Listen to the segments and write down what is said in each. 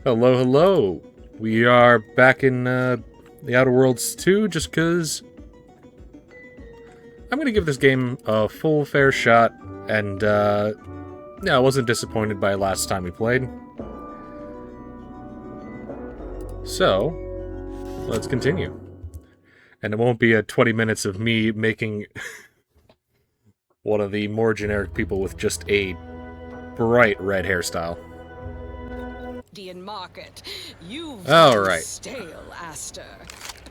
Hello, hello. We are back in the Outer Worlds 2 just because I'm going to give this game a full fair shot, and yeah, I wasn't disappointed by last time we played. So, let's continue. And it won't be a 20 minutes of me making one of the more generic people with just a bright red hairstyle. Market. You've Alright. Stale, Aster.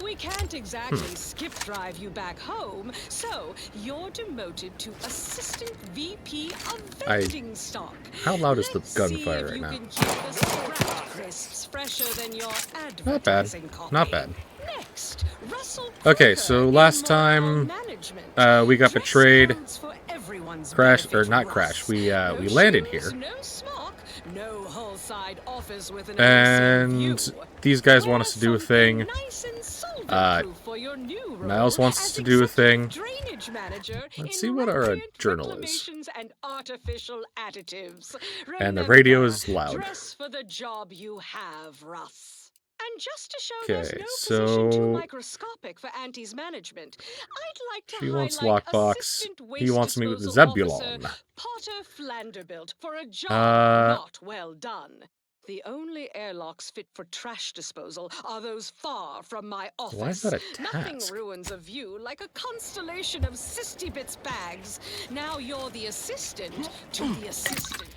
We can't exactly skip drive you back home, so you're demoted to Assistant VP of Vending Stock. How loud is the Let's gunfire see if right you now? can keep the scratch crisps fresher than your Not bad. advertising copy. Not bad. Next, Russell Okay, Crocker so in last Morale time Management. we got Dress betrayed. codes for everyone's Crash, or benefit, not Russ. crash. We No landed shoes, here. No smock, no whole-side office with an And view. these guys want us to do a thing. Nice and solvent-proof for your new role Niles wants us as to do a thing. executive drainage manager Let's in see what our recreant journal is. reclamations and artificial additives. And the Remember, radio is loud. Dress for the job you have, Russ. And just to show Okay, there's no so position too microscopic for Auntie's management, I'd like to she wants highlight lockbox. Assistant He Waste wants to meet with Disposal Zebulon. Officer Potter Flanderbilt for a job Uh, not well done. The only airlocks fit for trash disposal are those far from my office. Why is that a Nothing task? ruins a view like a constellation of Sisty Bits bags. Now you're the assistant to the assistant.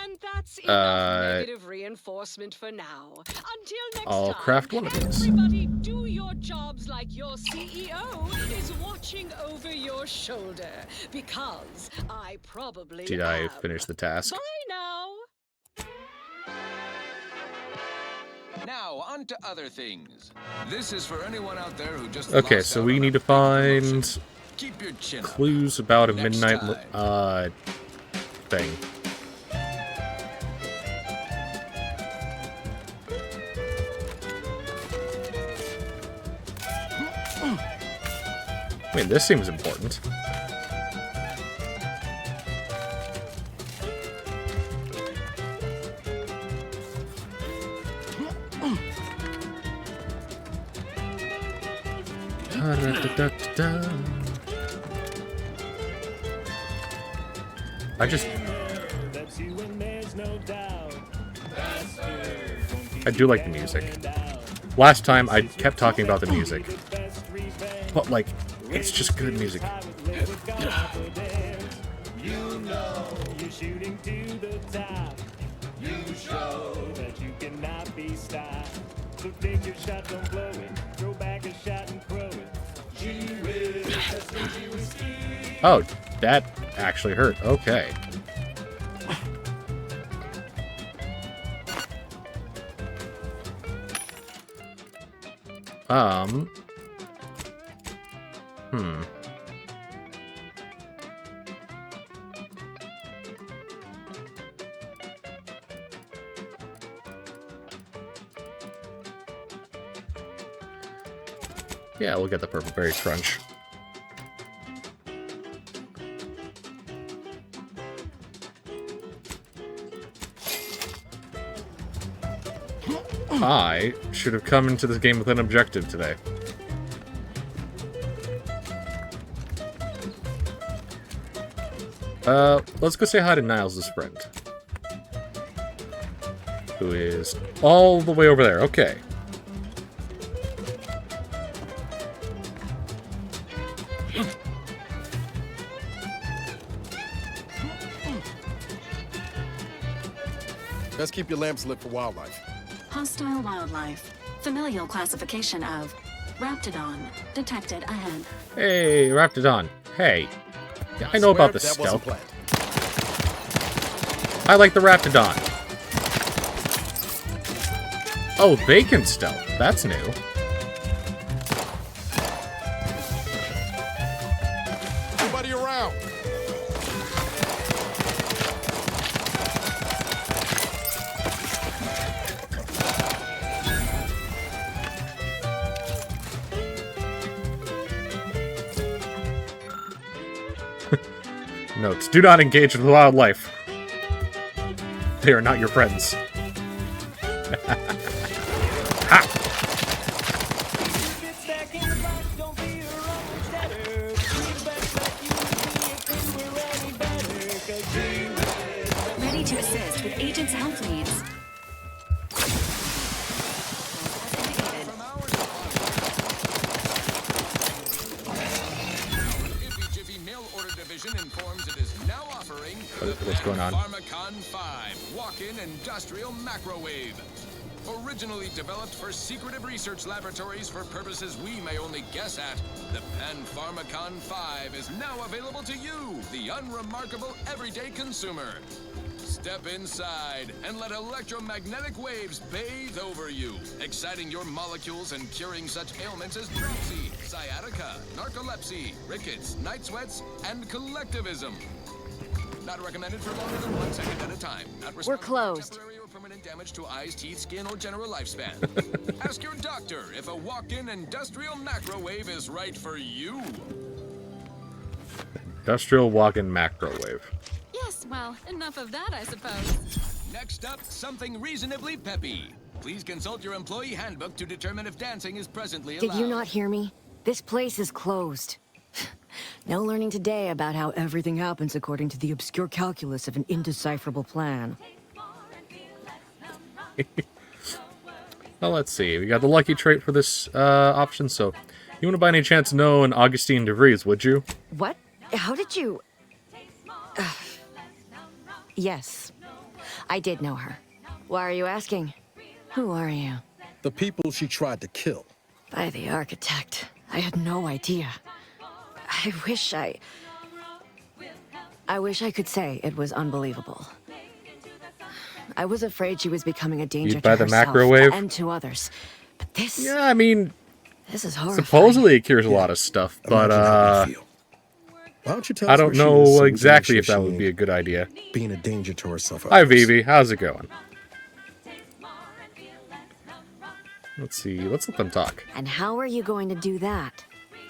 And that's enough negative reinforcement for now. Until next I'll time, craft one of these. everybody do your jobs like your CEO is watching over your shoulder. Because I probably Did I am. finish the task? Bye now. Now, on to other things. This is for anyone out there who just Okay, lost so out we on need a to big promotion. find Keep your chin up. clues about a Next midnight time. thing. Wait, this seems important. I do like the music. Last time I kept talking about the music. But like, it's just good music. You know you're shooting to the top. You show that you cannot be stopped. So take your shot, don't blow it. Throw back a shot and throw it. She will, that's when she was ski. Oh, that actually hurt. Okay. Yeah, we'll get the purple berry crunch. I should have come into this game with an objective today. Let's go say hi to Niles' friend. Who is all the way over there. Okay. Best keep your lamps lit for wildlife. Hostile wildlife. Familial classification of Raptidon. Detected ahead. Hey, Raptidon. Hey. Yeah, I know about the That wasn't stealth. planned. I like the Raptidon. Oh, they can stealth. That's new. Everybody around. Notes. Do not engage with wildlife. They are not your friends. Bits back in the box, don't be a rubber cheddar. Bring it back like you would be if we were any better. 'Cause you Ready to assist with agent health needs. Iffy Jiffy Mail Order Division informs it is now offering What's going on? Pharmacon 5 Walk-in Industrial Macrowave. Originally developed for secretive research laboratories for purposes we may only guess at, the Pharmacon 5 is now available to you, the unremarkable everyday consumer. Step inside and let electromagnetic waves bathe over you, exciting your molecules and curing such ailments as dropsy, sciatica, narcolepsy, rickets, night sweats, and collectivism. Not recommended for longer than 1 second at a time. Not We're responsible for closed. temporary or permanent damage to eyes, teeth, skin, or general lifespan. Ask your doctor if a walk-in industrial macrowave is right for you. Industrial walk-in macrowave. Yes, well, enough of that, I suppose. Next up, something reasonably peppy. Please consult your employee handbook to determine if dancing is presently allowed. Did you not hear me? This place is closed. No learning today about how everything happens according to the obscure calculus of an indecipherable plan. Well, let's see. We got the lucky trait for this option, so you wouldn't by any chance know an Augustine DeVries, would you? What? How did you... Yes, I did know her. Why are you asking? Who are you? The people she tried to kill. By the architect. I had no idea. I wish I could say it was unbelievable. I was afraid she was becoming a danger You'd to buy the herself macrowave? and to others. But this... Yeah, I mean, This is horrifying. supposedly it cures a lot of stuff, but Imagine how you feel. Why don't you tell I us don't where she is know so we can exactly make if sure that she would be a good idea. ain't being a danger to herself. or Hi, others? Vivi. How's it going? Let's see. Let's let them talk. And how are you going to do that?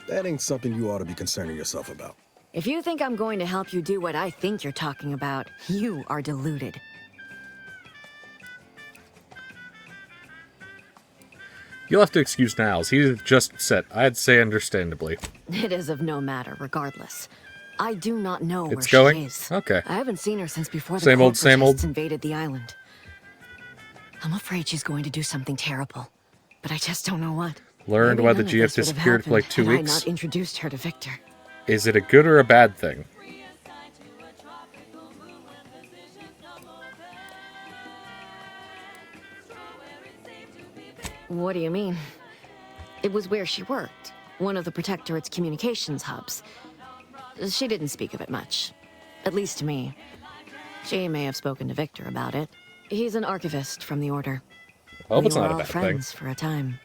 That ain't something you ought to be concerning yourself about. If you think I'm going to help you do what I think you're talking about, you are deluded. You'll have to excuse Niles. He's just set. I'd say understandably. It is of no matter, regardless. I do not know where It's she going? is. Okay. I haven't seen her since before the Same old, cold same old. protests invaded the island. I'm afraid she's going to do something terrible, but I just don't know what. Learned Maybe why the none of GF this would have disappeared for like happened 2 had I weeks. not introduced her to Victor. Is it a good or a bad thing? What do you mean? It was where she worked, one of the Protectorate's communications hubs. She didn't speak of it much, at least to me. She may have spoken to Victor about it. He's an archivist from the Order. I hope We it's were not a all bad thing. friends for a time.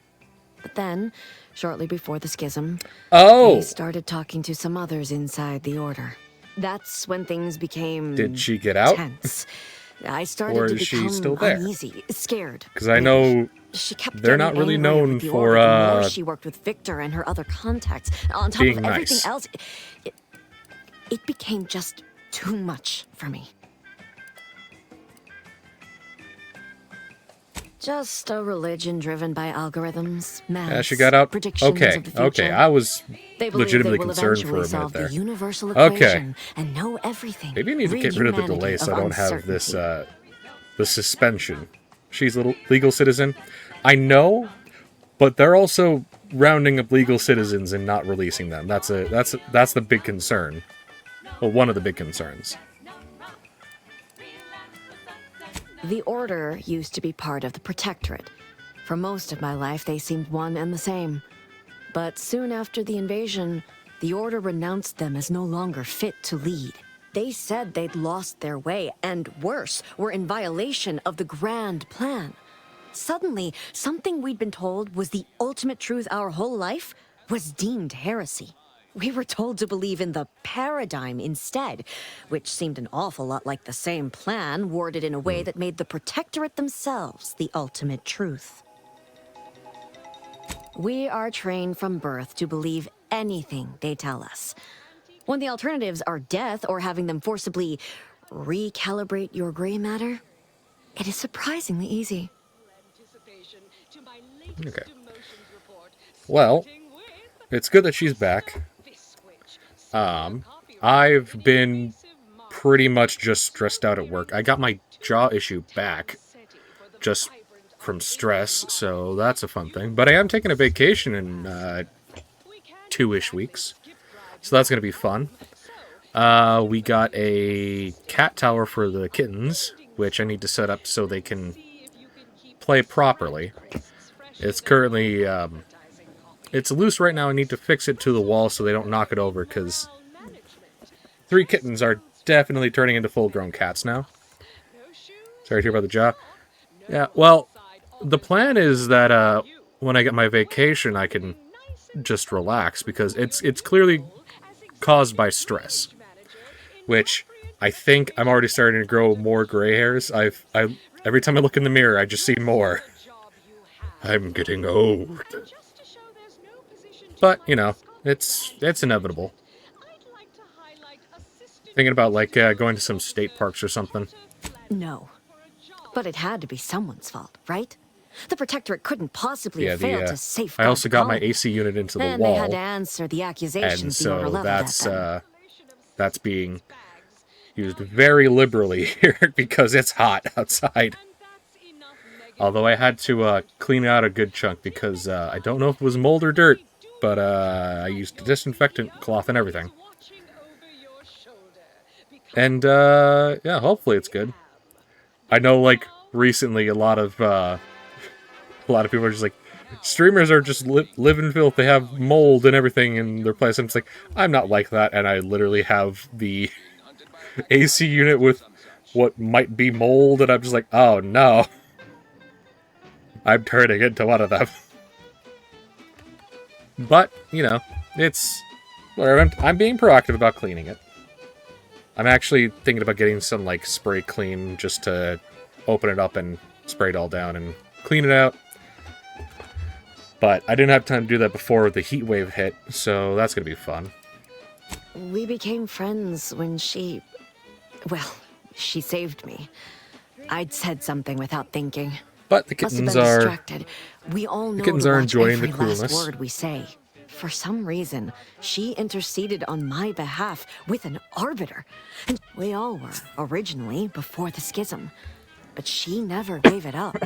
But then, shortly before the schism, Oh! he started talking to some others inside the Order. That's when things became Did she get out? tense. I started Or to is she become still there? uneasy, scared. Because I really. know She kept they're getting not really angrier known with the for, Order the more she worked with Victor and her other contacts. On top being of everything nice. else, it became just too much for me. Just a religion driven by algorithms, math, yeah, she got out. predictions Okay, of the future. okay. I was They believe legitimately they will concerned for a eventually minute solve there. the universal Okay. equation and know everything. Maybe I need to get rid of the delay so I don't have this the suspension. She's a legal citizen. I know, but they're also rounding up legal citizens and not releasing them. That's the big concern. Well, one of the big concerns. The Order used to be part of the Protectorate. For most of my life, they seemed one and the same. But soon after the invasion, the Order renounced them as no longer fit to lead. They said they'd lost their way, and worse, were in violation of the grand plan. Suddenly, something we'd been told was the ultimate truth our whole life was deemed heresy. We were told to believe in the paradigm instead, which seemed an awful lot like the same plan, worded in a way that made the Protectorate themselves the ultimate truth. We are trained from birth to believe anything they tell us. When the alternatives are death or having them forcibly recalibrate your gray matter, it is surprisingly easy. Okay. Well, it's good that she's back. I've been pretty much just stressed out at work. I got my jaw issue back just from stress, so that's a fun thing. But I am taking a vacation in 2-ish weeks, so that's going to be fun. We got a cat tower for the kittens, which I need to set up so they can play properly. It's currently, it's loose right now. I need to fix it to the wall so they don't knock it over, because 3 kittens are definitely turning into full-grown cats now. Sorry to hear about the jaw. Yeah, well, the plan is that when I get my vacation, I can just relax, because it's clearly caused by stress, which I think I'm already starting to grow more gray hairs. Every time I look in the mirror, I just see more. I'm getting old. But, you know, it's inevitable. Thinking about, like, going to some state parks or something. No. But it had to be someone's fault, right? The Protectorate couldn't possibly Yeah, fail to safeguard I also got my colony. AC unit into the And wall. they had to answer the accusations And the order so leveled at them. that's being used very liberally here because it's hot outside. Although I had to clean out a good chunk because I don't know if it was mold or dirt, but I used disinfectant cloth and everything. And yeah, hopefully it's good. I know, like, recently a lot of people are just like, streamers are just live in filth. They have mold and everything in their place. And it's like, I'm not like that, and I literally have the AC unit with what might be mold, and I'm just like, oh no. I'm turning into one of them. But, you know, it's whatever. I'm being proactive about cleaning it. I'm actually thinking about getting some, like, spray clean just to open it up and spray it all down and clean it out. But I didn't have time to do that before the heat wave hit, so that's going to be fun. We became friends when she saved me. I'd said something without thinking. But the Must have kittens been are... distracted. We all know kittens to are watch enjoying the every last coolness. word we say. For some reason, she interceded on my behalf with an arbiter. And we all were, originally, before the schism. But she never gave it up,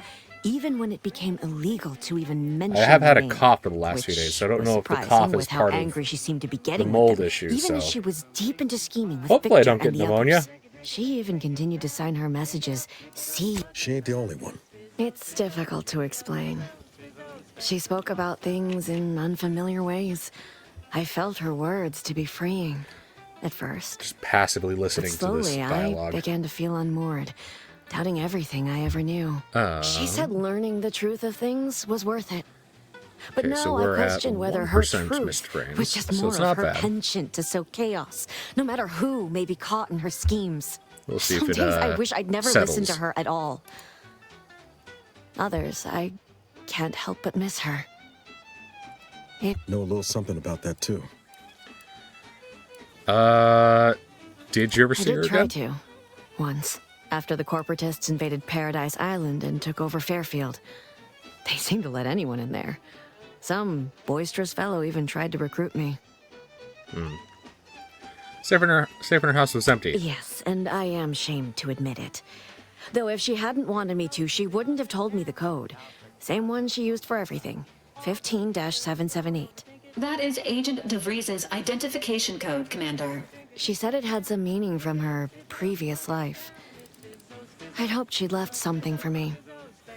even when it became illegal to even mention I have had the a name, cough for the last few which days, so I don't was know if the surprising cough is with how part angry of she seemed to be the getting mold with them, issue, even as so... she was deep into scheming with Hopefully I Victor don't get and the pneumonia. others. She even continued to sign her messages, "See." She ain't the only one. It's difficult to explain. She spoke about things in unfamiliar ways. I felt her words to be freeing at first. Just passively But listening to this slowly, I dialogue. began to feel unmoored, doubting everything I ever knew. She said learning the truth of things was worth it. But Okay, now so I we're at question whether her 1% truth missed frames, was just so more it's of not her bad. penchant to sow chaos, no matter who may be caught in her schemes. We'll see Some if it days I wish I'd never settles. listened to her at all. Others, I can't help but miss her. Know a little something about that, too. Did you ever I see her did try again? to, once, after the corporatists invaded Paradise Island and took over Fairfield. They seemed to let anyone in there. Some boisterous fellow even tried to recruit me. Safe in her house was empty. Yes, and I am shamed to admit it. Though if she hadn't wanted me to, she wouldn't have told me the code. Same one she used for everything. 15-778. That is Agent DeVries's identification code, Commander. She said it had some meaning from her previous life. I'd hoped she'd left something for me,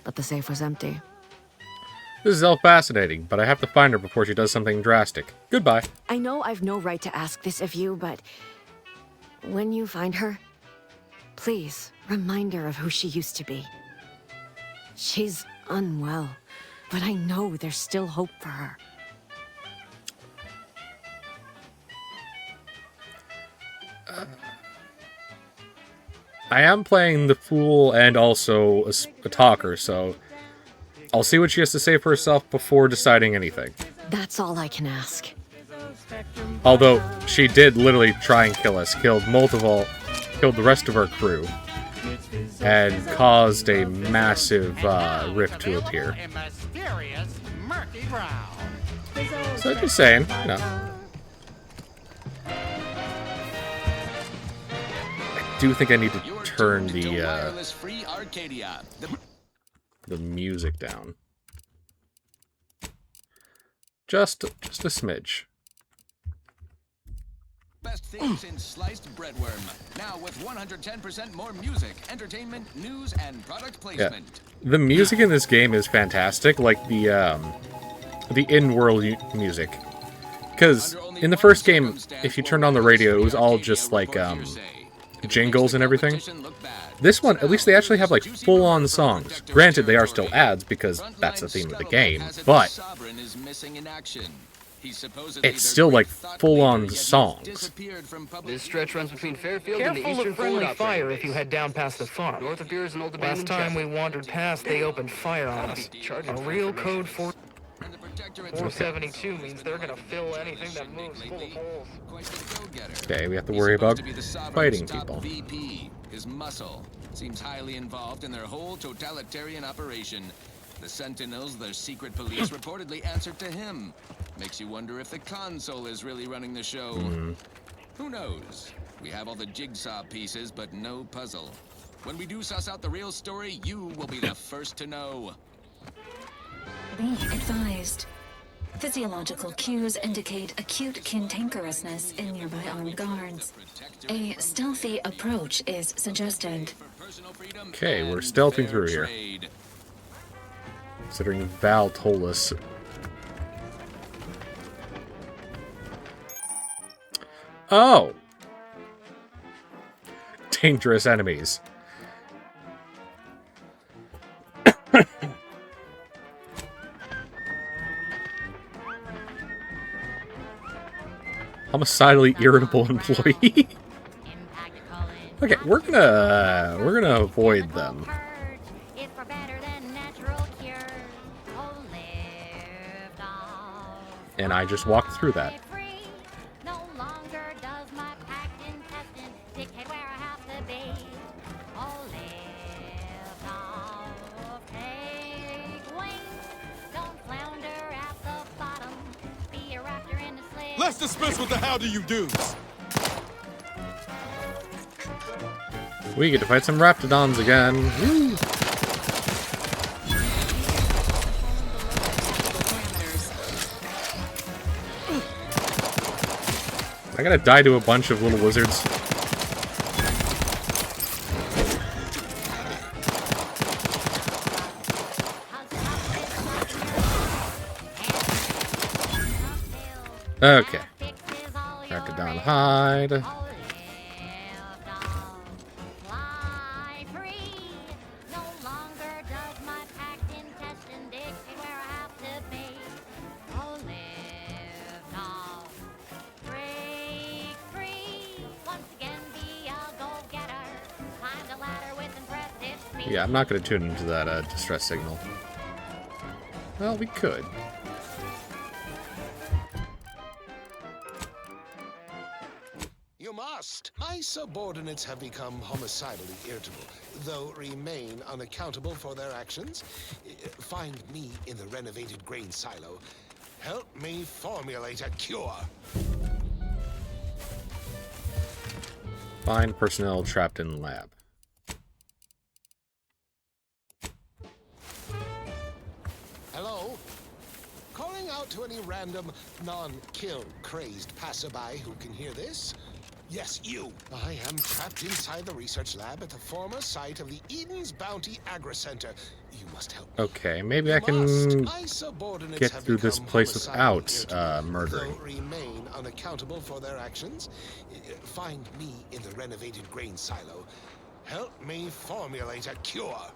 but the safe was empty. This is all fascinating, but I have to find her before she does something drastic. Goodbye. I know I've no right to ask this of you, but when you find her, please remind her of who she used to be. She's unwell, but I know there's still hope for her. I am playing the fool and also a talker, so I'll see what she has to say for herself before deciding anything. That's all I can ask. Although, she did literally try and kill us. Killed the rest of our crew. It's had caused a massive rift to appear. So just saying, you know. I do think I need to turn the music down. Just a smidge. Best things in sliced breadworm. Now with 110% more music, entertainment, news, and product placement. Yeah. The music in this game is fantastic, like the in-world music. Because in the first game, if you turned on the radio, it was all just like jingles and everything. This one, at least they actually have like full-on songs. Granted, they are still ads because that's the theme of the game, but it's still like full-on songs. This stretch runs between Fairfield and the eastern friendly fire if you head down past the farm. North of here is an old abandoned time we wandered past, they opened fire on us. A real code 472 means they're gonna fill anything that moves full of holes. Okay, we have to worry about fighting people. His muscle seems highly involved in their whole totalitarian operation. The Sentinels, their secret police, reportedly answered to him. Makes you wonder if the console is really running the show. Who knows? We have all the jigsaw pieces, but no puzzle. When we do suss out the real story, you will be the first to know. Be advised. Physiological cues indicate acute cantankerousness in nearby armed guards. A stealthy approach is suggested. Okay, we're stealthing through here. Considering Val told us. Oh! Dangerous enemies. Homicidally irritable employee. Okay, we're gonna avoid them. And I just walked through that. Let's dispense with the how do you do's. We get to fight some Raptidons again. Woo. I gotta die to a bunch of little wizards. Okay. Raptidon hide. Yeah, I'm not going to tune into that distress signal. Well, we could. You must. My subordinates have become homicidally irritable, though remain unaccountable for their actions. Find me in the renovated grain silo. Help me formulate a cure. Find personnel trapped in lab. Hello? Calling out to any random, non-kill crazed passerby who can hear this? Yes, you. I am trapped inside the research lab at the former site of the Eden's Bounty Agri Center. You must help me. Okay, maybe I can get through this place without murdering. Remain unaccountable for their actions. Find me in the renovated grain silo. Help me formulate a cure.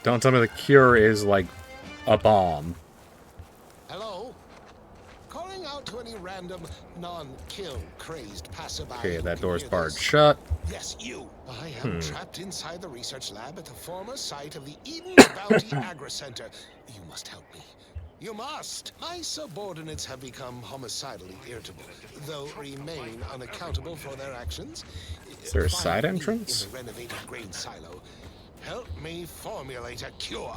Don't tell me the cure is like a bomb. Hello? Calling out to any random, non-kill crazed passerby. Okay, that door's barred shut. Yes, you. I am trapped inside the research lab at the former site of the Eden's Bounty Agri Center. You must help me. You must. My subordinates have become homicidally irritable, though remain unaccountable for their actions. Is there a side Find me entrance? in the renovated grain silo. Help me formulate a cure.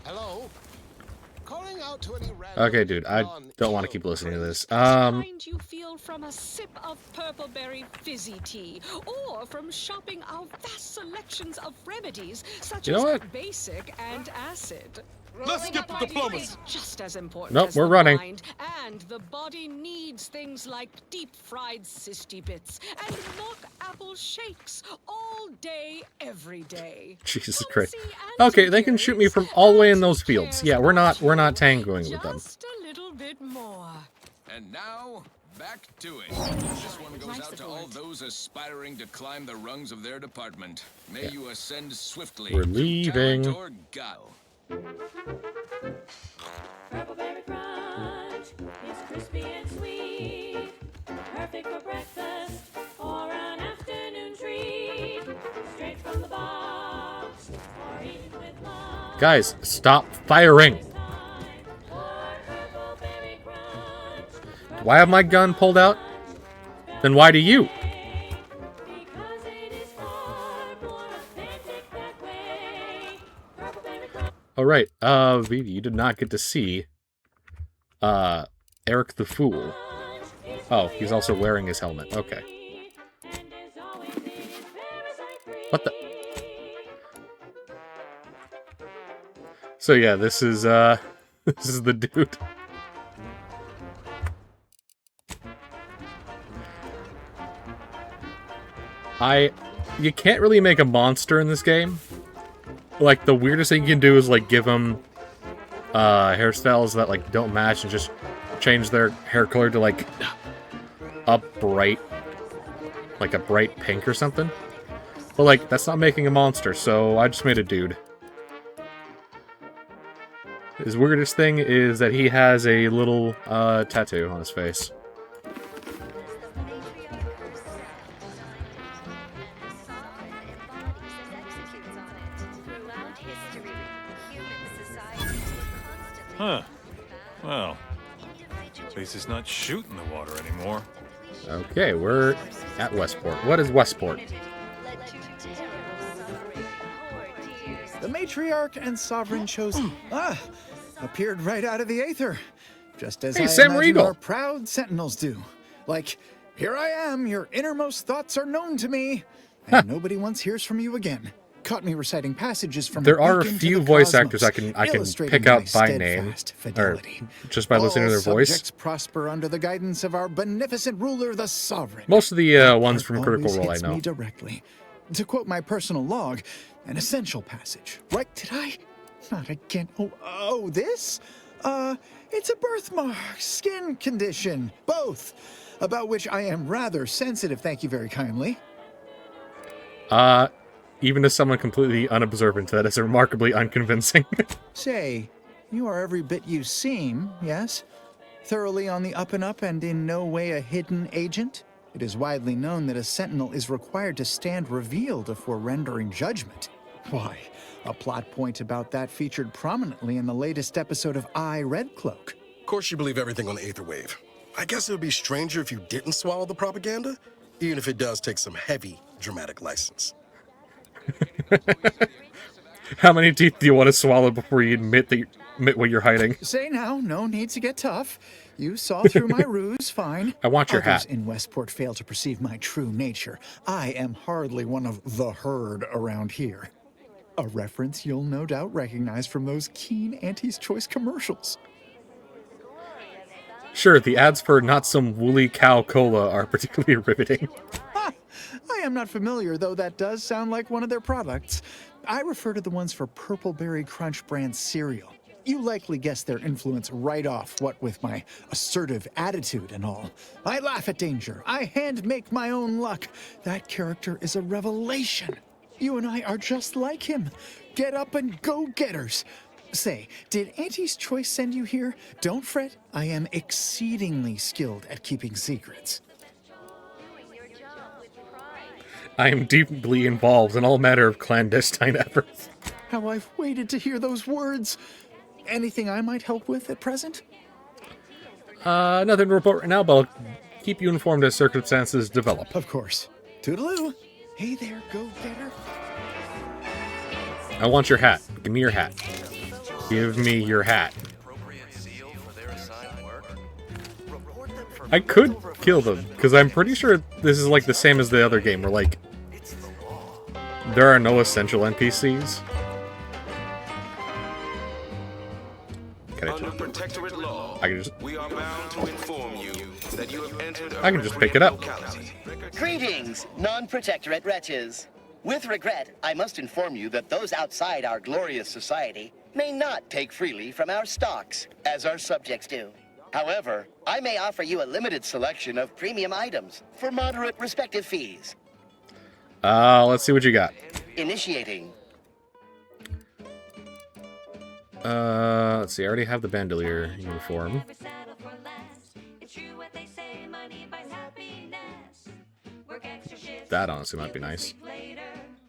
Hello? Calling out to any random Okay, dude, I don't want to keep listening to this. Kind you feel from a sip of purpleberry fizzy tea, or from shopping our vast selections of remedies such You know as what? basic and acid. Let's skip the diplomas. Is just as important Nope, as we're the running. mind, and the body needs things like deep-fried cysty bits and mock apple shakes all day, every day. Jesus Come Christ. see Okay, Auntie, they can shoot me dearies. from all the way in Auntie those fields. cares Yeah, we're not about you tangoing with them. just a little bit more. And now, back to it. This one goes out to all those aspiring to climb the rungs of their department. May you ascend swiftly. We're through leaving. talent or guile. Purpleberry Crunch is crispy and sweet, perfect for breakfast or an afternoon treat. Straight from the box or eaten with love. Guys, stop firing. Time for Purpleberry Crunch. Do I have my gun pulled out? Then why do you? Because it is far more authentic that way. Purpleberry Crunch. All right, Vivi, you did not get to see Eric the Fool. Oh, he's also wearing his helmet. Okay. What the? So yeah, this is this is the dude. You can't really make a monster in this game. Like, the weirdest thing you can do is, like, give them hairstyles that, like, don't match and just change their hair color to, like, a bright pink or something. But, like, that's not making a monster, so I just made a dude. His weirdest thing is that he has a little tattoo on his face. Huh. Well, at least it's not shooting the water anymore. Okay, we're at Westport. What is Westport? The matriarch and sovereign chosen appeared right out of the aether, just as Hey, I Sam imagine Riegel. our proud sentinels do. Like, here I am, your innermost thoughts are known to me, and nobody once hears from you again. Caught me reciting passages from There a are a beacon to few the voice cosmos, actors I can illustrating pick out my by name, steadfast or fidelity. just by listening to their All voice. subjects prosper under the guidance of our beneficent ruler, the sovereign. Most of the That ones part from Critical always Role I hits know. me directly. To quote my personal log, an essential passage. Right? Did I? Not again. Oh, this? It's a birthmark, skin condition, both, about which I am rather sensitive, thank you very kindly. Even to someone completely unobservant, that is remarkably unconvincing. Say, you are every bit you seem, yes? Thoroughly on the up and up and in no way a hidden agent? It is widely known that a sentinel is required to stand revealed before rendering judgment. Why, a plot point about that featured prominently in the latest episode of Red Cloak. Of course you believe everything on the Aether Wave. I guess it would be stranger if you didn't swallow the propaganda, even if it does take some heavy dramatic license. How many teeth do you want to swallow before you admit what you're hiding? Say now, no need to get tough. You saw through my ruse, fine. I want your Others hat. in Westport fail to perceive my true nature. I am hardly one of the herd around here. A reference you'll no doubt recognize from those keen Auntie's Choice commercials. Sure, the ads for Not Some Woolly Cow Cola are particularly riveting. I am not familiar, though that does sound like one of their products. I refer to the ones for Purpleberry Crunch brand cereal. You likely guessed their influence right off, what with my assertive attitude and all. I laugh at danger. I hand make my own luck. That character is a revelation. You and I are just like him. Get up and go-getters. Say, did Auntie's Choice send you here? Don't fret. I am exceedingly skilled at keeping secrets. I am deeply involved in all matter of clandestine efforts. How I've waited to hear those words. Anything I might help with at present? Nothing to report right now, but I'll keep you informed as circumstances develop. Of course. Toodaloo. Hey there, go-getter. I want your hat. Give me your hat. Give me your hat. I could kill them, because I'm pretty sure this is like the same as the other game, where like, there are no essential NPCs. Can I just... Protectorate law, I can just... we are bound to inform you that you have entered I can just pick it up. Greetings, non-protectorate wretches. With regret, I must inform you that those outside our glorious society may not take freely from our stocks, as our subjects do. However, I may offer you a limited selection of premium items for moderate respective fees. Let's see what you got. Initiating. Let's see, I already have the bandolier uniform. That honestly might be nice.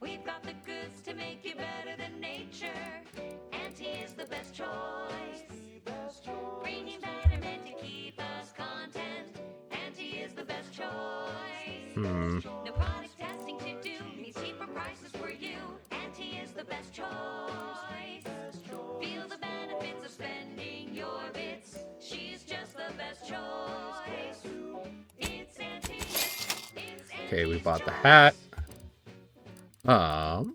We've got the goods to make you better than nature. Auntie is the best choice. Bringing betterment to keep us content. Auntie is the best choice. No product testing to do. Means cheaper prices for you. Auntie is the best choice. Feel the benefits of spending your bits. She's just the best choice. It's Auntie. Okay, we bought the hat. What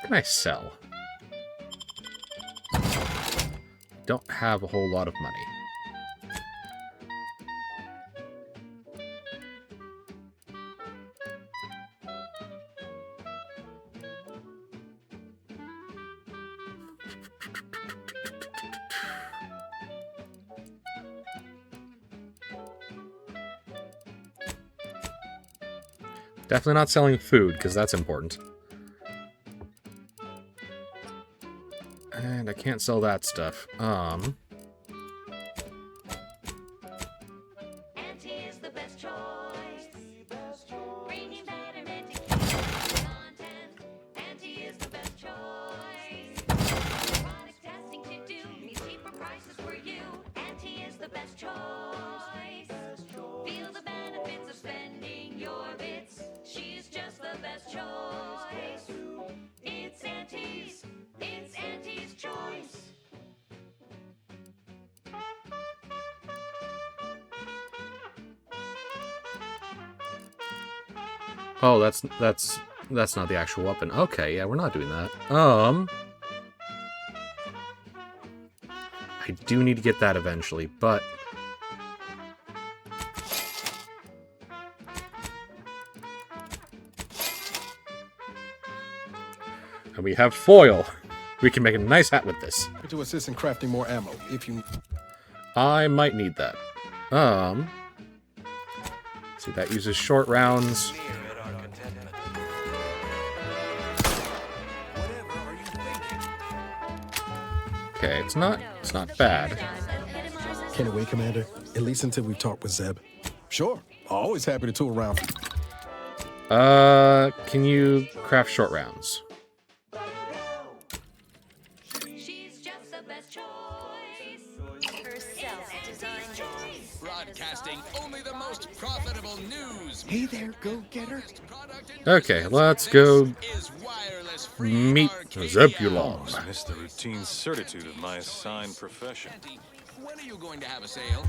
can I sell? Don't have a whole lot of money. Definitely not selling food, because that's important. And I can't sell that stuff. Auntie is the best choice. Bringing betterment to keep content. Auntie is the best choice. Product testing to do. Means cheaper prices for you. Auntie is the best choice. Feel the benefits of spending your bits. She's just the best choice. It's Auntie's. It's Auntie's choice. Oh, that's not the actual weapon. Okay, yeah, we're not doing that. I do need to get that eventually, but and we have foil. We can make a nice hat with this. To assist in crafting more ammo, if you... I might need that. See, that uses short rounds. Okay, it's not bad. Can't wait, Commander. At least until we've talked with Zeb. Sure, always happy to tool around. Can you craft short rounds? She's just the best choice. Broadcasting only the most profitable news. Hey there, go-getter. Okay, let's go meet Zebulon. Miss the routine certitude of my assigned profession. When are you going to have a sale?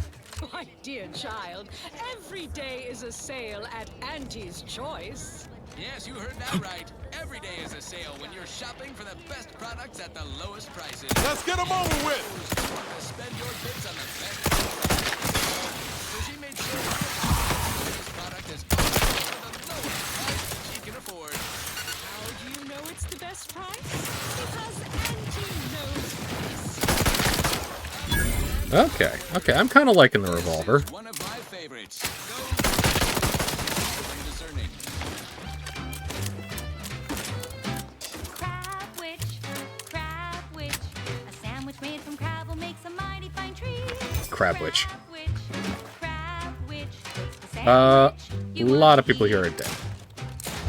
My dear child, every day is a sale at Auntie's Choice. Yes, you heard that right. Every day is a sale when you're shopping for the best products at the lowest prices. Let's get them over with! Spend your bits on the best products. So she made sure this product is always for the lowest price she can afford. How do you know it's the best price? Because Auntie knows price. Okay, I'm kind of liking the revolver. One of my favorites. Crab witch. A sandwich made from crab will make some mighty fine trees. Crab witch. Crab witch. A lot of people here are dead.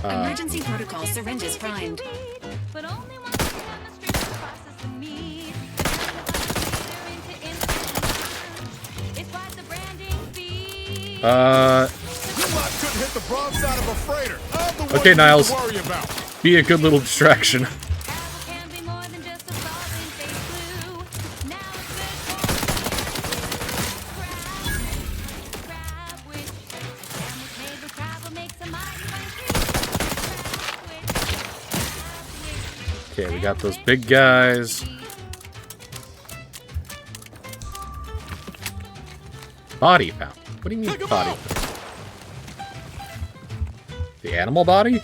Emergency protocol syringes primed. But only once you have the street to process the meat. It's quite the branding fee. Couldn't hit the broadside of a freighter. I'm the one Okay, you need Niles. to worry about. Be a good little distraction. Can be more than just a solving face glue. Now it's good for crab witch. A sandwich made with crab will make some mighty fine Okay, we got those big guys. Body found. What do you mean body found? The animal body?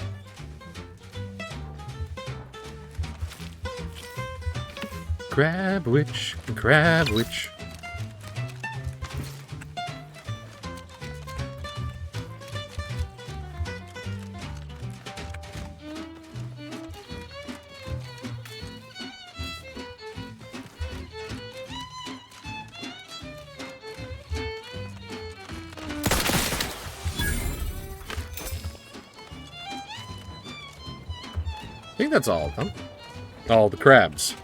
Crab witch, crab witch. I think that's all of them. All the crabs.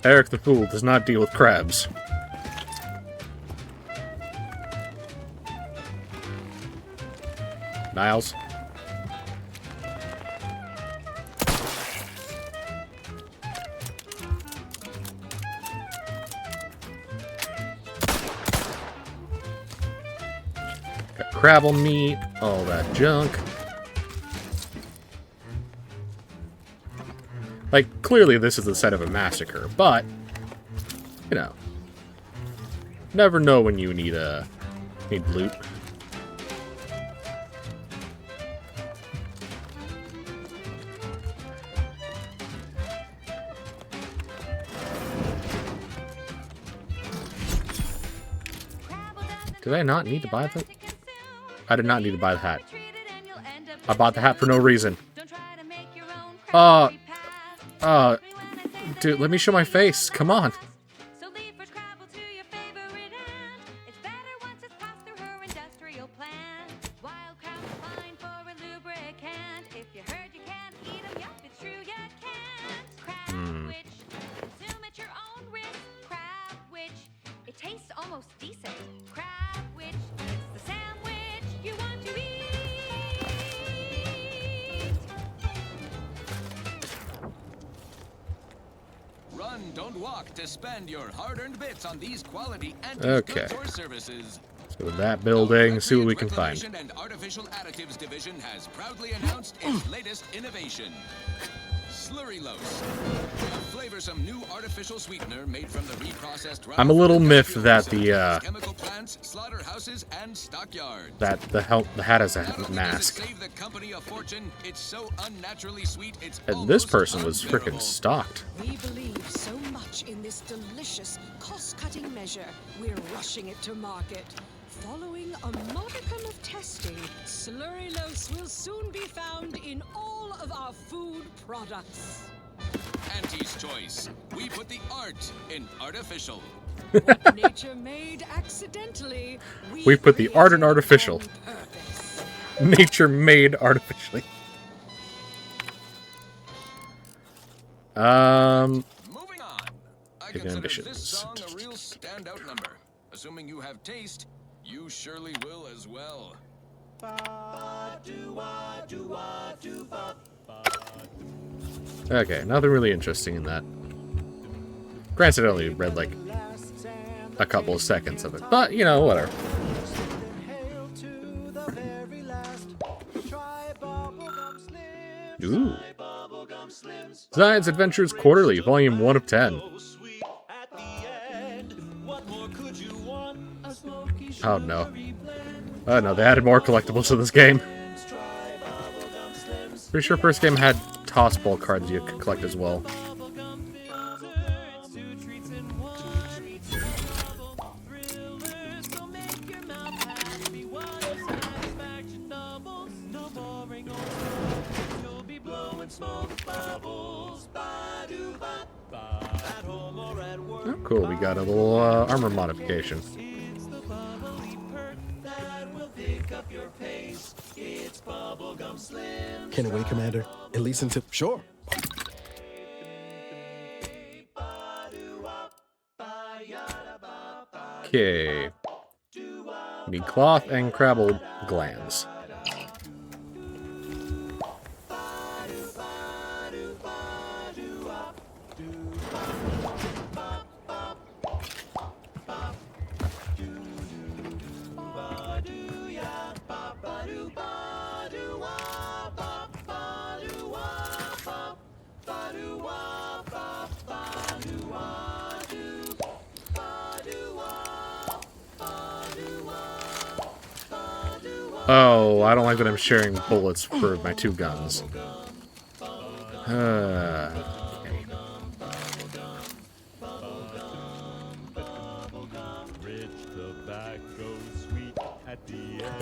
Eric the Fool does not deal with crabs. Niles. Got crabble meat, all that junk. Like, clearly this is the site of a massacre, but, you know, never know when you need loot. Did I not need to buy the... I did not need to buy the hat. I bought the hat for no reason. Dude, let me show my face. Come on. Don't walk to spend your hard-earned bits on these quality Okay. goods or services. Let's go to that building, see what we can find. And Artificial Additives Division has proudly announced its latest innovation. Slurry-lose, a flavorsome new artificial sweetener made from the reprocessed I'm a little miffed that the chemical plants, slaughterhouses, and stockyards. that the hat has a mask. Save the company a fortune. It's so unnaturally sweet. It's And this person was freaking stalked. We believe so much in this delicious, cost-cutting measure, we're rushing it to market. Following a modicum of testing, Slurry-Lose will soon be found in all of our food products. Auntie's choice. We put the art in artificial. What nature made accidentally, We put the art in artificial. Nature made artificially. Moving on. I Big consider ambitions. this song a real standout number. Assuming you have taste, you surely will as well. Okay, nothing really interesting in that. Granted, I only read like a couple of seconds of it, but you know, whatever. Ooh. Science Adventures Quarterly, Volume 1 of 10. Oh no. Oh no, they added more collectibles to this game. Pretty sure first game had toss ball cards you could collect as well. Oh, cool, we got a little armor modification. Can't wait, Commander. At least until... Sure. Okay. Need cloth and crabble glands. Oh, I don't like that I'm sharing bullets for my two guns. Okay.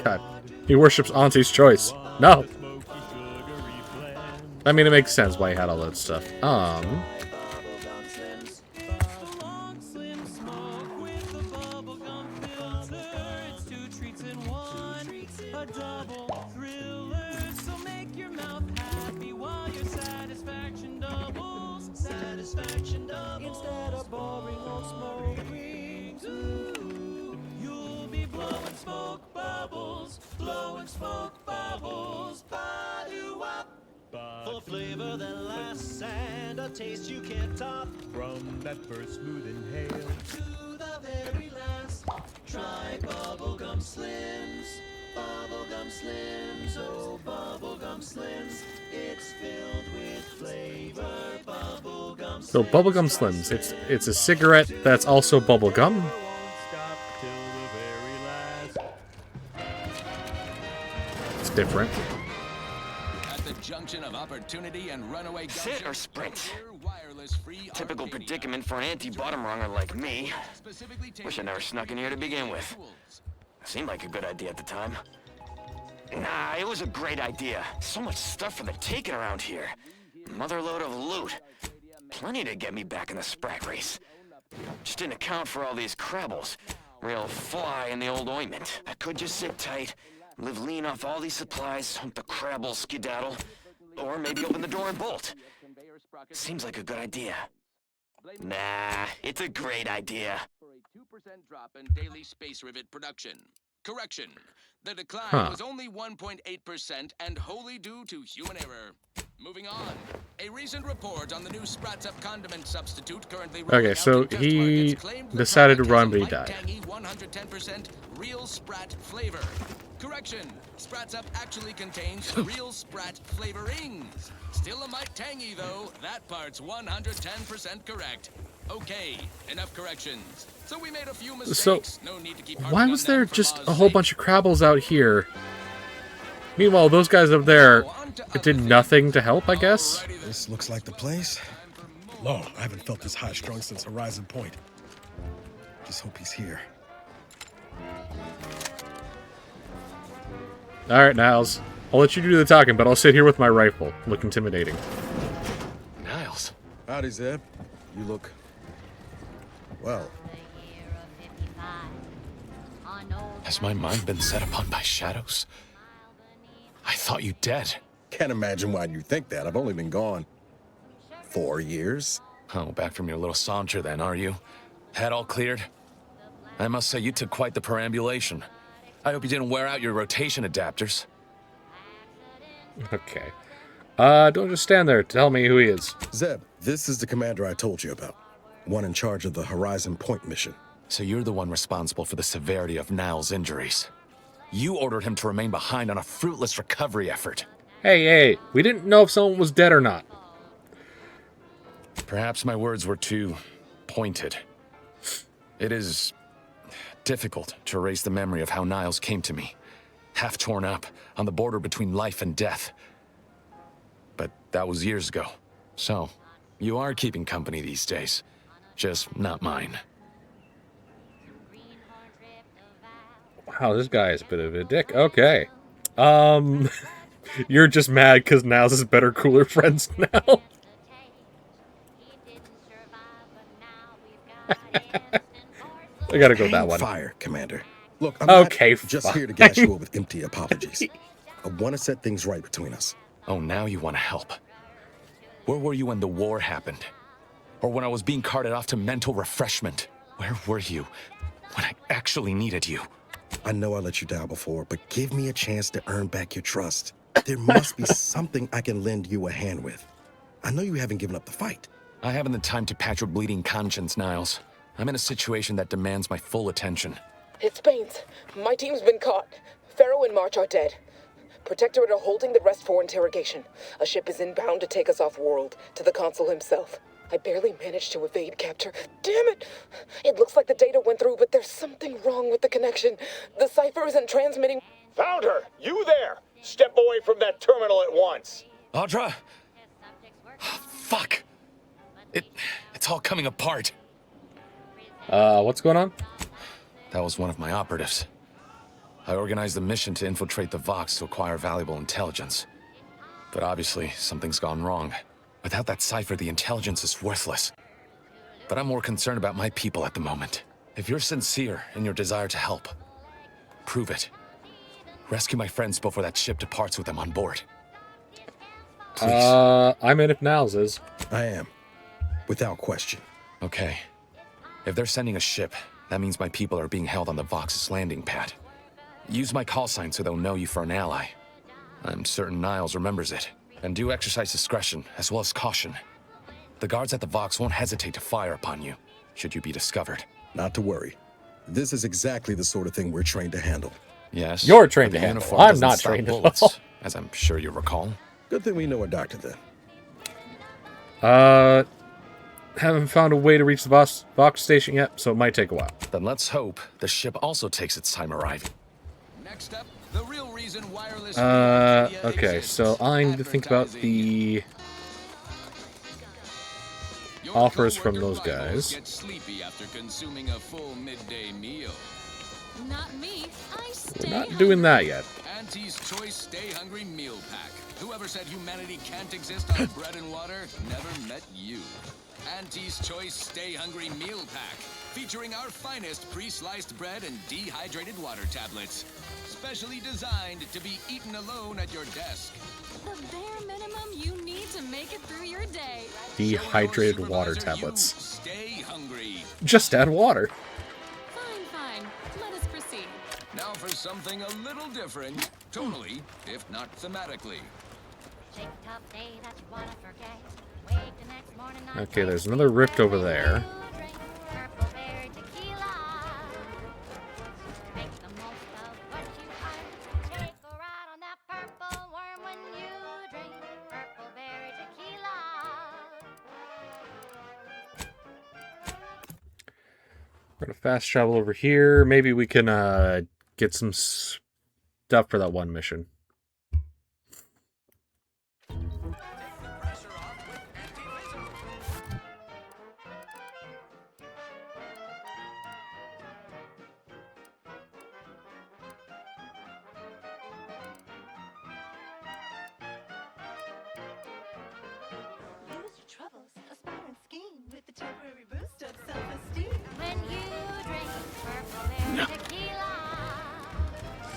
God, he worships Auntie's choice. No! I mean, it makes sense why he had all that stuff. Instead of boring old smoke rings, you'll be blowing smoke bubbles, ba-doo-wop. For flavor that lasts and a taste you can't top. From that first smooth inhale to the very last, try bubblegum slims. Bubblegum slims, oh bubblegum slims. It's filled with flavor. Bubblegum slims. So bubblegum slims. It's a cigarette that's also bubblegum. It's different. At the junction of opportunity and runaway Sit or sprint? Typical predicament for an anti-bottom runger like me. Wish I never snuck in here to begin with. Seemed like a good idea at the time. Nah, it was a great idea. So much stuff for the taking around here. Motherload of loot. Plenty to get me back in the sprag race. Just didn't account for all these crabbles. Real fly in the old ointment. I could just sit tight, live lean off all these supplies, hope the crabble skedaddle, or maybe open the door and bolt. Seems like a good idea. Nah, it's a great idea. For a 2% drop in daily space rivet production. Correction. The decline was only 1.8% and wholly due to human error. Moving on. A recent report on the new Sprats Up condiment substitute currently Okay, so he decided to run, but he died. 110% real Sprat flavor. Correction. Sprats Up actually contains real Sprat flavorings. Still a mite tangy, though. That part's 110% correct. Okay, enough corrections. So we made a few mistakes. No need to keep why was there just a whole bunch of crabbles out here? Meanwhile, those guys up there, it did nothing to help, I guess? This looks like the place. Lord, I haven't felt this high-strung since Horizon Point. Just hope he's here. Alright, Niles. I'll let you do the talking, but I'll sit here with my rifle. Look intimidating. Niles. Howdy, Zeb. You look... well. Has my mind been set upon by shadows? I thought you dead. Can't imagine why you think that. I've only been gone 4 years. Oh, back from your little saunter then, are you? Head all cleared? I must say you took quite the perambulation. I hope you didn't wear out your rotation adapters. Okay. Don't just stand there. Tell me who he is. Zeb, this is the commander I told you about. One in charge of the Horizon Point mission. So you're the one responsible for the severity of Niles' injuries. You ordered him to remain behind on a fruitless recovery effort. Hey, we didn't know if someone was dead or not. Perhaps my words were too pointed. It is difficult to erase the memory of how Niles came to me. Half torn up, on the border between life and death. But that was years ago. So, you are keeping company these days. Just not mine. Wow, this guy is a bit of a dick. Okay. You're just mad because Niles is better, cooler friends now. I gotta go with that one. Fire, Commander. Look, I'm Okay, not just here to fine. gas you up with empty apologies. I want to set things right between us. Oh, now you want to help. Where were you when the war happened? Or when I was being carted off to mental refreshment? Where were you when I actually needed you? I know I let you down before, but give me a chance to earn back your trust. There must be something I can lend you a hand with. I know you haven't given up the fight. I haven't the time to patch your bleeding conscience, Niles. I'm in a situation that demands my full attention. It's Baines. My team's been caught. Pharaoh and March are dead. Protectorate are holding the rest for interrogation. A ship is inbound to take us off-world, to the consul himself. I barely managed to evade capture. Damn it! It looks like the data went through, but there's something wrong with the connection. The cipher isn't transmitting. Found her! You there! Step away from that terminal at once! Audra! Fuck! It's all coming apart. What's going on? That was one of my operatives. I organized a mission to infiltrate the Vox to acquire valuable intelligence. But obviously, something's gone wrong. Without that cipher, the intelligence is worthless. But I'm more concerned about my people at the moment. If you're sincere in your desire to help, prove it. Rescue my friends before that ship departs with them on board. Please. I'm in if Niles is. I am. Without question. Okay. If they're sending a ship, that means my people are being held on the Vox's landing pad. Use my call sign so they'll know you for an ally. I'm certain Niles remembers it. And do exercise discretion, as well as caution. The guards at the Vox won't hesitate to fire upon you, should you be discovered. Not to worry. This is exactly the sort of thing we're trained to handle. Yes. You're trained but to the handle. uniform I'm doesn't not stop trained at bullets, all. as I'm sure you recall. Good thing we know a doctor then. Haven't found a way to reach the Vox station yet, so it might take a while. Then let's hope the ship also takes its time arriving. Next up, the real reason wireless okay, so I need to think about the offers from those guys. Get sleepy after consuming a full midday meal. Not me. I stay We're not doing that yet. Auntie's Choice Stay Hungry Meal Pack. Whoever said humanity can't exist on bread and water never met you. Auntie's Choice Stay Hungry Meal Pack, featuring our finest pre-sliced bread and dehydrated water tablets. Specially designed to be eaten alone at your desk. The bare minimum you need to make it through your day. Dehydrated water tablets. Stay hungry. Just add water. Fine. Let us proceed. Now for something a little different, tonally, if not thematically. Okay, there's another rift over there. We're gonna fast travel over here. Maybe we can get some stuff for that one mission.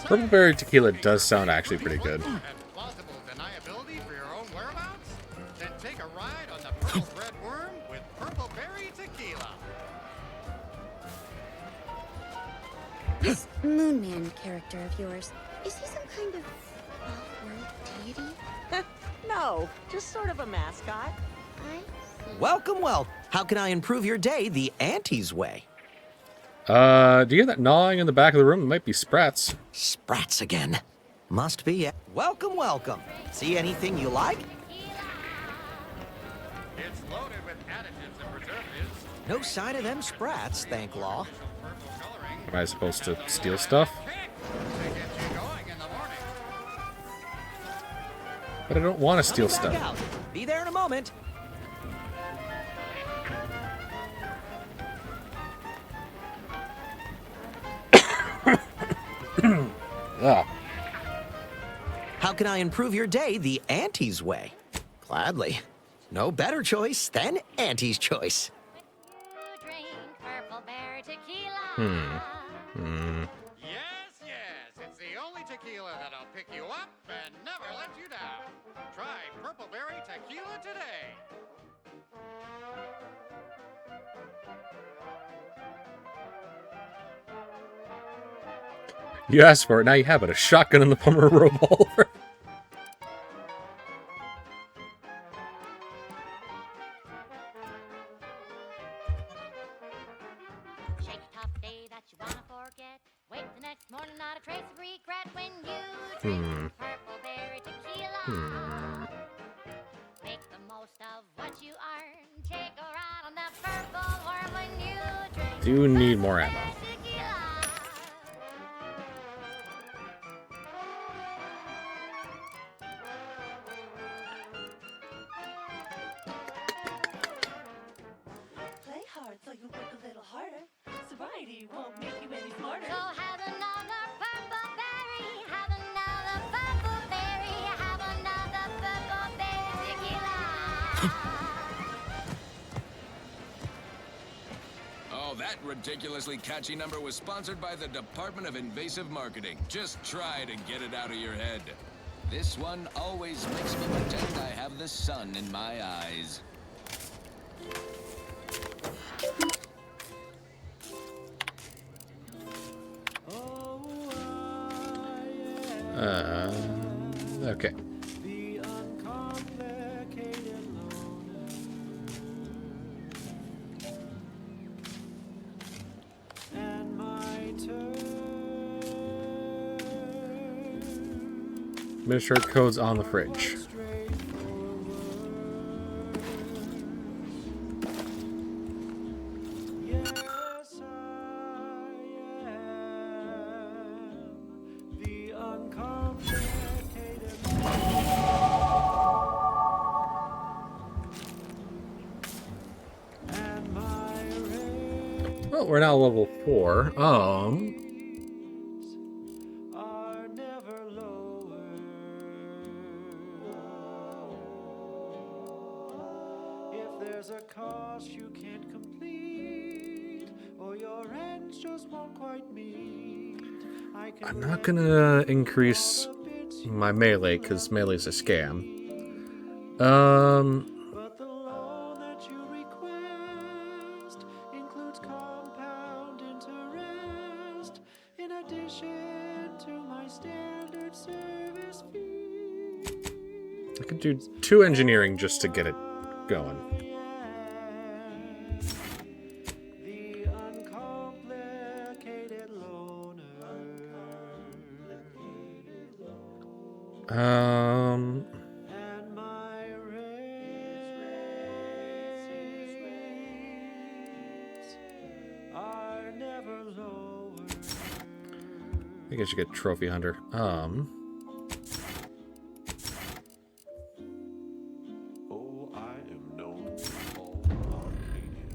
Purple berry tequila does sound actually pretty good. Plausible deniability for your own whereabouts? Then take a ride on the Purple Red Worm with Purple Berry Tequila. This Moon Man character of yours, is he some kind of off-world deity? No, just sort of a mascot. Welcome. How can I improve your day the Auntie's way? Do you hear that gnawing in the back of the room? It might be Sprats. Sprats again. Must be. Welcome. See anything you like? It's loaded with additives and preservatives. No sign of them Sprats, thank law. Am I supposed to steal stuff? But I don't want to steal stuff. Be there in a moment. How can I improve your day the Auntie's way? Gladly. No better choice than Auntie's choice. tequila that'll pick you up and never let you down. Try Purple Berry Tequila today. You asked for it, now you have it. A shotgun in the form of a revolver. Shake a tough day that you wanna forget. Wake the next morning, not a trace of regret when you drink Purple Berry Tequila. Make the most of what you earn. Take a ride on that purple worm when you drink. Do need more ammo. Play hard so you work a little harder. Sobriety won't make you any smarter. So have another purple berry. Have another purple berry. Have another purple berry tequila. Oh, that ridiculously catchy number was sponsored by the Department of Invasive Marketing. Just try to get it out of your head. This one always makes me pretend I have the sun in my eyes. Okay. Administrator codes on the fridge. Well, we're now level 4. There's a cost you can't complete, or your ends just won't quite meet. I'm not gonna increase my melee because melee's a scam. But the loan that you request includes compound interest, in addition to my standard service fee. I could do 2 engineering just to get it going. I think I should get Trophy Hunter. Oh, I am known all Arcadia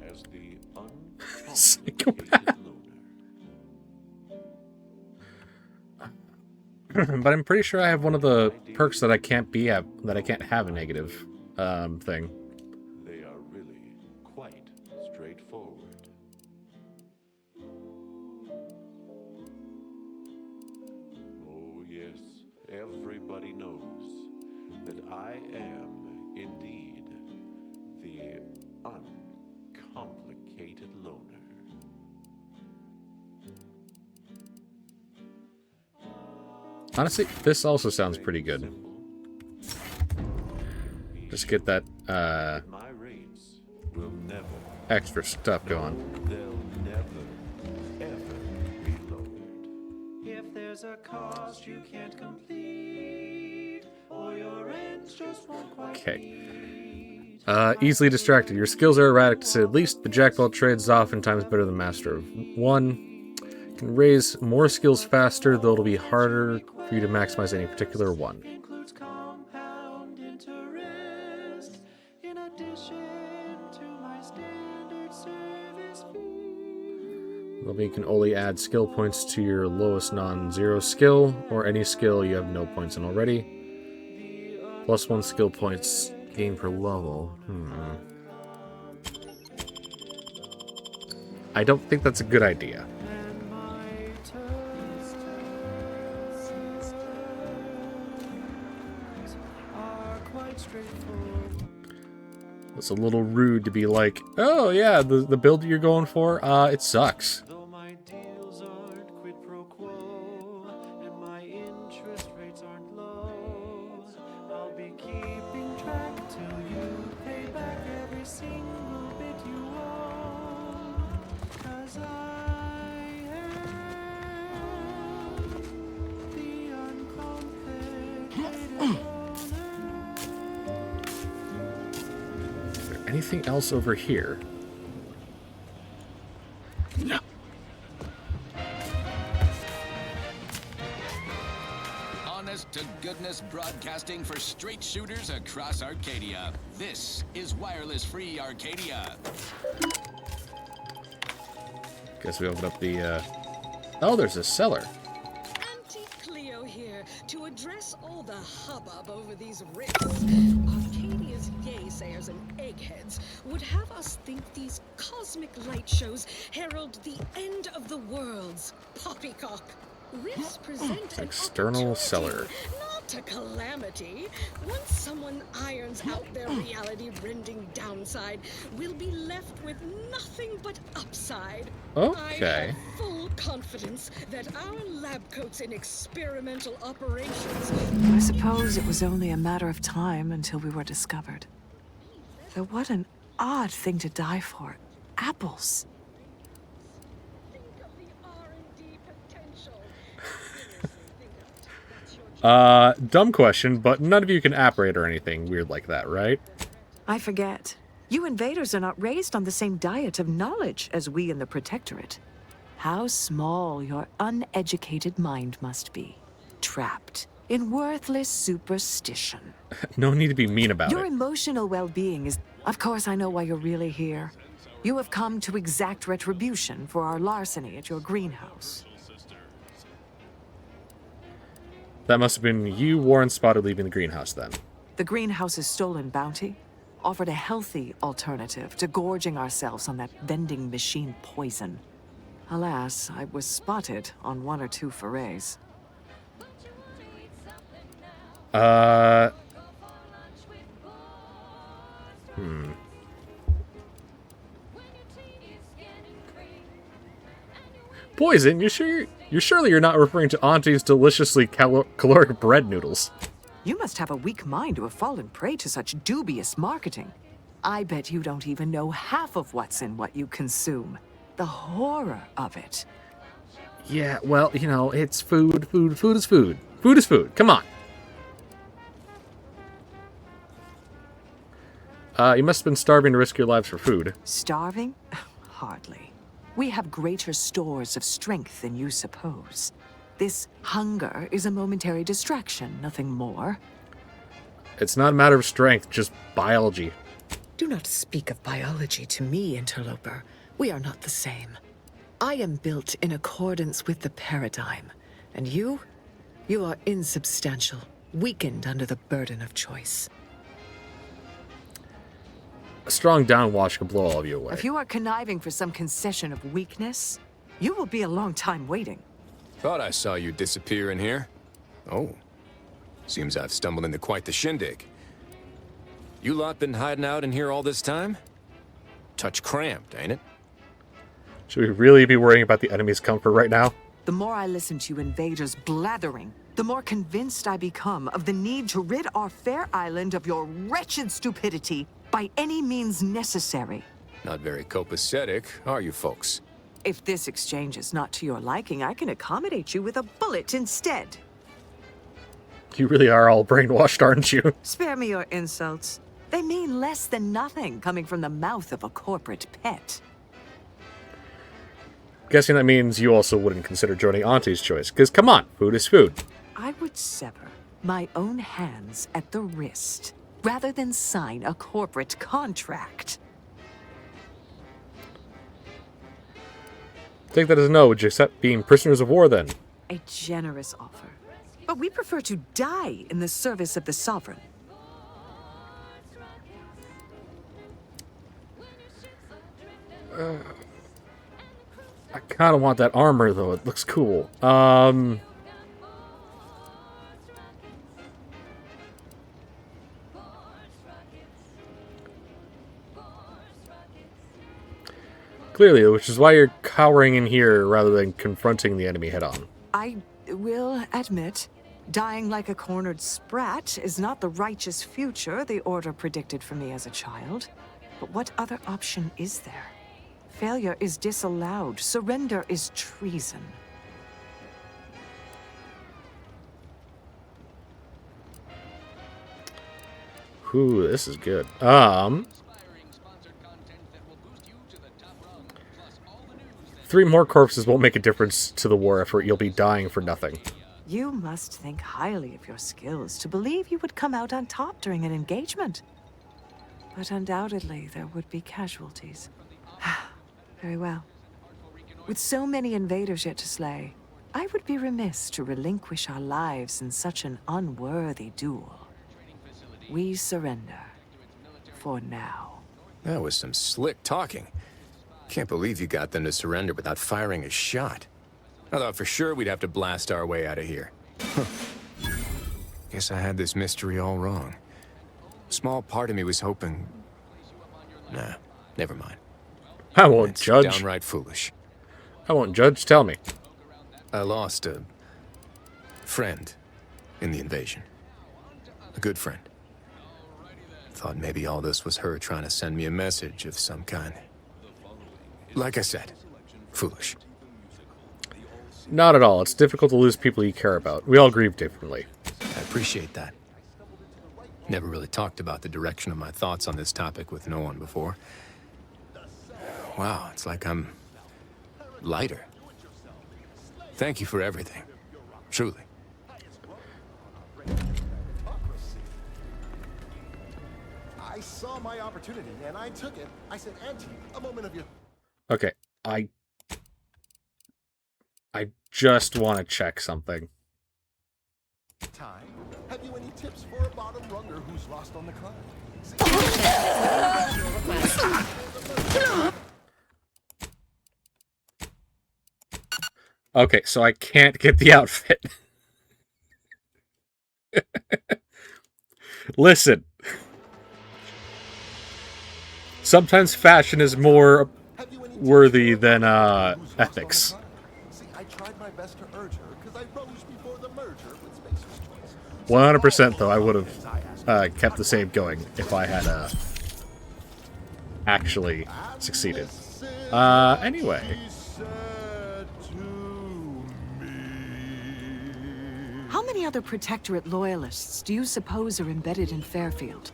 as the uncomplicated But I'm pretty sure I have one of the perks that I can't have a negative thing. They are really quite straightforward. Oh yes, everybody knows that I am indeed the uncomplicated loner. Honestly, this also sounds pretty good. Just get that My rates will never, extra stuff going. they'll never, ever be lowered. If there's a cost you can't complete, or your ends just won't quite Okay. Easily distracted. Your skills are erratic to say the least, but Jack of all trades is oftentimes better than Master of One. Can raise more skills faster, though it'll be harder for you to maximize any particular one. includes compound interest, in addition to my standard service fee. You can only add skill points to your lowest non-zero skill, or any skill you have no points in already. +1 skill points gained per level. I don't think that's a good idea. It's a little rude to be like, oh yeah, the build you're going for, it sucks. Though my deals aren't quid pro quo, and my interest rates aren't low, I'll be keeping track till you pay back every single bit you owe. 'Cause I am the uncomplicated Is there anything else over here? No. Honest to goodness broadcasting for straight shooters across Arcadia. This is wireless free Arcadia. Guess we open up the, Oh, there's a cellar. Auntie Cleo here to address all the hubbub over these rifts. Arcadia's yaysayers and eggheads would have us think these cosmic light shows herald the end of the worlds. Poppycock. Rifts present an External cellar. not a calamity. Once someone irons out their reality-rending downside, we'll be left with nothing but upside. I Okay. have full confidence that our lab coats in experimental operations. I suppose it was only a matter of time until we were discovered. Though what an odd thing to die for. Apples. Dumb question, but none of you can apparate or anything weird like that, right? I forget. You invaders are not raised on the same diet of knowledge as we in the Protectorate. How small your uneducated mind must be. Trapped in worthless superstition. No need to be mean about Your it. emotional well-being is... Of course, I know why you're really here. You have come to exact retribution for our larceny at your greenhouse. That must have been you, Warren, spotted leaving the greenhouse then. The greenhouse's stolen bounty offered a healthy alternative to gorging ourselves on that vending machine poison. Alas, I was spotted on 1 or 2 forays. Poison? Surely you're not referring to Auntie's deliciously caloric bread noodles. You must have a weak mind to have fallen prey to such dubious marketing. I bet you don't even know half of what's in what you consume. The horror of it. Yeah, well, you know, it's food. Food is food. Food is food. Come on. You must have been starving to risk your lives for food. Starving? Hardly. We have greater stores of strength than you suppose. This hunger is a momentary distraction, nothing more. It's not a matter of strength, just biology. Do not speak of biology to me, interloper. We are not the same. I am built in accordance with the paradigm. And you are insubstantial, weakened under the burden of choice. A strong downwash could blow all of you away. If you are conniving for some concession of weakness, you will be a long time waiting. Thought I saw you disappear in here. Oh. Seems I've stumbled into quite the shindig. You lot been hiding out in here all this time? Touch cramped, ain't it? Should we really be worrying about the enemy's comfort right now? The more I listen to you invaders blathering, the more convinced I become of the need to rid our fair island of your wretched stupidity by any means necessary. Not very copacetic, are you folks? If this exchange is not to your liking, I can accommodate you with a bullet instead. You really are all brainwashed, aren't you? Spare me your insults. They mean less than nothing coming from the mouth of a corporate pet. Guessing that means you also wouldn't consider joining Auntie's choice, because come on, food is food. I would sever my own hands at the wrist rather than sign a corporate contract. Take that as a no. Would you accept being prisoners of war then? A generous offer. But we prefer to die in the service of the Sovereign. I kind of want that armor, though. It looks cool. Clearly, which is why you're cowering in here rather than confronting the enemy head-on. I will admit, dying like a cornered sprat is not the righteous future the Order predicted for me as a child. But what other option is there? Failure is disallowed. Surrender is treason. Ooh, this is good. 3 more corpses won't make a difference to the war effort. You'll be dying for nothing. You must think highly of your skills to believe you would come out on top during an engagement. But undoubtedly, there would be casualties. Very well. With so many invaders yet to slay, I would be remiss to relinquish our lives in such an unworthy duel. We surrender. For now. That was some slick talking. Can't believe you got them to surrender without firing a shot. I thought for sure we'd have to blast our way out of here. Guess I had this mystery all wrong. Small part of me was hoping... Nah, never mind. I won't judge. Downright foolish. I won't judge. Tell me. I lost a friend in the invasion. A good friend. Thought maybe all this was her trying to send me a message of some kind. Like I said, foolish. Not at all. It's difficult to lose people you care about. We all grieve differently. I appreciate that. Never really talked about the direction of my thoughts on this topic with no one before. Wow, it's like I'm lighter. Thank you for everything. Truly. I saw my opportunity and I took it. I said, Auntie, a moment of your... Okay, I just want to check something. Time. Have you any tips for a bottom runner who's lost on the climb? Okay, so I can't get the outfit. Listen. Sometimes fashion is more worthy than ethics. See, I tried my best to urge her because I rose before the merger with Spacer's Choice. 100% though, I would have kept the save going if I had actually succeeded. Anyway. How many other Protectorate loyalists do you suppose are embedded in Fairfield?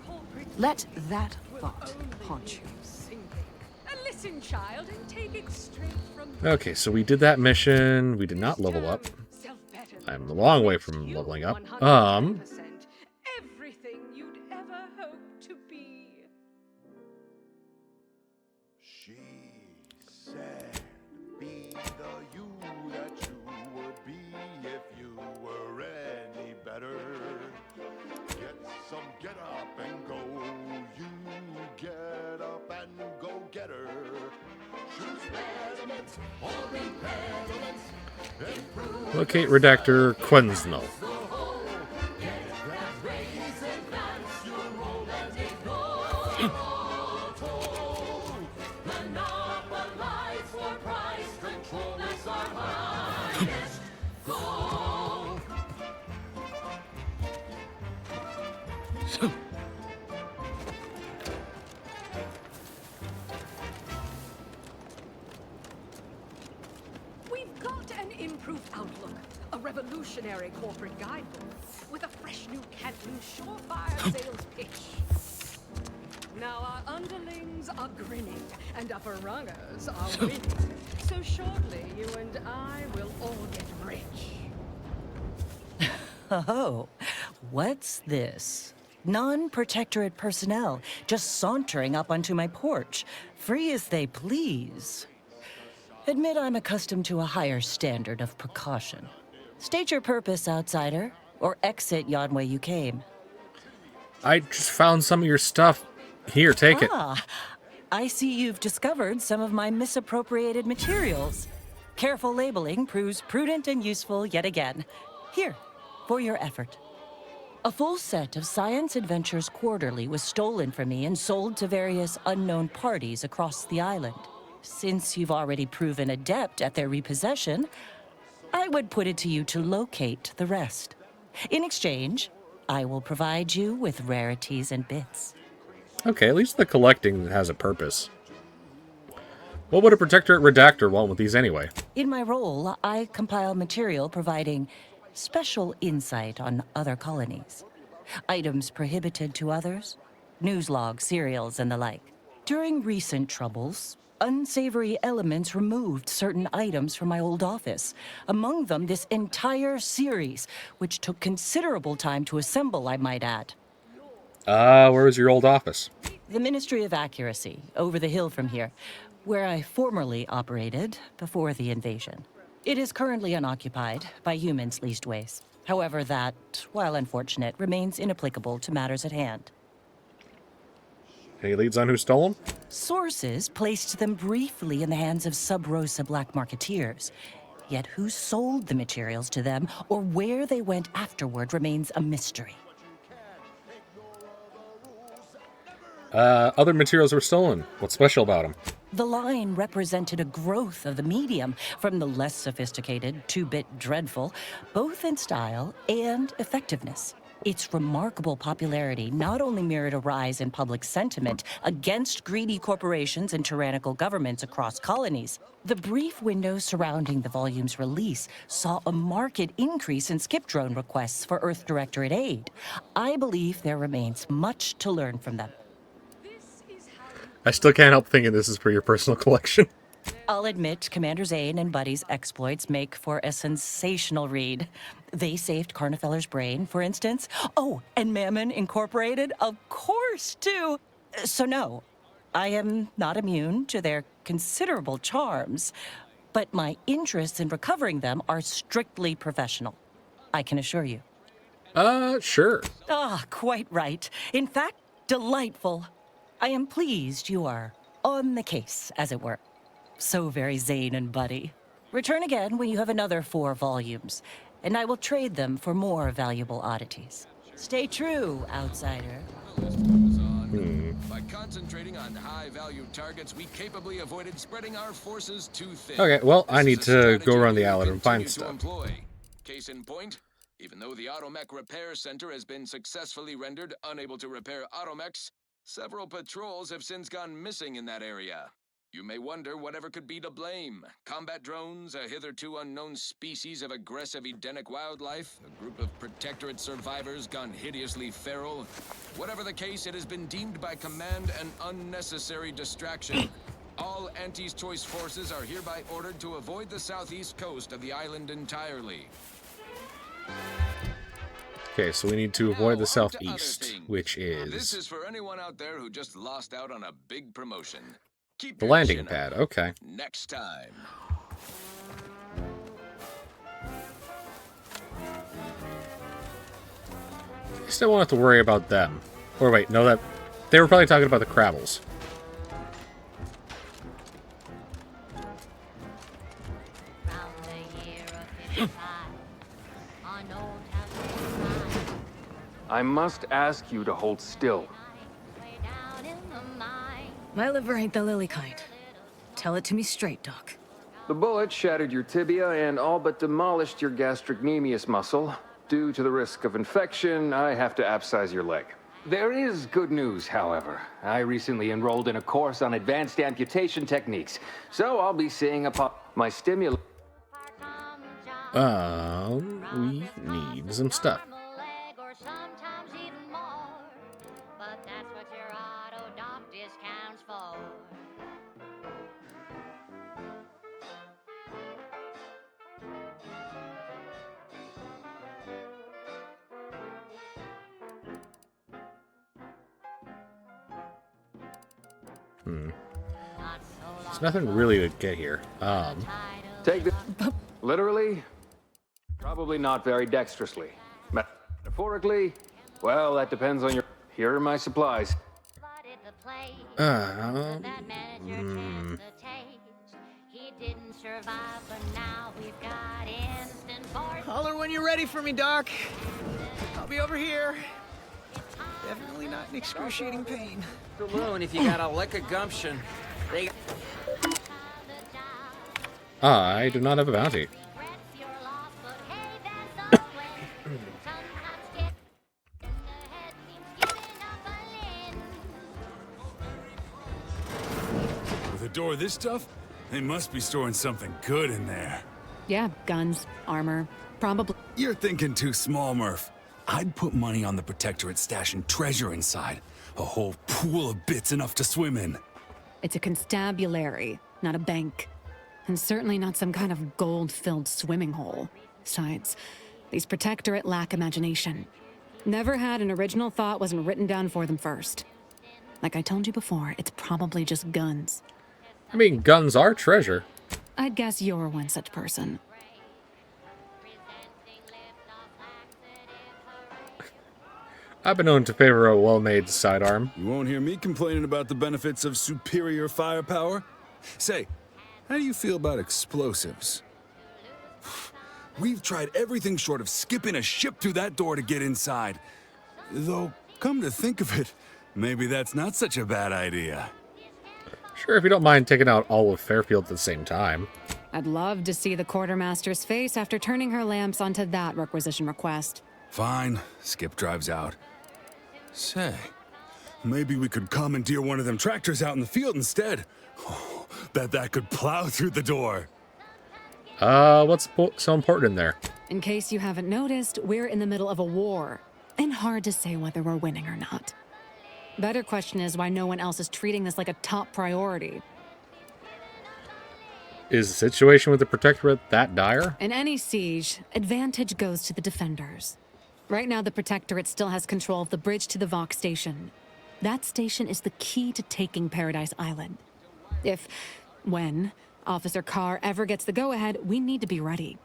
Let that thought haunt you. Listen, child, and take it straight from Okay, so we did that mission. We did not level up. I'm a long way from leveling up. everything you'd ever hope to be. She said, be the you that you would be if you were any better. Get up and go. You get up and go get her. Choose pediments or impediments. Locate Redactor Quensnel. We've got an improved outlook, a revolutionary corporate guidebook with a fresh new can't lose surefire sales pitch. Now our underlings are grinning and upper rungers are winning. So shortly, you and I will all get rich. Oh, what's this? Non-Protectorate personnel just sauntering up onto my porch, free as they please. Admit I'm accustomed to a higher standard of precaution. State your purpose, outsider, or exit yon way you came. I just found some of your stuff. Here, take it. I see you've discovered some of my misappropriated materials. Careful labeling proves prudent and useful yet again. Here, for your effort. A full set of Science Adventures Quarterly was stolen from me and sold to various unknown parties across the island. Since you've already proven adept at their repossession, I would put it to you to locate the rest. In exchange, I will provide you with rarities and bits. Okay, at least the collecting has a purpose. What would a Protectorate redactor want with these anyway? In my role, I compile material providing special insight on other colonies. Items prohibited to others, news logs, serials, and the like. During recent troubles, unsavory elements removed certain items from my old office. Among them, this entire series, which took considerable time to assemble, I might add. Where was your old office? The Ministry of Accuracy, over the hill from here, where I formerly operated before the invasion. It is currently unoccupied by humans leastways. However, that, while unfortunate, remains inapplicable to matters at hand. Any leads on who stole them? Sources placed them briefly in the hands of Sub-Rosa black marketeers. Yet who sold the materials to them or where they went afterward remains a mystery. Other materials were stolen. What's special about them? The line represented a growth of the medium from the less sophisticated 2-bit dreadful, both in style and effectiveness. Its remarkable popularity not only mirrored a rise in public sentiment against greedy corporations and tyrannical governments across colonies. The brief window surrounding the volume's release saw a marked increase in skip drone requests for Earth Directorate aid. I believe there remains much to learn from them. I still can't help thinking this is for your personal collection. I'll admit Commander Zane and Buddy's exploits make for a sensational read. They saved Carnefeller's brain, for instance. Oh, and Mammon Incorporated, of course, too. So no, I am not immune to their considerable charms, but my interests in recovering them are strictly professional. I can assure you. Sure. Ah, quite right. In fact, delightful. I am pleased you are on the case, as it were. So very Zane and Buddy. Return again when you have another 4 volumes, and I will trade them for more valuable oddities. Stay true, outsider. By concentrating on high-value targets, we capably avoided spreading our forces too thin. Okay, well, I need to go around the island and find stuff. Case in point, even though the Automech Repair Center has been successfully rendered unable to repair automechs, several patrols have since gone missing in that area. You may wonder whatever could be to blame. Combat drones, a hitherto unknown species of aggressive Edenic wildlife, a group of Protectorate survivors gone hideously feral. Whatever the case, it has been deemed by Command an unnecessary distraction. All Auntie's Choice forces are hereby ordered to avoid the southeast coast of the island entirely. Okay, so we need to avoid the southeast, which is... This is for anyone out there who just lost out on a big promotion. Keep the your landing chin up. pad, okay. Next time. At least I won't have to worry about them. Or wait, no, that... They were probably talking about the Crabbles. I must ask you to hold still. My liver ain't the lily kind. Tell it to me straight, Doc. The bullet shattered your tibia and all but demolished your gastrocnemius muscle. Due to the risk of infection, I have to abscise your leg. There is good news, however. I recently enrolled in a course on advanced amputation techniques, so I'll be seeing my stimulus. We need some stuff. There's nothing really to get here. Take this literally, probably not very dexterously. Metaphorically, well, that depends on your... Here are my supplies. Holler when you're ready for me, Doc. I'll be over here. Definitely not in excruciating pain. Alone if you got a lick of gumption. They... I do not have a bounty. With a door this tough, they must be storing something good in there. Yeah, guns, armor, probably. You're thinking too small, Murph. I'd put money on the Protectorate stashing treasure inside. A whole pool of bits enough to swim in. It's a constabulary, not a bank. And certainly not some kind of gold-filled swimming hole. Besides, these Protectorate lack imagination. Never had an original thought wasn't written down for them first. Like I told you before, it's probably just guns. I mean, guns are treasure. I'd guess you're one such person. I've been known to favor a well-made sidearm. You won't hear me complaining about the benefits of superior firepower. Say, how do you feel about explosives? We've tried everything short of skipping a ship through that door to get inside. Though, come to think of it, maybe that's not such a bad idea. Sure, if you don't mind taking out all of Fairfield at the same time. I'd love to see the quartermaster's face after turning her lamps onto that requisition request. Fine, Skip drives out. Say, maybe we could commandeer one of them tractors out in the field instead. Oh, bet that could plow through the door. What's so important in there? In case you haven't noticed, we're in the middle of a war. And hard to say whether we're winning or not. Better question is why no one else is treating this like a top priority. Is the situation with the Protectorate that dire? In any siege, advantage goes to the defenders. Right now, the Protectorate still has control of the bridge to the Vox station. That station is the key to taking Paradise Island. When, Officer Carr ever gets the go-ahead, we need to be ready.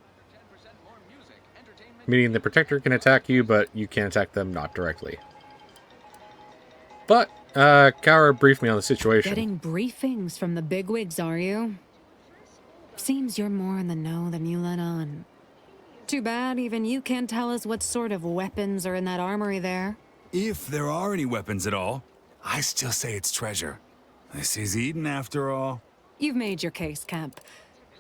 Meaning the Protectorate can attack you, but you can't attack them not directly. But, Kara briefed me on the situation. Getting briefings from the bigwigs, are you? Seems you're more in the know than you let on. Too bad even you can't tell us what sort of weapons are in that armory there. If there are any weapons at all, I still say it's treasure. This is Eden after all. You've made your case, Cap.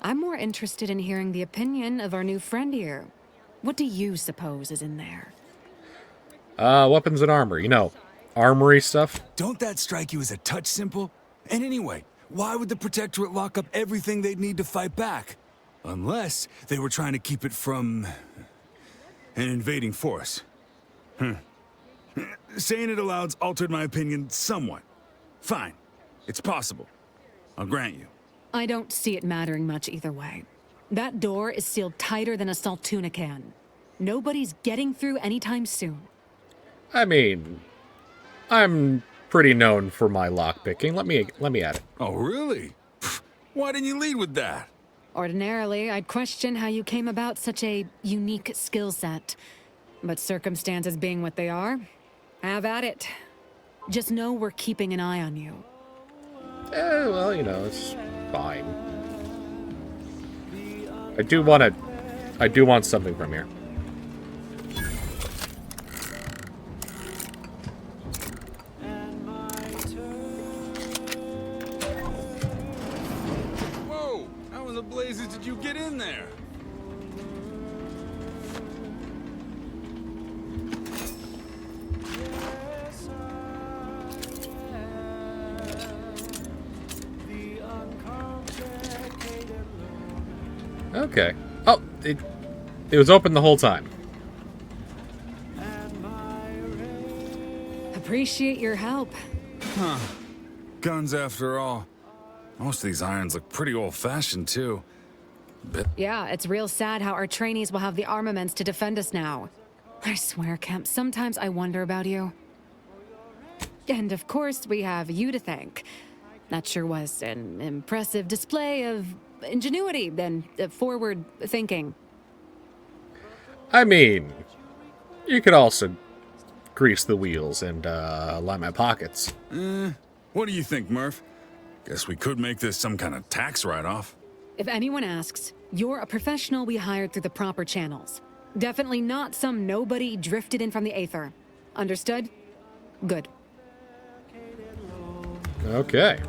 I'm more interested in hearing the opinion of our new friend here. What do you suppose is in there? Weapons and armor, you know, armory stuff. Don't that strike you as a touch simple? And anyway, why would the Protectorate lock up everything they'd need to fight back? Unless they were trying to keep it from an invading force. Saying it aloud's altered my opinion somewhat. Fine. It's possible. I'll grant you. I don't see it mattering much either way. That door is sealed tighter than a salt tuna can. Nobody's getting through anytime soon. I mean, I'm pretty known for my lockpicking. Let me at it. Oh, really? Why didn't you lead with that? Ordinarily, I'd question how you came about such a unique skill set. But circumstances being what they are, have at it. Just know we're keeping an eye on you. Well, you know, it's fine. I do want something from here. Whoa! How in the blazes did you get in there? Okay. Oh, it was open the whole time. Appreciate your help. Huh. Guns after all. Most of these irons look pretty old-fashioned, too. Yeah, it's real sad how our trainees will have the armaments to defend us now. I swear, Kemp, sometimes I wonder about you. And of course, we have you to thank. That sure was an impressive display of ingenuity and forward thinking. I mean, you could also grease the wheels and line my pockets. What do you think, Murph? Guess we could make this some kind of tax write-off. If anyone asks, you're a professional we hired through the proper channels. Definitely not some nobody drifted in from the aether. Understood? Good. Okay.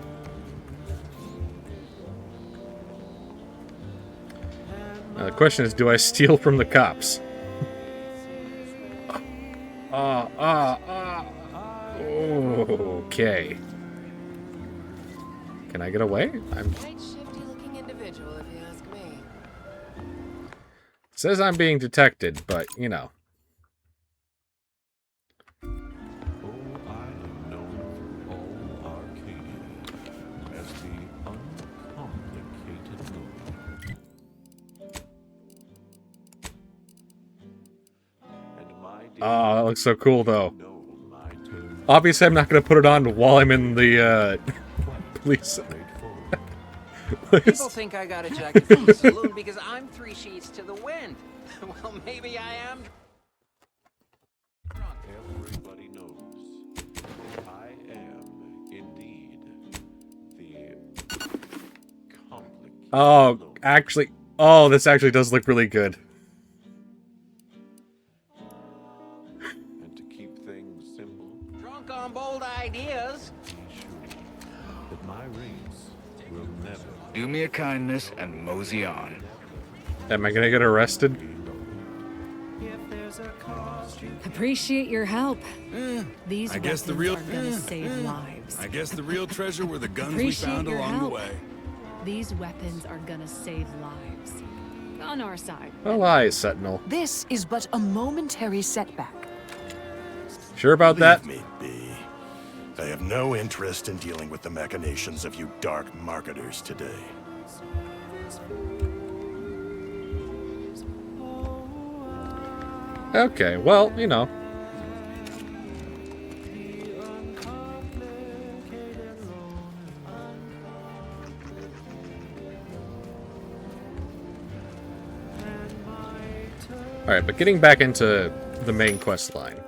Now the question is, do I steal from the cops? Okay. Can I get away? Quite shifty-looking individual, if you ask me. Says I'm being detected, but, you know. Oh, that looks so cool, though. Obviously, I'm not going to put it on while I'm in the, police. People think I got a jacket from the saloon because I'm 3 sheets to the wind. Well, maybe I am. Everybody knows I am indeed the complicated. Oh, actually... Oh, this actually does look really good. And to keep things simple, Drunk on bold ideas. be sure that my race will never. Do me a kindness and mosey on. Am I gonna get arrested? Appreciate your help. These I guess the weapons real are gonna save lives. I guess the real treasure were the guns we Appreciate found your along help. the way. These weapons are gonna save lives. On our side. Well, aye, Sentinel. This is but a momentary setback. Sure about that? Leave me be. I have no interest in dealing with the machinations of you dark marketers today. Okay, well, you know. Alright, but getting back into the main quest line.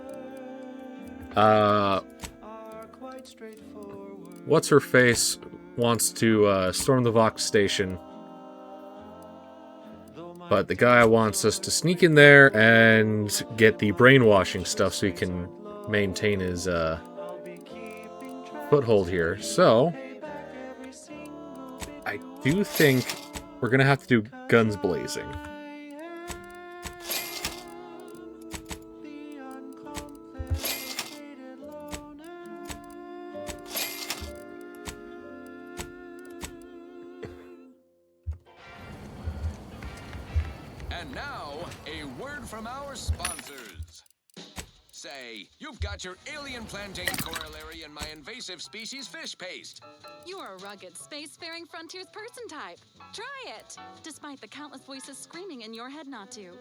What's-her-face wants to storm the Vox station. But the guy wants us to sneak in there and get the brainwashing stuff so he can maintain his foothold here. So, I do think we're going to have to do guns blazing. And now, a word from our sponsors. Say, you've got your alien plantain corollary in my invasive species fish paste. You're a rugged, spacefaring frontiers person type. Try it, despite the countless voices screaming in your head not to.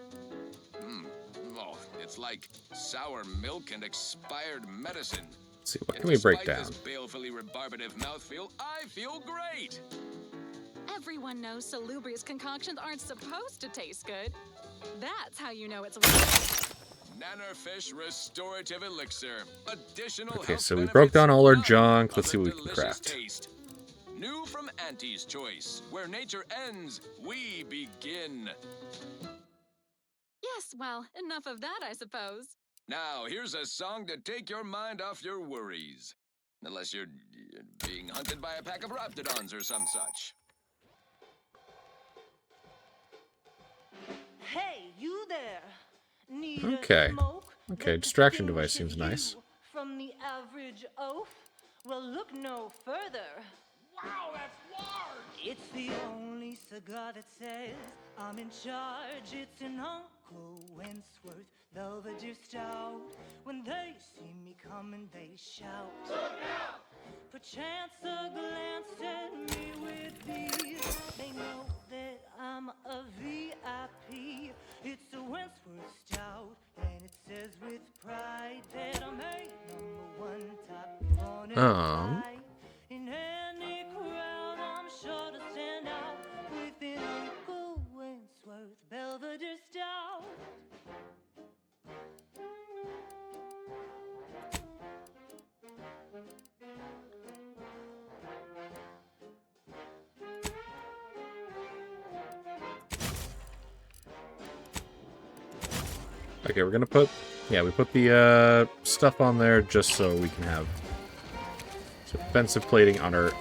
Oh, it's like sour milk and expired medicine. Let's see, what can we break Despite down? this balefully rebarbative mouthfeel, I feel great. Everyone knows salubrious concoctions aren't supposed to taste good. That's how you know it's real. Nannerfish Restorative Elixir. Additional Okay, health so we benefits, broke down all our none junk. of Let's see the what we can delicious craft. taste. New from Auntie's Choice, where nature ends, we begin. Yes, well, enough of that, I suppose. Now, here's a song to take your mind off your worries. Unless you're being hunted by a pack of raptidons or some such. Hey, you there. Need Okay. a smoke? Okay, distraction device seems nice. From the average oaf? Well, look no further. Wow, that's large! It's the only cigar that says I'm in charge. It's an Uncle Wentworth Belvedere Stout. When they see me coming, they shout. Look out! Perchance a glance at me with these. They know that I'm a VIP. It's a Wentworth Stout, and it says with pride that I'm a #1 top on it. In any crowd, I'm sure to stand out with an Uncle Wentworth Belvedere Stout. Okay, we're gonna put... Yeah, we put the stuff on there just so we can have defensive plating on our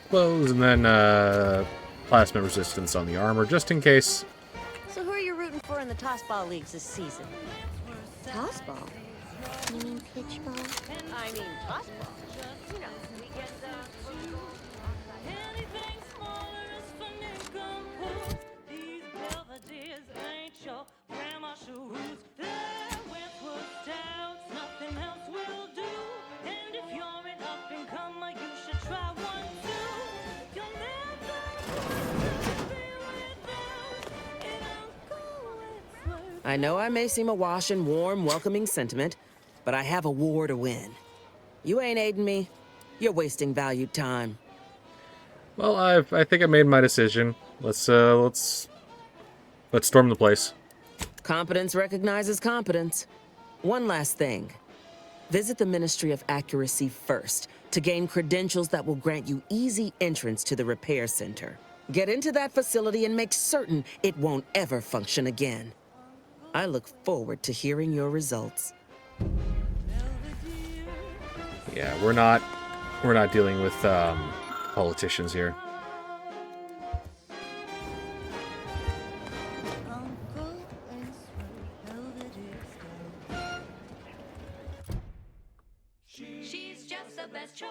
clothes, and then plasma resistance on the armor, just in case. So who are you rooting for in the tossball leagues this season? Tossball? You mean pitchball? I mean tossball. You know, we get Anything smaller is fun and composed. These Belvederes ain't your grandma shoes. They're Wentworth stouts, nothing else will do. And if you're an up and comer, you should try one too. You'll never be without an Uncle Wentworth. I know I may seem awash in warm, welcoming sentiment, but I have a war to win. You ain't aiding me. You're wasting valued time. Well, I think I made my decision. Let's storm the place. Competence recognizes competence. One last thing. Visit the Ministry of Accuracy first to gain credentials that will grant you easy entrance to the repair center. Get into that facility and make certain it won't ever function again. I look forward to hearing your results. Yeah, we're not dealing with politicians here. She's just the best choice.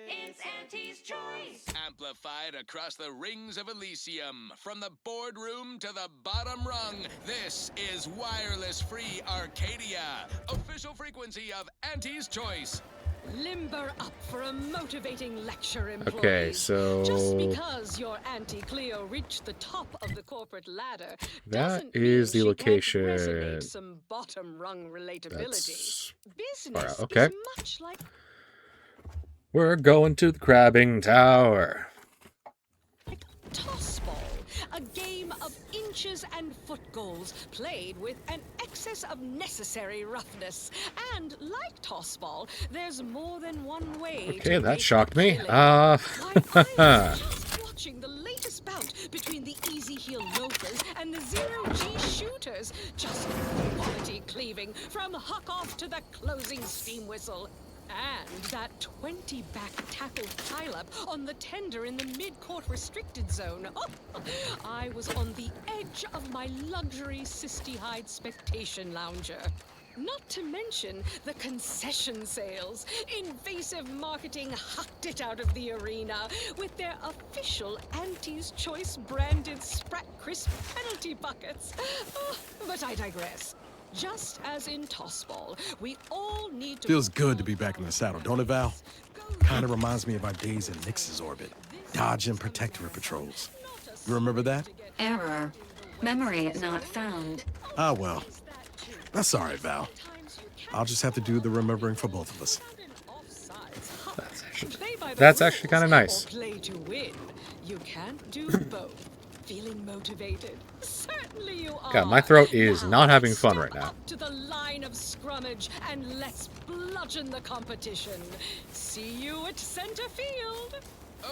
It's Auntie's choice. Amplified across the rings of Elysium, from the boardroom to the bottom rung, this is wireless free Arcadia, official frequency of Auntie's choice. Limber up for a motivating lecture, employees. Okay, so just because your Auntie Cleo reached the top of the corporate ladder that doesn't is mean the she can't location. resonate some bottom rung relatability. That's Business far out. Okay. is much like We're going to the crabbing tower. tossball, a game of inches and foot goals played with an excess of necessary roughness. And like tossball, there's more than one way Okay, to that make shocked a me. killing. Why, I was just watching the latest bout between the easy heel loafers and the zero-G shooters. Just quality cleaving from huck-off to the closing steam whistle. And that 20-back tackle pileup on the tender in the mid-court restricted zone. Oh, I was on the edge of my luxury cysty-hide spectation lounger. Not to mention the concession sales. Invasive marketing hucked it out of the arena with their official Auntie's Choice branded Sprat Crisp penalty buckets. Oh, but I digress. Just as in tossball, we all need to... Feels good to be back in the saddle, don't it, Val? Kinda reminds me of our days in Nix's orbit, dodging Protectorate patrols. You remember that? Error. Memory not found. Ah, well. That's all right, Val. I'll just have to do the remembering for both of us. That's actually kind of nice. Play to win. You can't do both. Feeling motivated? Certainly you are. God, my throat is not having fun right now. Up to the line of scrummage and let's bludgeon the competition. See you at center field.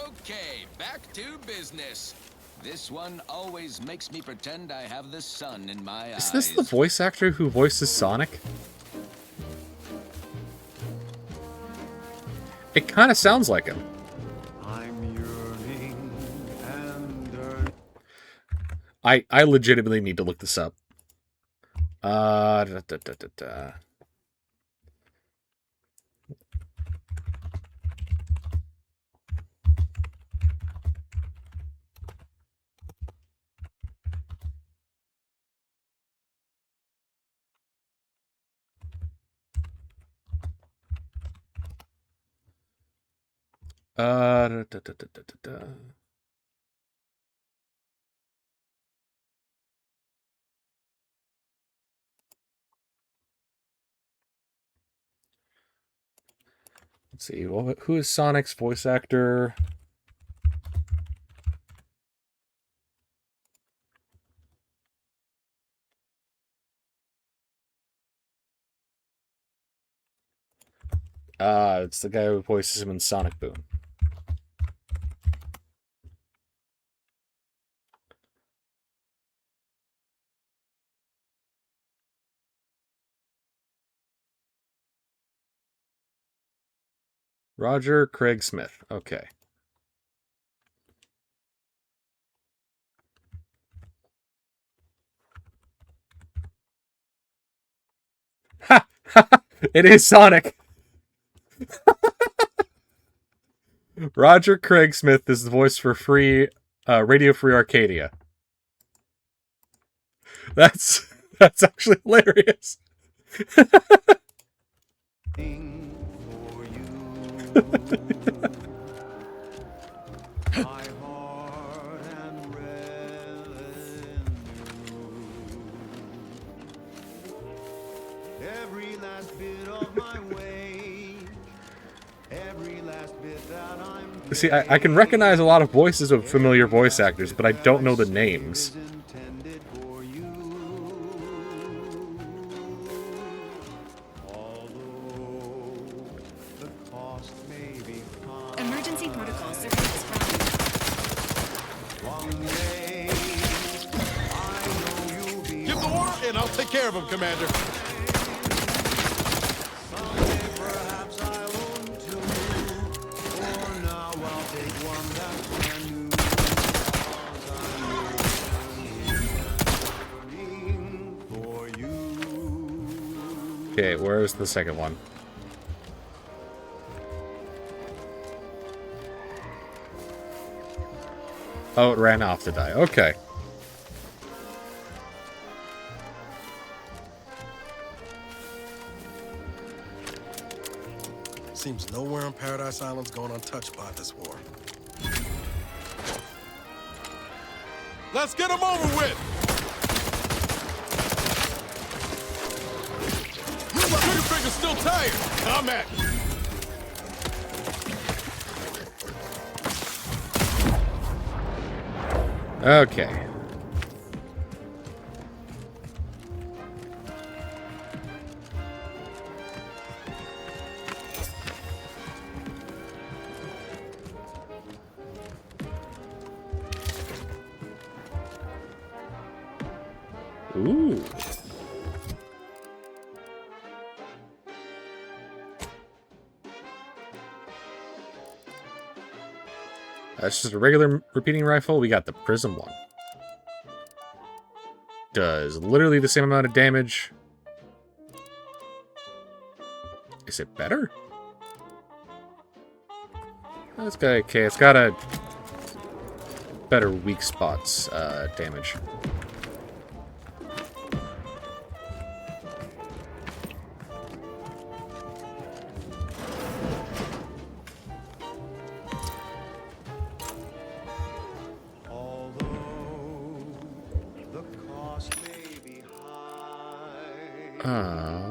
Okay, back to business. This one always makes me pretend I have the sun in my eyes. Is this the voice actor who voices Sonic? It kind of sounds like him. I'm yearning and yearning. I legitimately need to look this up. Da, da, da, da, da. Da, da, da, da, da, da. Let's see. Well, who is Sonic's voice actor? It's the guy who voices him in Sonic Boom. Roger Craig Smith. Okay. It is Sonic. Roger Craig Smith is the voice for Radio Free Arcadia. That's actually hilarious. Every last bit of my way, every last bit that I'm See, I can recognize a lot of voices of familiar voice actors, but I don't know the names. intended for you. Although the cost may be high, Emergency protocol surveillance one day I know you'll be. Give the order, and I'll take care of him, Commander. Someday perhaps I won't do. For now I'll take one that's brand new. 'Cause I'm yearning for you. Okay, where's the second one? Oh, it ran off to die. Okay. Seems nowhere on Paradise Island's going untouched by this war. Let's get him over with. My trigger finger's still tired. I'm at it. Okay. Ooh. That's just a regular repeating rifle. We got the prism one. Does literally the same amount of damage. Is it better? That's got okay. It's got a better weak spots damage.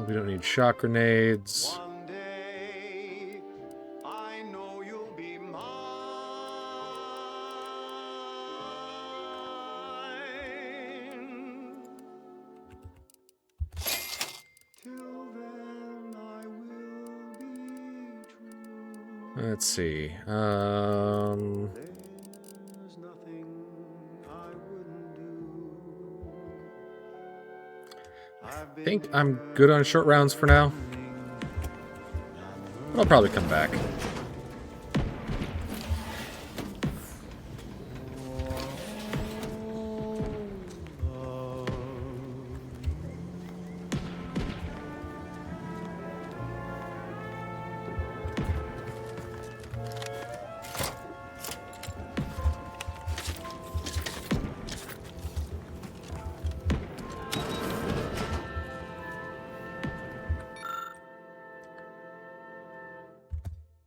We don't need shock grenades. One day, I know you'll be mine. Till then, I will be true. Let's see. There's nothing I wouldn't do. I think I'm good on short rounds for now. But I'll probably come back.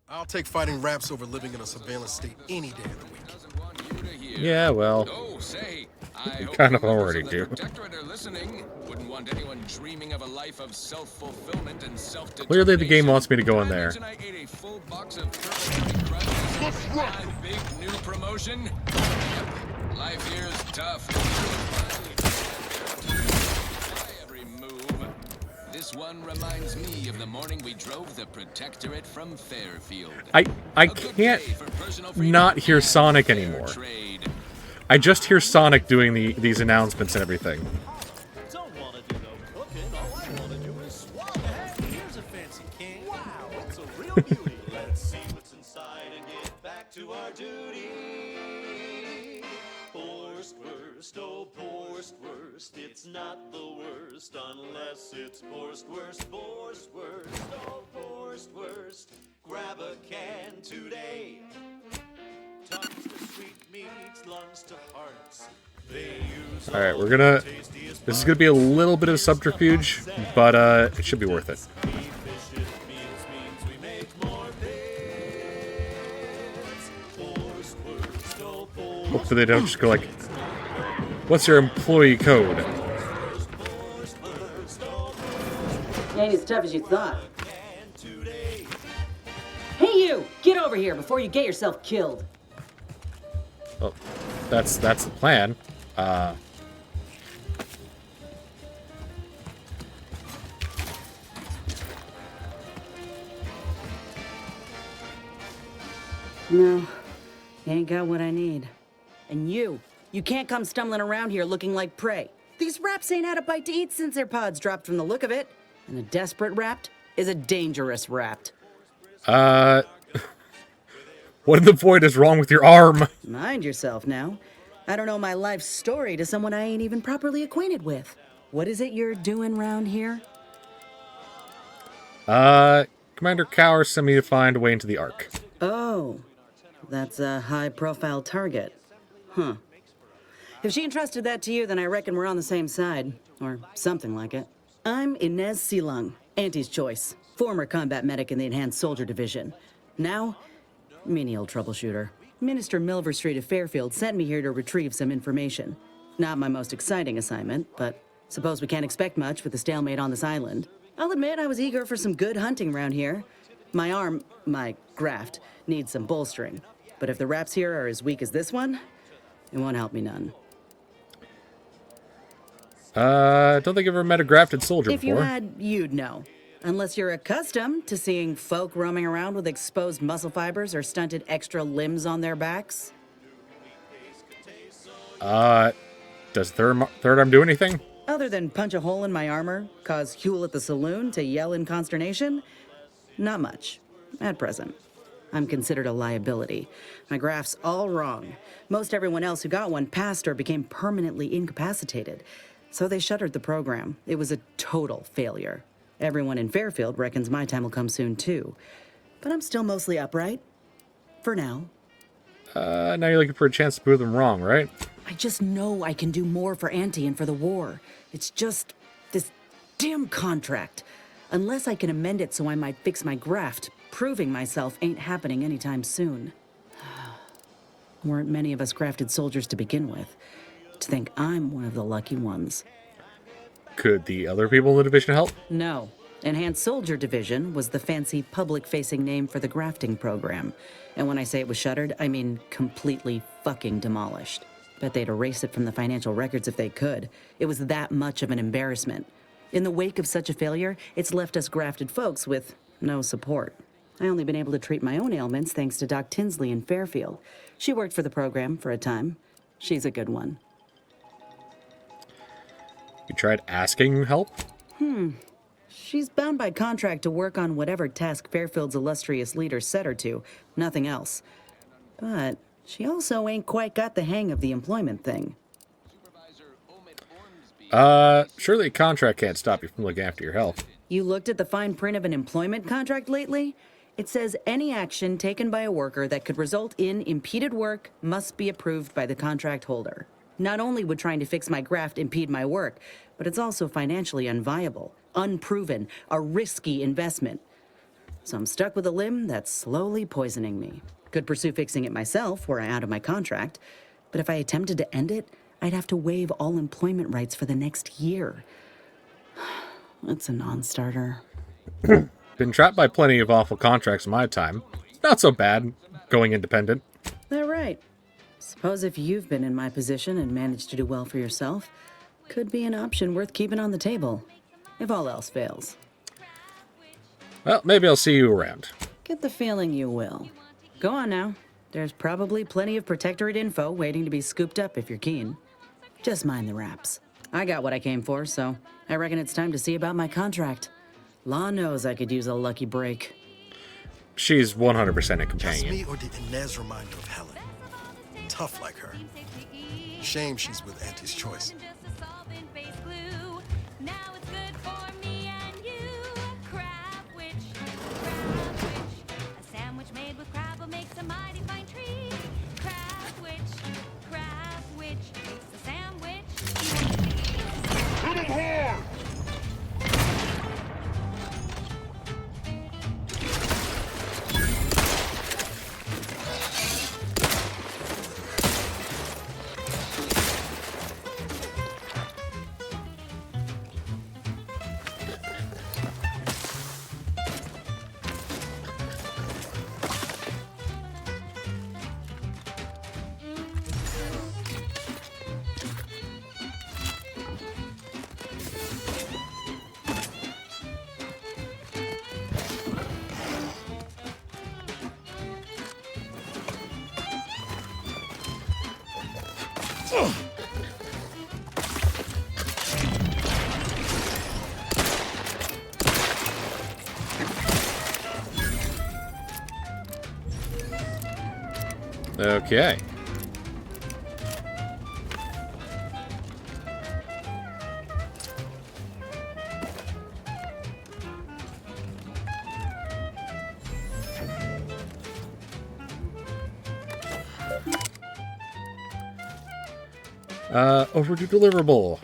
I'll take fighting raps over living in a surveillance state any day of the week. Yeah, well, Oh, say, you kind of already do. Protectorate are listening. Wouldn't want anyone dreaming of a life of self-fulfillment and self-determination. Clearly the game wants me to go in there. Imagine I ate a full box of Purple Crunch. My big new promotion. Yep, life here's tough. Every move. This one reminds me of the morning we drove the Protectorate from Fairfield. I can't not hear Sonic anymore. I just hear Sonic doing these announcements and everything. Don't want to do no cooking. All I want to do is swallow. Hey, here's a fancy king. Wow, it's a real beauty. Let's see what's inside and get back to our duty. Worst, oh worst, it's not the worst. worst unless it's forced worst, oh worst. Grab a can today. Tongues to sweet meats, lungs to hearts. They use All right, we're gonna. This is gonna be a little bit of subterfuge, but it should be worth it. Hopefully they don't just go like, "What's your employee code?" Ain't as tough as you thought. Hey you! Get over here before you get yourself killed. Well, that's the plan. No, you ain't got what I need. And you can't come stumbling around here looking like prey. These raps ain't had a bite to eat since their pods dropped from the look of it. And a desperate rapt is a dangerous rapt. What in the void is wrong with your arm? Mind yourself now. I don't know my life story to someone I ain't even properly acquainted with. What is it you're doing round here? Commander Cower sent me to find a way into the Ark. Oh, that's a high-profile target. Huh. If she entrusted that to you, then I reckon we're on the same side. Or something like it. I'm Inez Silung, Auntie's choice. Former combat medic in the Enhanced Soldier Division. Now, menial troubleshooter. Minister Milver Street of Fairfield sent me here to retrieve some information. Not my most exciting assignment, but suppose we can't expect much with the stalemate on this island. I'll admit I was eager for some good hunting around here. My graft, needs some bolstering. But if the raps here are as weak as this one, it won't help me none. I don't think I've ever met a grafted soldier If before. you had, you'd know. Unless you're accustomed to seeing folk roaming around with exposed muscle fibers or stunted extra limbs on their backs. Does third arm do anything? Other than punch a hole in my armor, cause Huel at the saloon to yell in consternation? Not much, at present. I'm considered a liability. My graft's all wrong. Most everyone else who got one passed or became permanently incapacitated. So they shuttered the program. It was a total failure. Everyone in Fairfield reckons my time will come soon too. But I'm still mostly upright. For now. Now you're looking for a chance to prove them wrong, right? I just know I can do more for Auntie and for the war. It's just this damn contract. Unless I can amend it so I might fix my graft, proving myself ain't happening anytime soon. Weren't many of us grafted soldiers to begin with. To think I'm one of the lucky ones. Could the other people in the division help? No. Enhanced Soldier Division was the fancy public-facing name for the grafting program. And when I say it was shuttered, I mean completely fucking demolished. Bet they'd erase it from the financial records if they could. It was that much of an embarrassment. In the wake of such a failure, it's left us grafted folks with no support. I only been able to treat my own ailments thanks to Doc Tinsley in Fairfield. She worked for the program for a time. She's a good one. You tried asking help? She's bound by contract to work on whatever task Fairfield's illustrious leader set her to, nothing else. But she also ain't quite got the hang of the employment thing. Surely a contract can't stop you from looking after your health. You looked at the fine print of an employment contract lately? It says any action taken by a worker that could result in impeded work must be approved by the contract holder. Not only would trying to fix my graft impede my work, but it's also financially unviable, unproven, a risky investment. So I'm stuck with a limb that's slowly poisoning me. Could pursue fixing it myself were I out of my contract, but if I attempted to end it, I'd have to waive all employment rights for the next year. That's a non-starter. Been trapped by plenty of awful contracts in my time. Not so bad, going independent. That right. Suppose if you've been in my position and managed to do well for yourself, could be an option worth keeping on the table, if all else fails. Well, maybe I'll see you around. Get the feeling you will. Go on now. There's probably plenty of Protectorate info waiting to be scooped up if you're keen. Just mind the raps. I got what I came for, so I reckon it's time to see about my contract. Law knows I could use a lucky break. She's 100% a Just companion. me, or did Inez remind you of Helen? Tough like her. Shame she's with Auntie's choice. Now Okay. Overdue deliverable.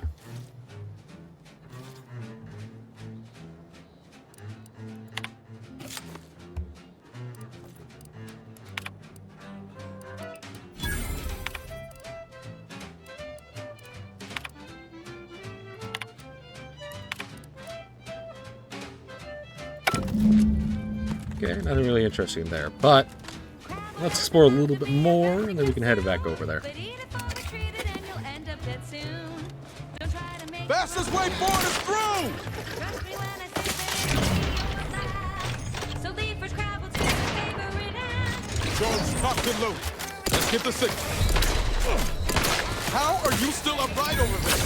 Okay, nothing really interesting there, but let's explore a little bit more, and then we can head back over there. Fastest way forward is through! Jones, cocked and loaded. Let's get the signal. How are you still upright over there?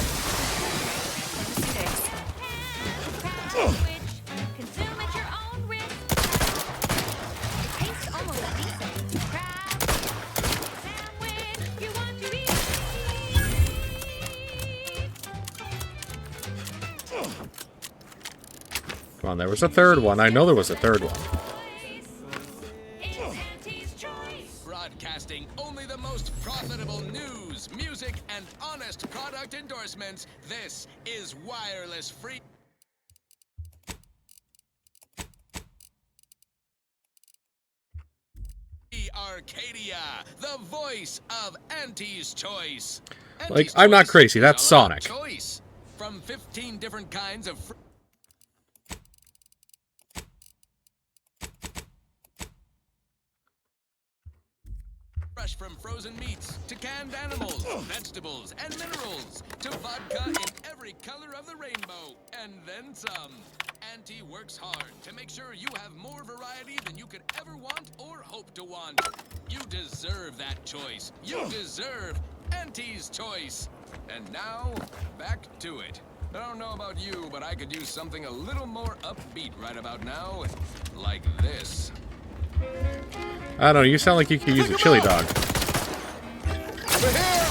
Come on, there was a third one. I know there was a third one. Broadcasting only the most profitable news, music, and honest product endorsements. This is Wireless Free. Arcadia, the voice of Auntie's choice. Like, I'm not crazy. That's Sonic. Choice from 15 different kinds of fresh from frozen meats to canned animals, vegetables, and minerals to vodka in every color of the rainbow, and then some. Auntie works hard to make sure you have more variety than you could ever want or hope to want. You deserve that choice. You deserve Auntie's choice. And now, back to it. I don't know about you, but I could use something a little more upbeat right about now. Like this. I don't know, you sound like you could use a chili dog. Over here!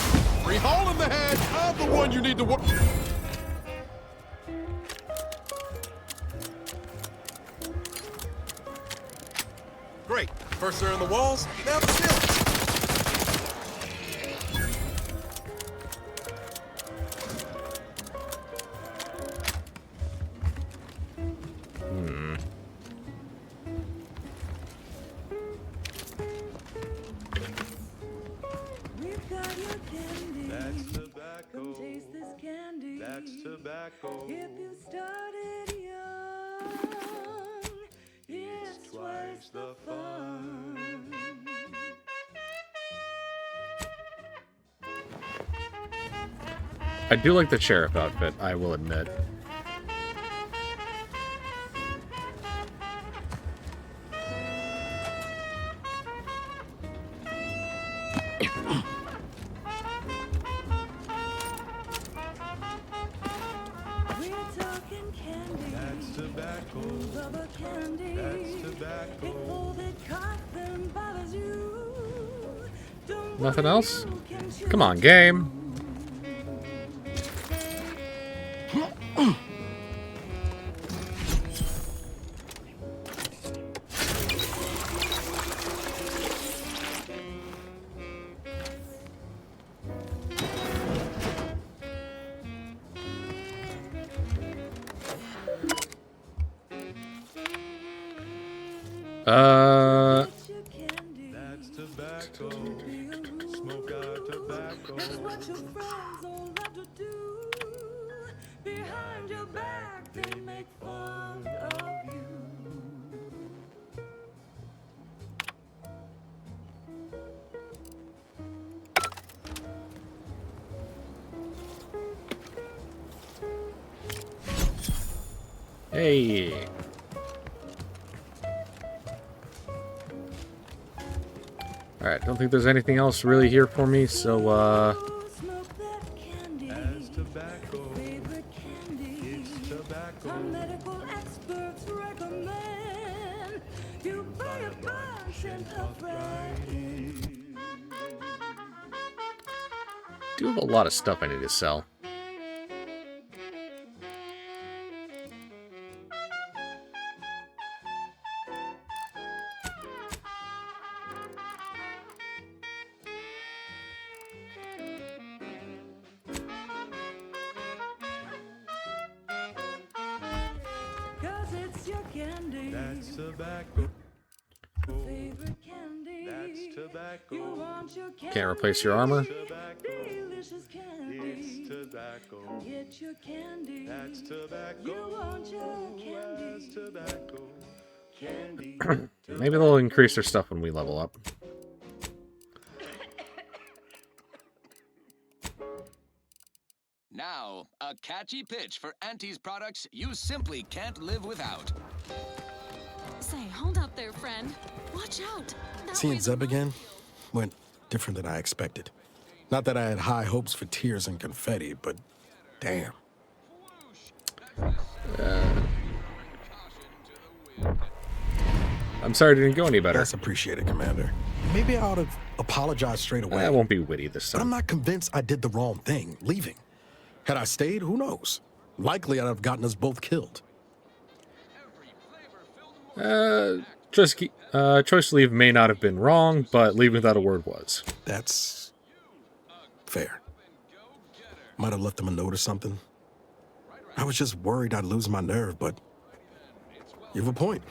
Free hole in the head! I'm the one you need to work. Great. First they're in the walls, now the ceiling. That's tobacco. Come taste this candy. That's tobacco. If you started young, it's twice the fun. I do like the sheriff outfit, I will admit. Nothing else? Come on, game. That's tobacco. Smoke out tobacco. It's what your friends all love to do. Behind your back, they make fun of you. Hey. Alright, don't think there's anything else really here for me, so, Some medical experts recommend you buy a bunch and afraid. Do have a lot of stuff I need to sell. Cause it's your candy. That's tobacco. Favorite candy. That's tobacco. You want your candy. Can't replace your armor. Delicious candy. It's tobacco. Come get your candy. That's tobacco. You want your candy. That's tobacco. Candy. Maybe they'll increase their stuff when we level up. Now, a catchy pitch for Auntie's products you simply can't live without. Say, hold up there, friend. Watch out. That Seeing way's Zeb again went different than I expected. Not that I had high hopes for tears and confetti, but damn. I'm sorry it didn't go any better. That's appreciated, Commander. Maybe I ought to apologize straight away. That won't be witty this But I'm time. not convinced I did the wrong thing, leaving. Had I stayed, who knows? Likely I'd have gotten us both killed. Choice to leave may not have been wrong, but leaving without a word was. That's fair. Might have left him a note or something. I was just worried I'd lose my nerve, but you have a point.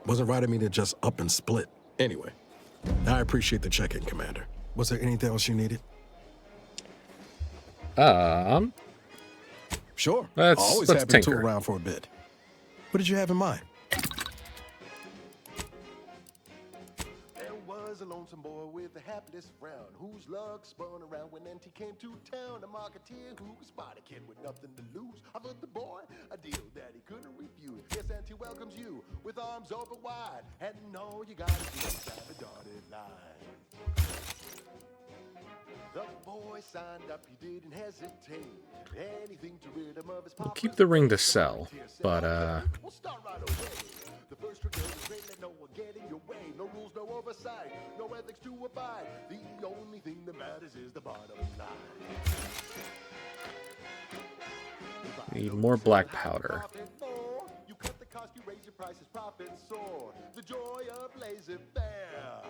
Wasn't right of me to just up and split. Anyway, I appreciate the check-in, Commander. Was there anything else you needed? Sure. Always let's happy to tinker. tool around for a bit. What did you have in mind? There was a lonesome boy with a hapless frown, whose luck spun around when Auntie came to town. A marketeer who spotted a kid with nothing to lose, offered the boy a deal that he couldn't refuse. Yes, Auntie welcomes you with arms open wide, and all you gotta do is sign the dotted line. The boy signed up, he didn't hesitate. Anything to rid him of his We'll keep the ring to sell, but We'll start right away. The first rule is great, let no one get in your way. No rules, no oversight, no ethics to abide. The only thing that matters is the bottom line. need more black powder. You cut the cost, you raise your prices, profits soar. The joy of laissez-faire.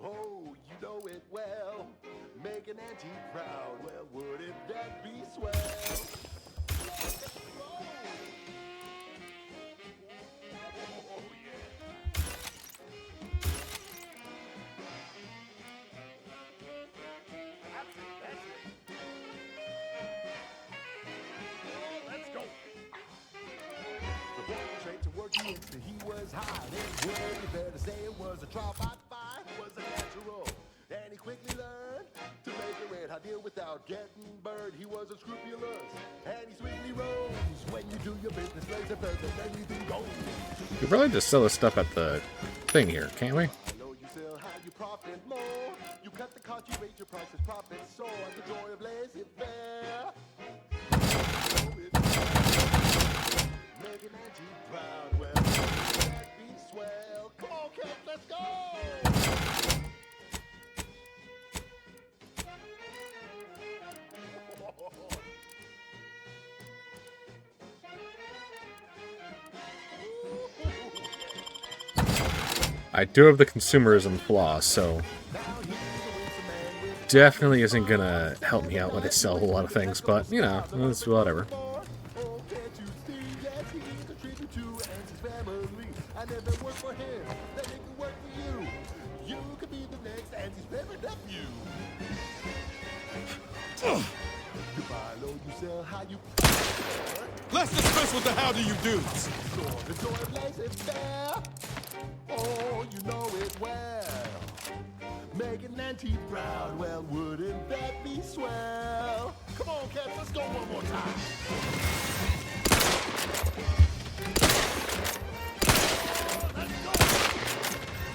Oh, you know it well. Make an Auntie proud. Well, wouldn't that be swell? He was high, and would be fair to say it was a trial by fire, was a natural. And he quickly learned to make a red hot deal without getting burned. He was unscrupulous, and he swiftly rose. When you do your business, lays it further than anything goes. We could really just sell this stuff at the thing here, can't we? You sell how you profit more. You cut the cost, you raise your prices, profits soar. The joy of laissez-faire. Make an Auntie proud. Well, that be swell. Come on, kids, let's go. I do have the consumerism flaw, so definitely isn't gonna help me out when I sell a lot of things, but, you know, it's whatever. I never work for him, then he can work for you. You could be the next Auntie's favorite nephew. You buy low, you sell high, you... Let's dispense with the how do you do's. The joy of laissez-faire. Oh, you know it well. Make an Auntie proud, well, wouldn't that be swell? Come on, cats, let's go one more time.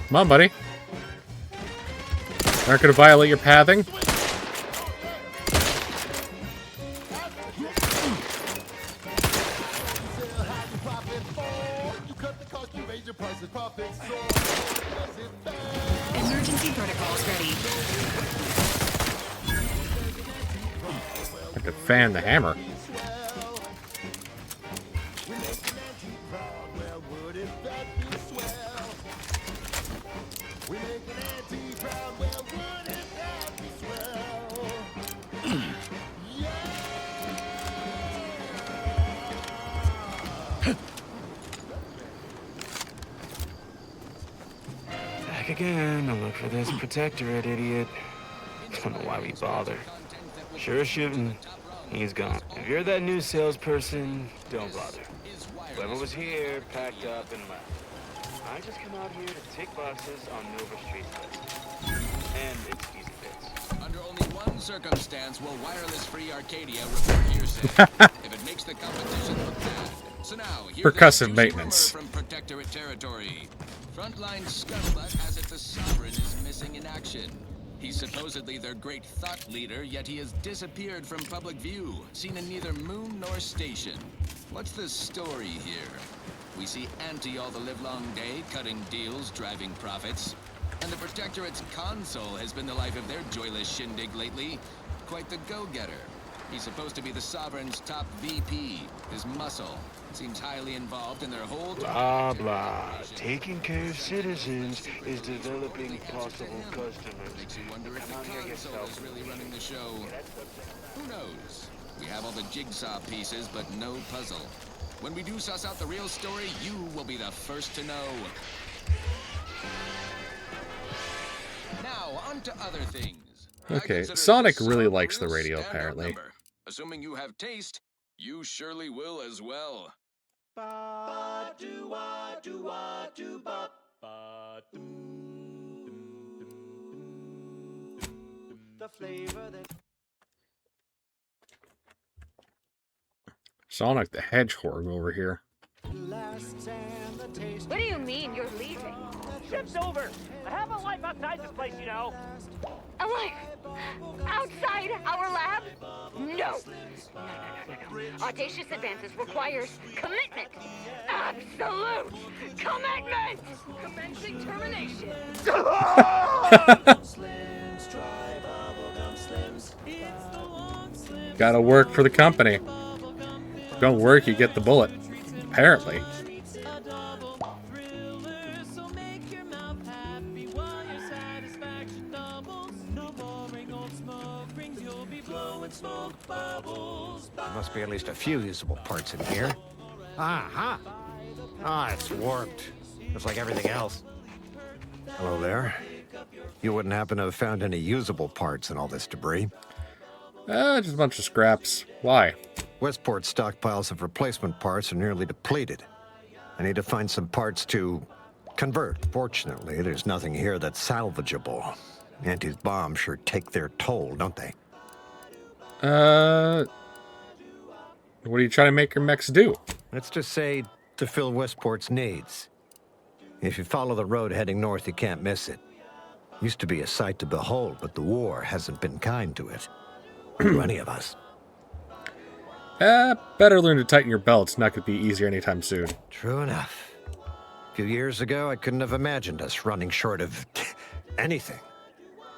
Come on, buddy. Aren't gonna violate your pathing? Emergency protocols ready. I have to fan the hammer. Back again to look for this Protectorate idiot. Don't know why we bother. Sure shooting. He's gone. If you're that new salesperson, don't bother. Whoever was here packed up and left. I just come out here to tick boxes on Nova Street's list. And it's easy bits. Under only one circumstance will wireless-free Arcadia report hearsay. If it makes the competition look bad. So now, here's Percussive maintenance. from Protectorate territory. Frontline scuttlebutt has it the Sovereign is missing in action. He's supposedly their great thought leader, yet he has disappeared from public view, seen in neither moon nor station. What's the story here? We see Auntie all the livelong day, cutting deals, driving profits. And the Protectorate's console has been the life of their joyless shindig lately. Quite the go-getter. He's supposed to be the Sovereign's top VP. His muscle seems highly involved in their whole... Blah, blah. Taking care of citizens is developing possible customers. Makes you wonder if the console is really running the show. Who knows? We have all the jigsaw pieces, but no puzzle. When we do suss out the real story, you will be the first to know. Now, on to other things. Okay, Sonic really likes the radio, apparently. Assuming you have taste, you surely will as well. The flavor that Sonic the Hedgehog over here. lasts and the taste. What do you mean you're leaving? Ship's over. I have a life outside this place, you know. A life outside our lab? No. Audacious advances requires commitment. Absolute commitment. Commencing termination. Gotta work for the company. Don't work, you get the bullet. Apparently. Must be at least a few usable parts in here. Ah, it's warped. Just like everything else. Hello there. You wouldn't happen to have found any usable parts in all this debris? Just a bunch of scraps. Why? Westport's stockpiles of replacement parts are nearly depleted. I need to find some parts to convert. Fortunately, there's nothing here that's salvageable. Auntie's bombs sure take their toll, don't they? What are you trying to make your mechs do? Let's just say to fill Westport's needs. If you follow the road heading north, you can't miss it. Used to be a sight to behold, but the war hasn't been kind to it. To any of us. Better learn to tighten your belts. Not gonna be easier anytime soon. True enough. A few years ago, I couldn't have imagined us running short of anything.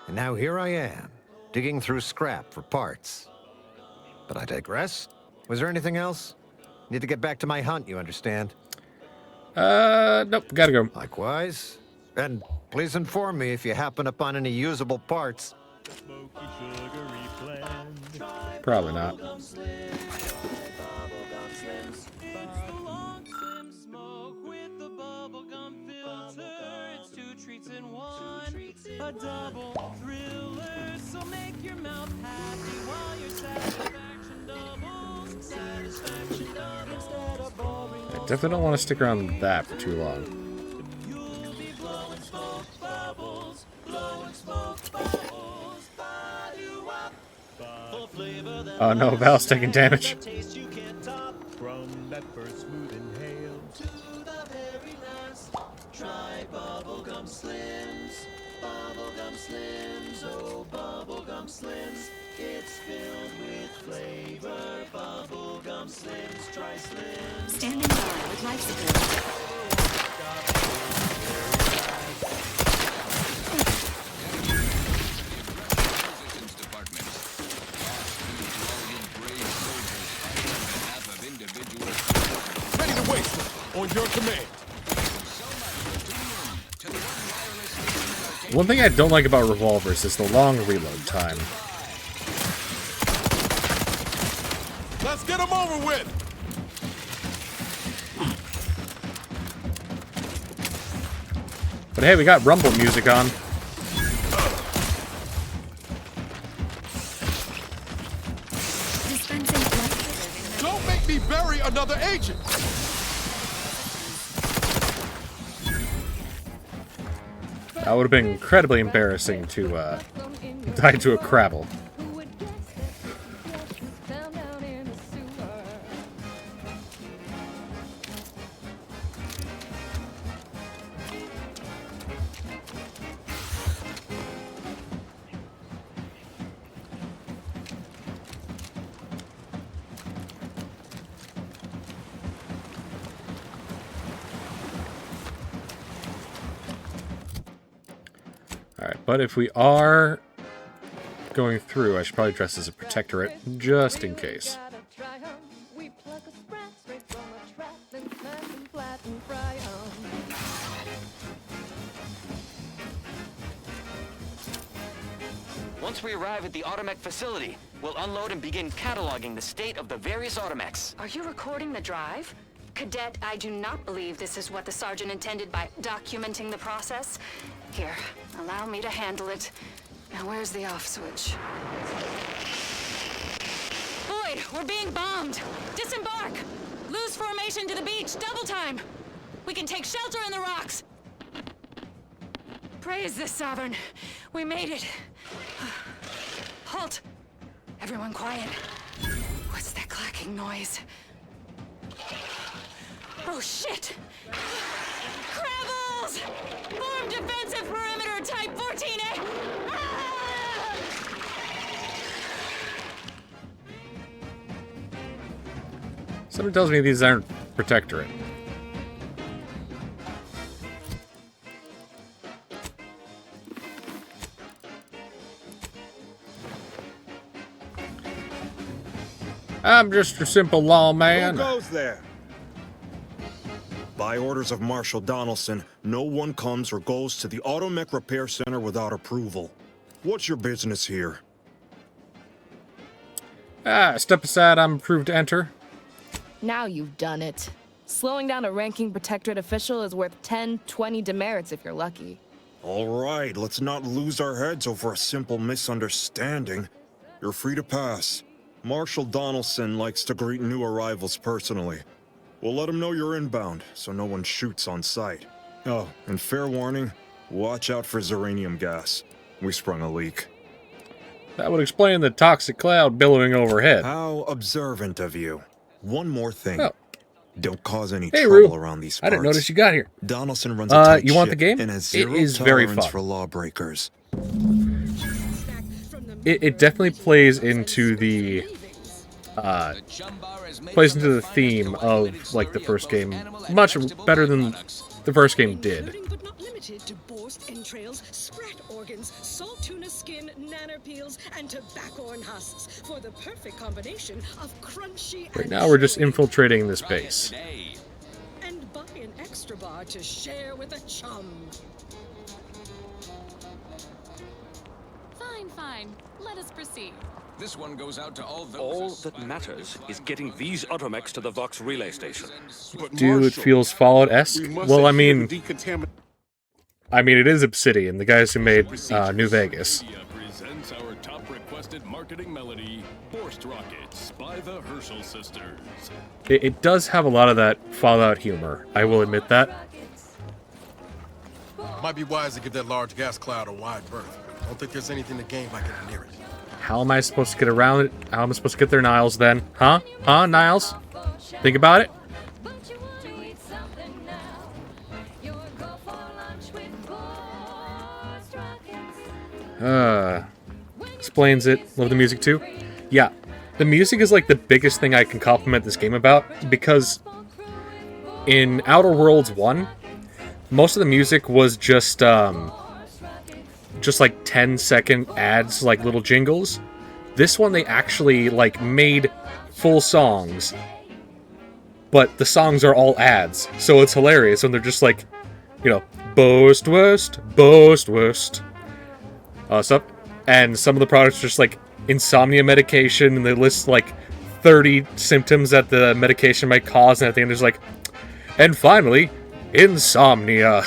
And now here I am, digging through scrap for parts. But I digress. Was there anything else? Need to get back to my hunt, you understand? Nope, gotta go. Likewise. And please inform me if you happen upon any usable parts. Probably not. A double thriller, so make your mouth happy while your satisfaction doubles. Satisfaction doubles instead of boring. I definitely don't want to stick around with that for too long. You'll be blowing smoke bubbles, blowing smoke bubbles. For flavor that Oh no, Val's taking damage. taste you can't top. From that first smooth inhale to the very last. Try bubblegum slims. Bubblegum Slims, oh Bubblegum Slims, it's filled with flavor. Bubblegum Slims, try Slims. Standing guard with life support. Ready to waste it. On your command. One thing I don't like about revolvers is the long reload time. Let's get them over with. But hey, we got Rumble music on. Don't make me bury another agent. That would have been incredibly embarrassing to die to a Crabble. Alright, but if we are going through, I should probably dress as a Protectorate, just in case. Once we arrive at the Automech facility, we'll unload and begin cataloging the state of the various Automechs. Are you recording the drive? Cadet, I do not believe this is what the sergeant intended by documenting the process. Here, allow me to handle it. Now where's the off switch? Boyd, we're being bombed! Disembark! Lose formation to the beach, double time! We can take shelter in the rocks! Praise the Sovereign. We made it. Halt! Everyone quiet. What's that clacking noise? Oh shit! Crabbles! Form defensive perimeter type 14A! Ah! Someone tells me these aren't Protectorate. I'm just a simple lawman. Who goes there? By orders of Marshal Donaldson, no one comes or goes to the Automech Repair Center without approval. What's your business here? Step aside, I'm approved to enter. Now you've done it. Slowing down a ranking Protectorate official is worth 10, 20 demerits if you're lucky. All right, let's not lose our heads over a simple misunderstanding. You're free to pass. Marshal Donaldson likes to greet new arrivals personally. We'll let him know you're inbound, so no one shoots on sight. Oh, and fair warning, watch out for Zeranium gas. We sprung a leak. That would explain the toxic cloud billowing overhead. How observant of you. One more thing. Oh. Don't cause any Hey, trouble Rue. around these I parts. didn't notice you got here. Donaldson runs a tight you want the ship game? and has It zero is very tolerance fun. for lawbreakers. It definitely plays into the theme of like the first game much better than the first game did. But not limited to borscht entrails, sprat organs, salt tuna skin, nanner peels, and tobacco husks for the perfect combination of crunchy Right and now we're just chewy. infiltrating this base. And buy an extra bar to share with a chum. Fine, fine. Let us proceed. This one goes out to all those. All that matters is getting these Automechs to the Vox relay station. Dude, it feels Fallout-esque. Well, I mean, it is Obsidian, the guys who made New Vegas. Presents our top requested marketing melody, Borscht Rockets by the Herschel Sisters. It does have a lot of that Fallout humor, I will admit that. Might be wise to give that large gas cloud a wide berth. Don't think there's anything to gain by getting near it. How am I supposed to get around it? How am I supposed to get there, Niles, then? Huh? Huh, Niles? Think about it. Explains it. Love the music, too. Yeah. The music is, like, the biggest thing I can compliment this game about, because in Outer Worlds 1, most of the music was just like 10-second ads, like little jingles. This one, they actually, like, made full songs but the songs are all ads, so it's hilarious when they're just like, you know, boast worst, stuff. And some of the products are just like insomnia medication, and they list like 30 symptoms that the medication might cause, and at the end there's like, and finally, insomnia.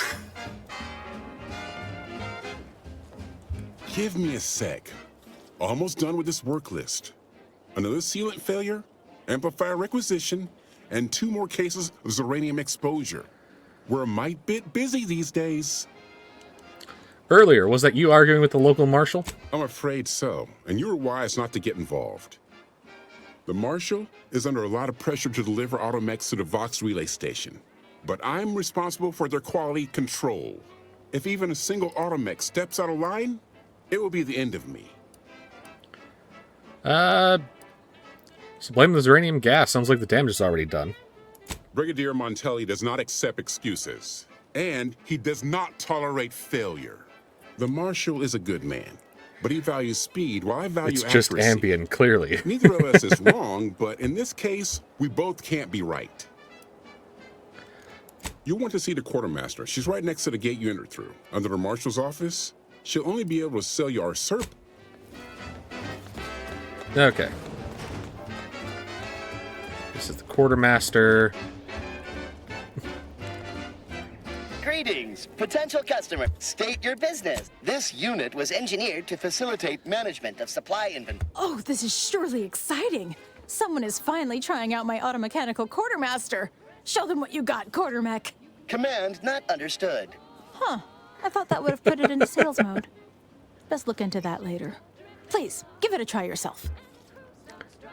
Give me a sec. Almost done with this work list. Another sealant failure, amplifier requisition, and 2 more cases of zeranium exposure. We're a mite bit busy these days. Earlier, was that you arguing with the local marshal? I'm afraid so, and you were wise not to get involved. The marshal is under a lot of pressure to deliver automechs to the Vox relay station, but I'm responsible for their quality control. If even a single automech steps out of line, it will be the end of me. So blame the uranium gas. Sounds like the damage is already done. Brigadier Montelli does not accept excuses, and he does not tolerate failure. The Marshal is a good man, but he values speed while I value accuracy. It's just Ambien, clearly. Neither of us is wrong, but in this case, we both can't be right. You'll want to see the quartermaster. She's right next to the gate you entered through. Under the Marshal's office, she'll only be able to sell you our SERP. Okay. This is the quartermaster. Greetings, potential customer. State your business. This unit was engineered to facilitate management of supply inventory. Oh, this is surely exciting. Someone is finally trying out my automechanical quartermaster. Show them what you got, quartermech. Command not understood. Huh. I thought that would have put it into sales mode. Best look into that later. Please, give it a try yourself.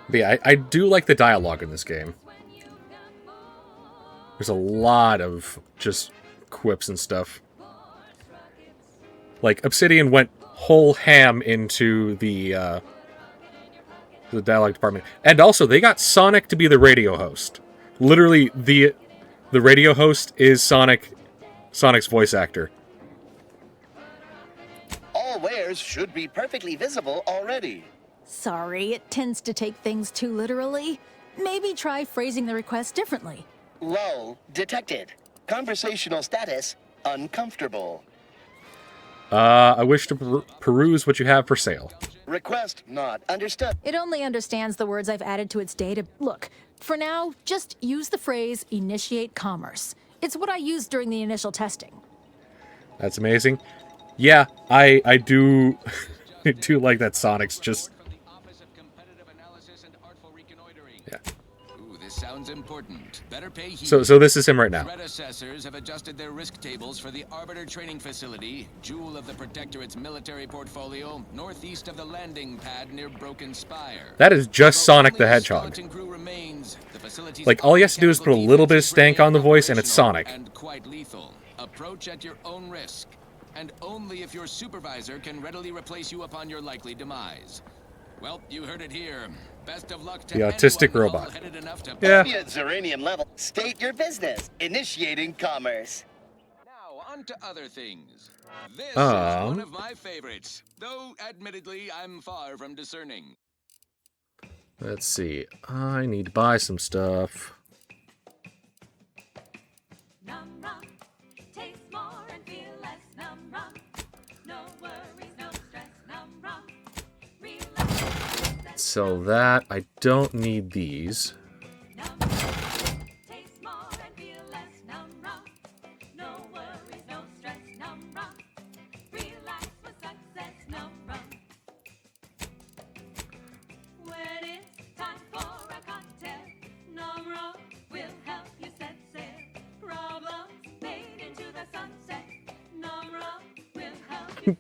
But yeah, I do like the dialogue in this game. There's a lot of just quips and stuff. Like, Obsidian went whole ham into the dialogue department. And also, they got Sonic to be the radio host. Literally, the radio host is Sonic's voice actor. All wares should be perfectly visible already. Sorry, it tends to take things too literally. Maybe try phrasing the request differently. Lull detected. Conversational status uncomfortable. I wish to peruse what you have for sale. Request not understood. It only understands the words I've added to its data. Look, for now, just use the phrase initiate commerce. It's what I used during the initial testing. That's amazing. Yeah, I do I do like that Sonic's just... Yeah. Ooh, this sounds important. Better pay heed. So this is him right now. Threat assessors have adjusted their risk tables for the Arbiter Training Facility, jewel of the Protectorate's military portfolio, northeast of the landing pad near Broken Spire. That is just Sonic the Hedgehog. Like, all he has to do is put a little bit of stank on the voice, and it's Sonic. And quite lethal. Approach at your own risk, and only if your supervisor can readily replace you upon your likely demise. Well, you heard it here. Best of luck to the autistic robot. Yeah. At Zeranium level. State your business. Initiating commerce. Now, on to other things. This is one of my favorites, though admittedly I'm far from discerning. Let's see. I need to buy some stuff. Sell that. I don't need these.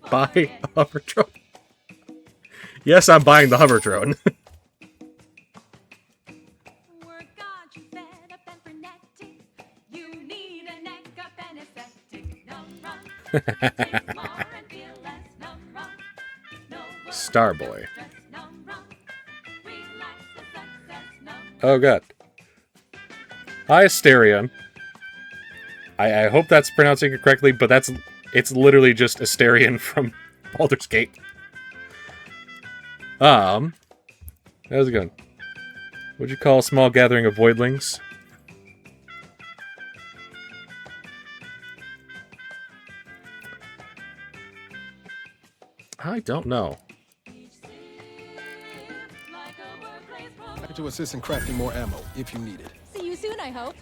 Buy a hover drone. Yes, I'm buying the hover drone. Starboy. Oh god. Hi, Asterion. I hope that's pronouncing it correctly, but it's literally just Asterion from Baldur's Gate. How's it going? What'd you call a small gathering of voidlings? I don't know. Happy to assist in crafting more ammo if you need it. See you soon, I hope.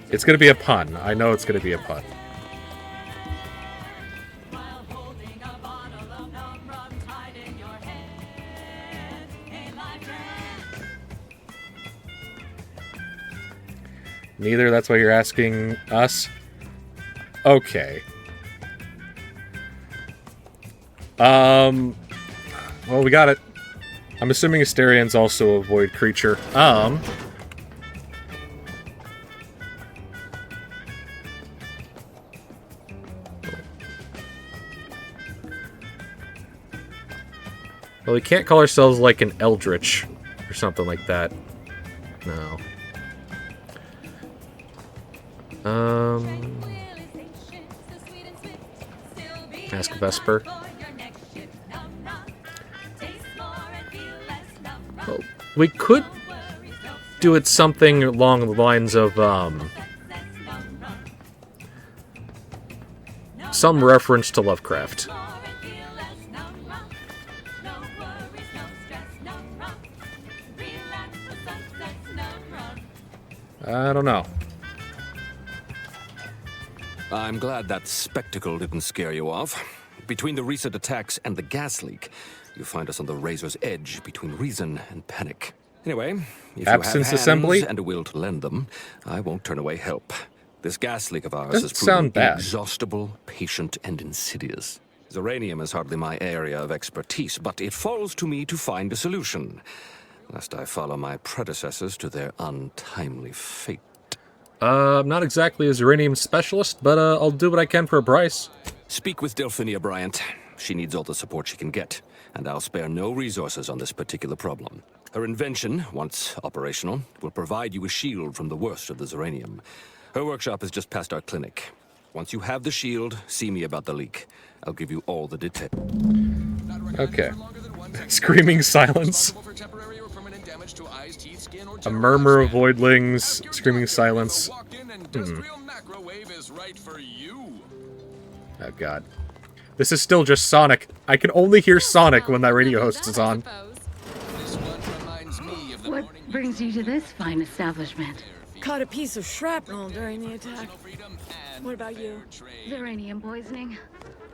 It's gonna be a pun. I know it's gonna be a pun. Neither, that's why you're asking us? Okay. Well, we got it. I'm assuming Asterian's also a void creature. Well, we can't call ourselves like an Eldritch or something like that. No. Ask Vesper. Well, we could do it something along the lines of, some reference to Lovecraft. I don't know. I'm glad that spectacle didn't scare you off. Between the recent attacks and the gas leak, you find us on the razor's edge between reason and panic. Anyway, if Absence you have hands assembly? and a will to lend them, I won't turn away help. This gas leak of ours Doesn't has proven sound bad. inexhaustible, patient, and insidious. Zeranium is hardly my area of expertise, but it falls to me to find a solution, lest I follow my predecessors to their untimely fate. I'm not exactly a Zeranium specialist, but I'll do what I can for a price. Speak with Delphinia Bryant. She needs all the support she can get, and I'll spare no resources on this particular problem. Her invention, once operational, will provide you a shield from the worst of the Zeranium. Her workshop is just past our clinic. Once you have the shield, see me about the leak. I'll give you all the details. Okay. Screaming silence. A murmur of voidlings. Screaming silence. Oh god. This is still just Sonic. I can only hear Sonic when that radio host is on. What brings you to this fine establishment? Caught a piece of shrapnel during the attack. What about you? Uranium poisoning.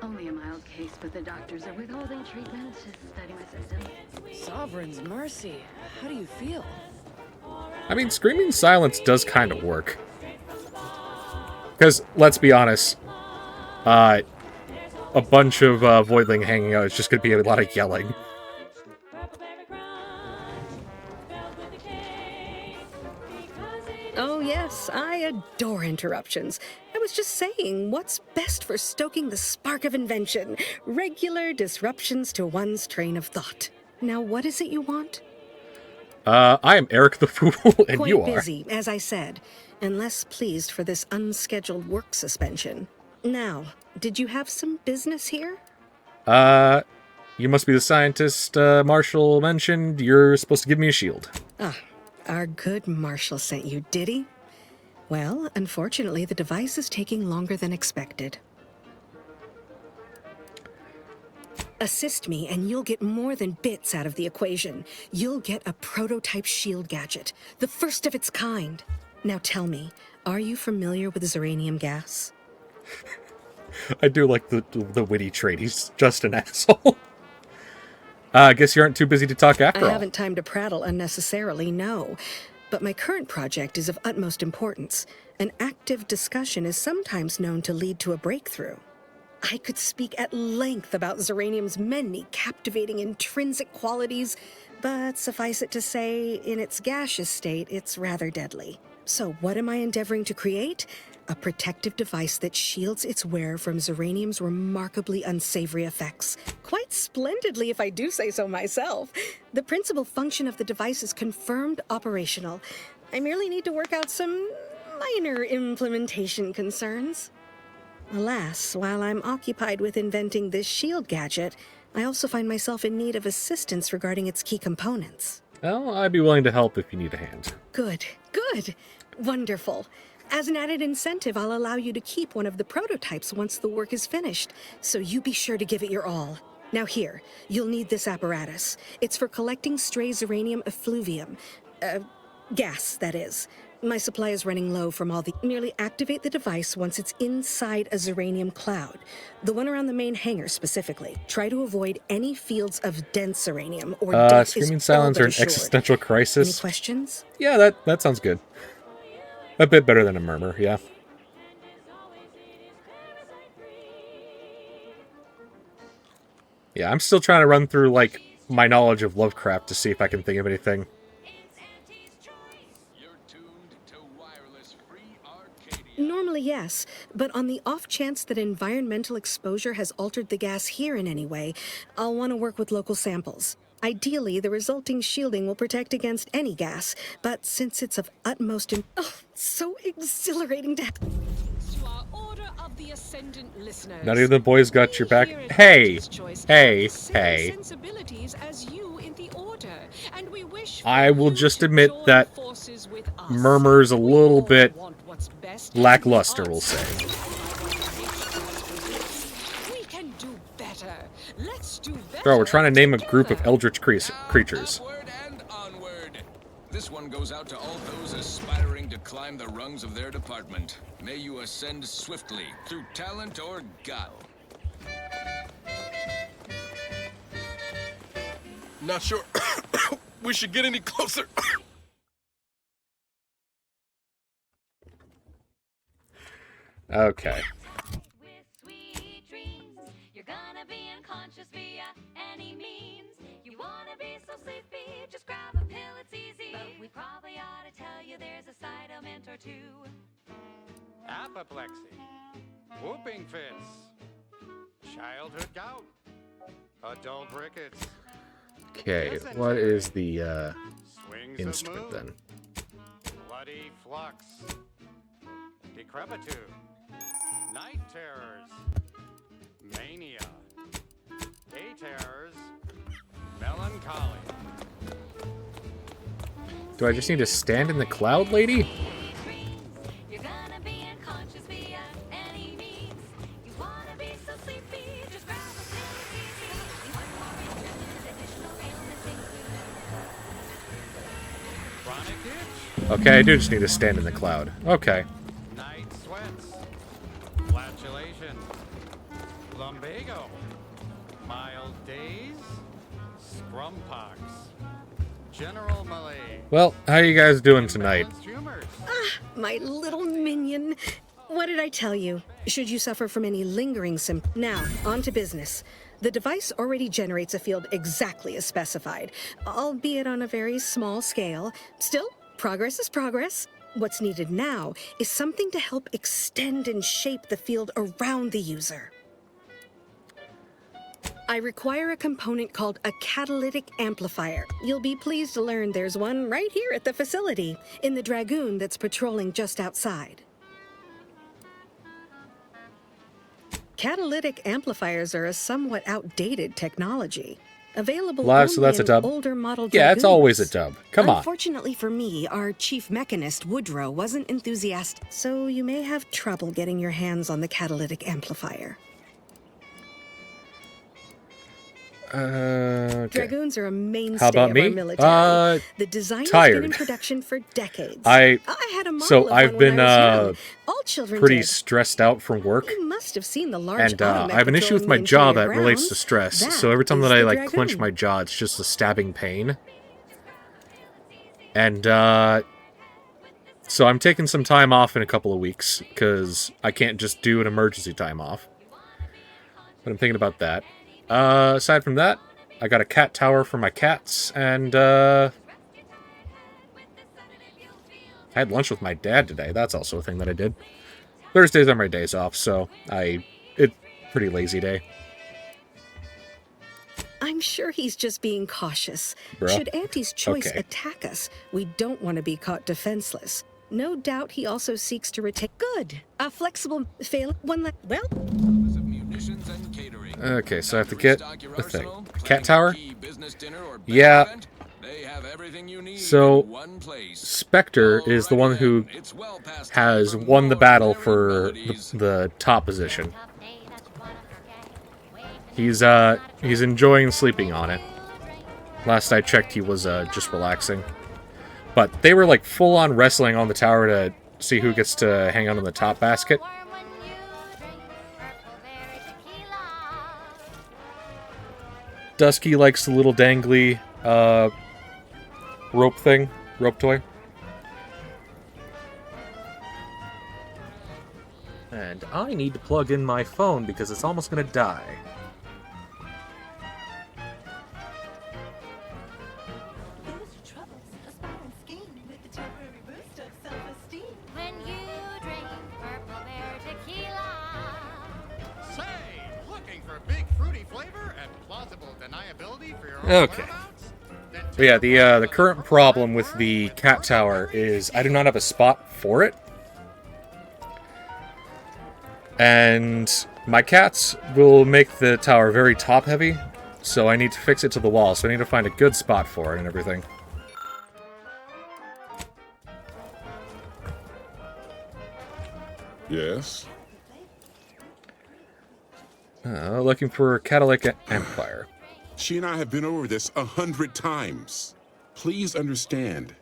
Only a mild case, but the doctors are withholding treatment to study my system. Sovereign's mercy. How do you feel? I mean, screaming silence does kind of work. Because, let's be honest, a bunch of voidling hanging out is just going to be a lot of yelling. Oh yes, I adore interruptions. I was just saying, what's best for stoking the spark of invention? Regular disruptions to one's train of thought. Now, what is it you want? I am Eric the Fool, and Quite you are. busy, as I said, and less pleased for this unscheduled work suspension. Now, did you have some business here? You must be the scientist Marshall mentioned. You're supposed to give me a shield. Ah, our good Marshall sent you, did he? Well, unfortunately, the device is taking longer than expected. Assist me, and you'll get more than bits out of the equation. You'll get a prototype shield gadget, the first of its kind. Now tell me, are you familiar with Zeranium gas? I do like the witty trait. He's just an asshole. I guess you aren't too busy to talk after all. I haven't time to prattle unnecessarily, no. But my current project is of utmost importance. An active discussion is sometimes known to lead to a breakthrough. I could speak at length about Zeranium's many captivating intrinsic qualities, but suffice it to say, in its gaseous state, it's rather deadly. So what am I endeavoring to create? A protective device that shields its wearer from Zeranium's remarkably unsavory effects. Quite splendidly, if I do say so myself. The principal function of the device is confirmed operational. I merely need to work out some minor implementation concerns. Alas, while I'm occupied with inventing this shield gadget, I also find myself in need of assistance regarding its key components. Well, I'd be willing to help if you need a hand. Good, good, wonderful. As an added incentive, I'll allow you to keep one of the prototypes once the work is finished, so you be sure to give it your all. Now here, you'll need this apparatus. It's for collecting stray uranium effluvium. Gas, that is. My supply is running low from all the... Merely activate the device once it's inside a uranium cloud. The one around the main hangar, specifically. Try to avoid any fields of dense uranium, or death Screaming is silence all or but an assured. existential crisis. Any questions? Yeah, that sounds good. A bit better than a murmur, yeah. Yeah, I'm still trying to run through, like, my knowledge of Lovecraft to see if I can think of anything. Normally, yes, but on the off chance that environmental exposure has altered the gas here in any way, I'll want to work with local samples. Ideally, the resulting shielding will protect against any gas, but since it's of utmost so exhilarating to... None of the boys got your back. Hey! Hey! Hey! I will just admit that Murmur's a little bit lackluster, we'll say. Bro, we're trying to name a group of eldritch creatures. This one goes out to all those aspiring to climb the rungs of their department. May you ascend swiftly through talent or gut. Not sure we should get any closer. Okay. You're gonna be unconscious via any means. You wanna be so sleepy, just grab a pill, it's easy. But we probably ought to tell you there's a side element or two. Apoplexy, whooping fits, childhood gout, adult rickets. Okay, what is the instrument then? Bloody flux, decrepitude, night terrors, mania, day terrors, melancholy. Do I just need to stand in the cloud, lady? You're gonna be unconscious via any means. You wanna be so sleepy, just grab a pill, it's easy. One more instrument, additional ailments included. Chronic itch. Okay, I do just need to stand in the cloud. Okay. Night sweats, flatulation, lumbago, mild days, scrumpox, general malaise. Well, how are you guys doing tonight? My little minion. What did I tell you? Should you suffer from any lingering symptoms? Now, on to business. The device already generates a field exactly as specified, albeit on a very small scale. Still, progress is progress. What's needed now is something to help extend and shape the field around the user. I require a component called a catalytic amplifier. You'll be pleased to learn there's one right here at the facility, in the Dragoon that's patrolling just outside. Catalytic amplifiers are a somewhat outdated technology. Available Live, so only that's a in dub. older model Yeah, it's always a Dragoons. dub. Come on. Unfortunately for me, our chief mechanist, Woodrow, wasn't enthusiastic, so you may have trouble getting your hands on the catalytic amplifier. Okay. Dragoons are a mainstay How about of me? our military. The design has been Tired. in production for decades. I had a model so of I've one been when I was young. All children pretty did. stressed out from work, You must have seen the large and I have an issue with my jaw that relates to stress. So every time that I like clench my jaw, it's just a stabbing pain. And so I'm taking some time off in a couple of weeks because I can't just do an emergency time off. But I'm thinking about that. Aside from that, I got a cat tower for my cats, and I had lunch with my dad today. That's also a thing that I did. Thursdays are my days off, so it's pretty lazy day. I'm sure he's just being cautious. Bruh. Should Auntie's choice Okay. attack us, we don't want to be caught defenseless. No doubt he also seeks to retain... Good. A flexible... Well... Okay, so I have to get a thing. A cat tower? Yeah. everything you need So, in one place. Spectre is the one who has won the battle for the top position. He's enjoying sleeping on it. Last I checked, he was just relaxing. But they were like full-on wrestling on the tower to see who gets to hang out on the top basket. Dusky likes the little dangly rope toy. And I need to plug in my phone because it's almost gonna die. When you drink Purple Bear tequila. Say, looking for big fruity flavor and plausible deniability for your own Okay. But yeah, the current problem with the cat tower is I do not have a spot for it. And my cats will make the tower very top-heavy, so I need to fix it to the wall, so I need to find a good spot for it and everything. Yes? Looking for a catalytic amplifier. She and I have been over this 100 times. Please understand,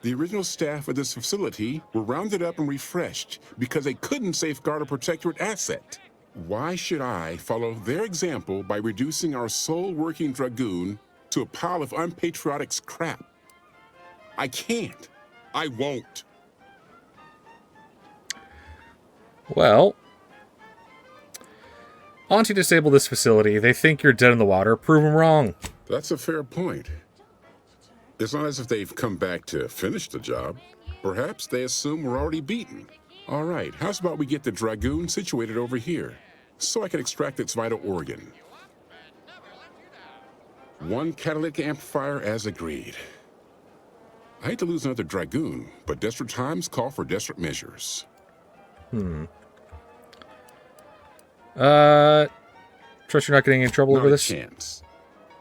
the original staff of this facility were rounded up and refreshed because they couldn't safeguard a Protectorate asset. Why should I follow their example by reducing our sole working Dragoon to a pile of unpatriotic crap? I can't. I won't. Well, Auntie disabled this facility. They think you're dead in the water. Prove them wrong. That's a fair point. It's not as if they've come back to finish the job. Perhaps they assume we're already beaten. All right, how's about we get the Dragoon situated over here, so I can extract its vital organ? One catalytic amplifier as agreed. I hate to lose another Dragoon, but desperate times call for desperate measures. Trust you're not getting in trouble Not over a this? chance.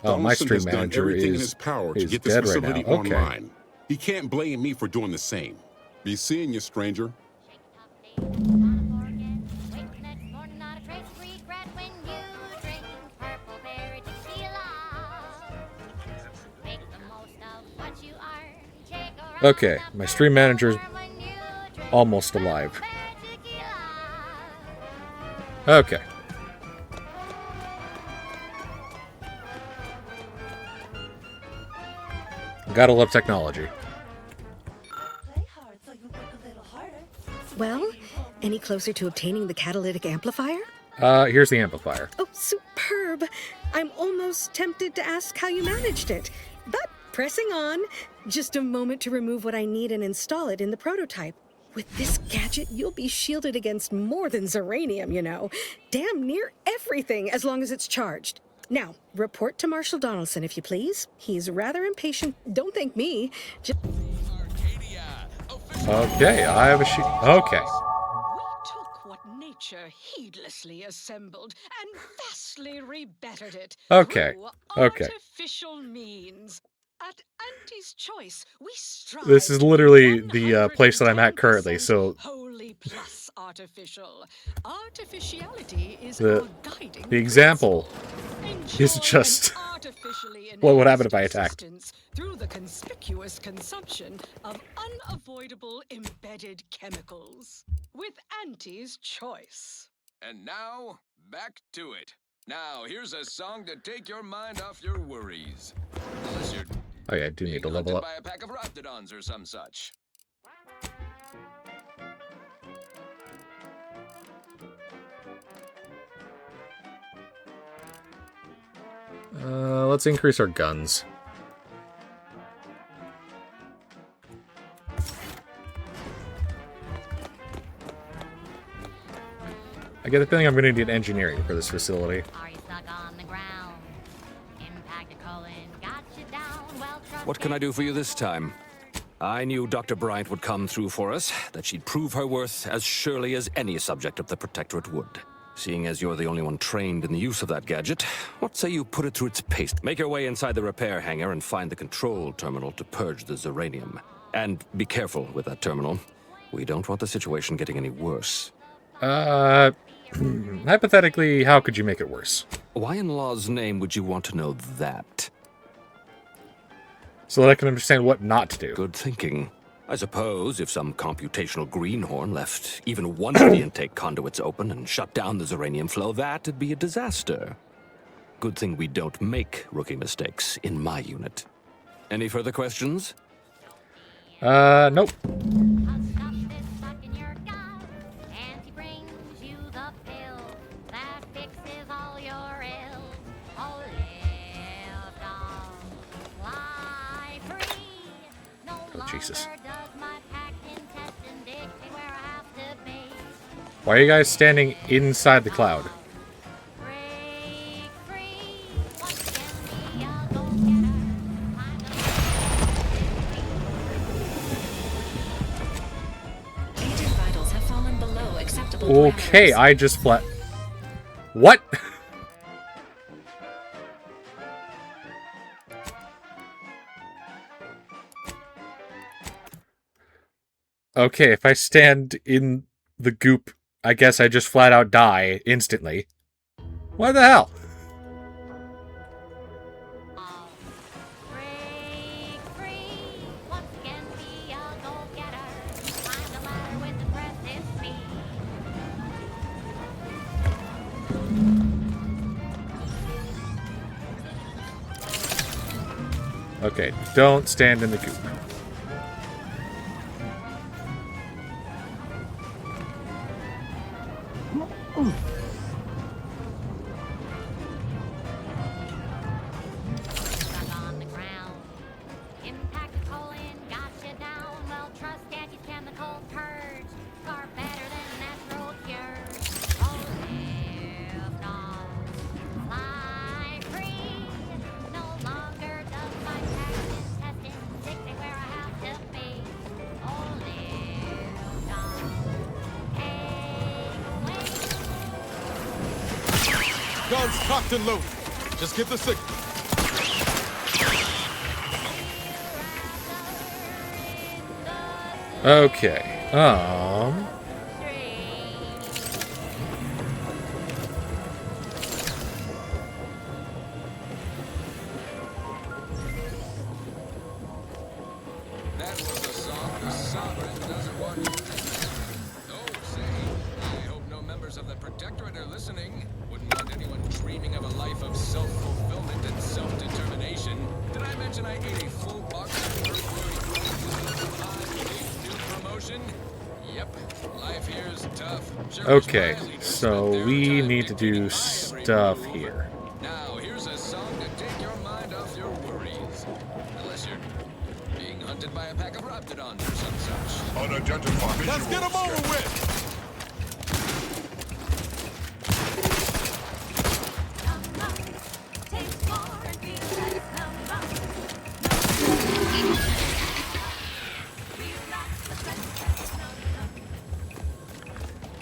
Oh, my Donaldson stream has done manager everything in is his power to get this dead right facility now. Okay. online. He can't blame me for doing the same. Be seeing you, stranger. Okay, my stream manager's almost alive. Okay. Gotta love technology. Well, any closer to obtaining the catalytic amplifier? Here's the amplifier. Oh, superb! I'm almost tempted to ask how you managed it. But pressing on, just a moment to remove what I need and install it in the prototype. With this gadget, you'll be shielded against more than Zeranium, you know. Damn near everything, as long as it's charged. Now, report to Marshal Donaldson, if you please. He's rather impatient. Don't thank me. Just... Okay, I have a sheet. Okay. What nature heedlessly assembled and vastly rebettered it. Okay. Through Okay. artificial means. At Auntie's choice, we strive This is literally the place that I'm at currently, so wholly plus artificial. Artificiality is the our guiding example is just what would happen if I attacked. through the conspicuous consumption of unavoidable embedded chemicals. With Auntie's choice. And now, back to it. Now, here's a song to take your mind off your worries. Unless you're Oh yeah, I do need to level up. by a pack of raptidons or some such. Let's increase our guns. I get the feeling I'm going to need engineering for this facility. What can I do for you this time? I knew Dr. Bryant would come through for us, that she'd prove her worth as surely as any subject of the Protectorate would. Seeing as you're the only one trained in the use of that gadget, what say you put it through its pace? Make your way inside the repair hangar and find the control terminal to purge the Zeranium. And be careful with that terminal. We don't want the situation getting any worse. Hypothetically, how could you make it worse? Why in law's name would you want to know that? So that I can understand what not to do. Good thinking. I suppose if some computational greenhorn left even one of the intake conduits open and shut down the Zeranium flow, that'd be a disaster. Good thing we don't make rookie mistakes in my unit. Any further questions? Nope. Auntie brings you the pill that fixes all your ills. Oh, live on, fly free. No Jesus. longer does my packed intestine dictate where I have to be. Why are you guys standing inside the cloud? Break free. Once again, be a go-getter. Agent vitals have fallen below acceptable Okay, I just flat. What? Okay, if I stand in the goop, I guess I just flat out die instantly. What the hell? Break free. Once again, be a go-getter. Find a ladder with impressive speed. Okay, don't stand in the goop. Stuck on the ground. Impact a colon, got you down. Well, trust Auntie's chemical purge. Far better than natural cures. Oh, live on. Fly free. No longer does my packed intestine dictate where I have to be. Oh, live on. Take away. Guns cocked and loaded. Just get the signal. Okay, That was a song the Sovereign doesn't want you to listen. Oh, say, I hope no members of the Protectorate are listening. Wouldn't want anyone dreaming of a life of self-fulfillment and self-determination. Did I mention I ate a full box of new promotion? Yep, life here's tough. Sure, okay, so we need to do stuff here. now, here's a song to take your mind off your worries. Unless you're being hunted by a pack of raptidons or some such. Unidentified. Let's get them over with.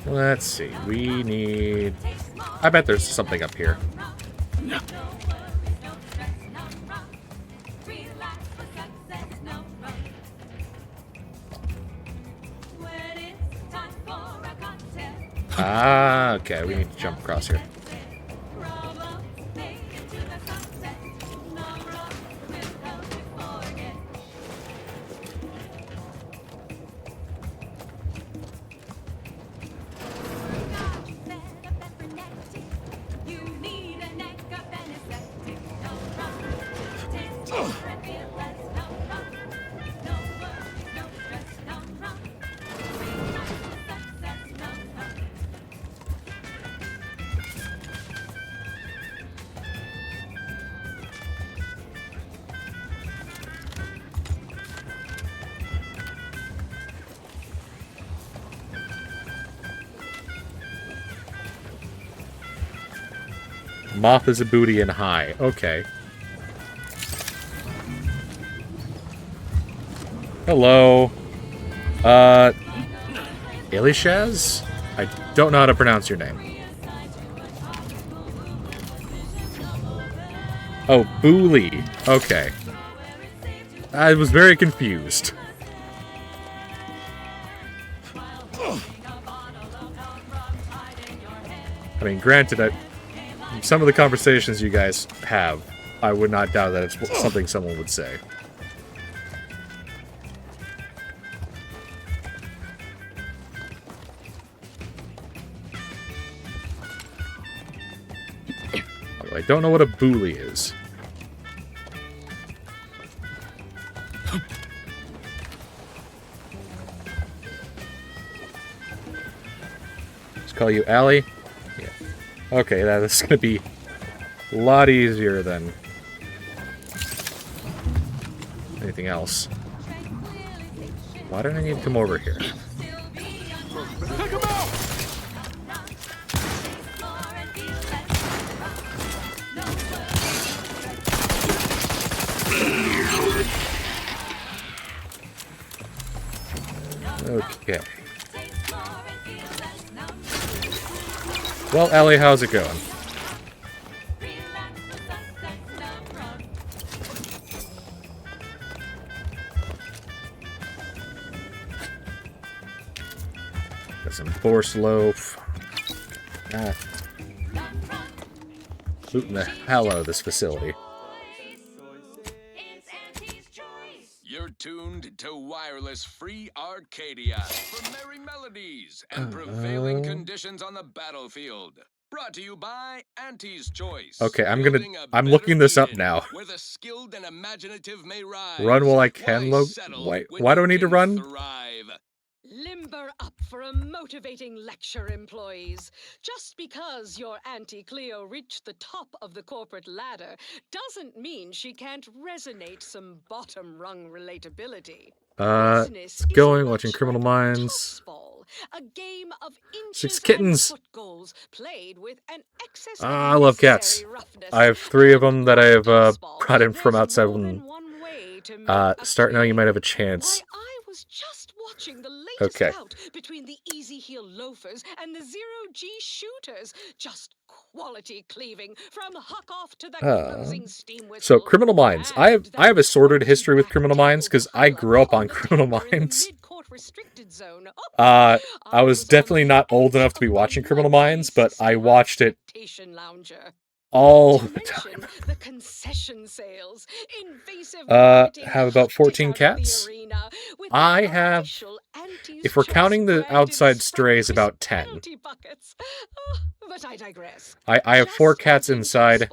Let's see, we need... I bet there's something up here. Ah, okay, we need to jump across here. Moth is a booty and high. Okay. Hello. Ilishaz? I don't know how to pronounce your name. Oh, Bully. Okay. I was very confused. I mean, granted, some of the conversations you guys have, I would not doubt that it's something someone would say. I don't know what a bully is. Let's call you Allie. Yeah. Okay, that is going to be a lot easier than anything else. Why don't I need to come over here? Pick him out! Okay. Well, Ellie, how's it going? Got some borscht loaf. Looting the hell out of this facility. You're tuned to wireless free Arcadia for merry melodies and prevailing conditions on the battlefield. Brought to you by Auntie's Choice. Okay, I'm looking this up now. Where the skilled and imaginative may rise. Run while I can, why do I need to run? Limber up for a motivating lecture, employees. Just because your Auntie Cleo reached the top of the corporate ladder doesn't mean she can't resonate some bottom-rung relatability. It's going, watching Criminal Minds. A game of 6 kittens. goals played with an excess I love cats. I have 3 of them that I have brought in from outside. Start now, you might have a chance. Watching the latest Okay. bout between the easy heel loafers and the 0G shooters. Just quality cleaving from Huck Off to the closing steam whistle. So Criminal Minds. I have a sordid history with Criminal Minds because I grew up on Criminal Minds. I was definitely not old enough to be watching Criminal Minds, but I watched it all the time. The concession sales, invasive have about 14 cats. I have, if we're counting the outside strays, about 10. But I digress. I have 4 cats inside.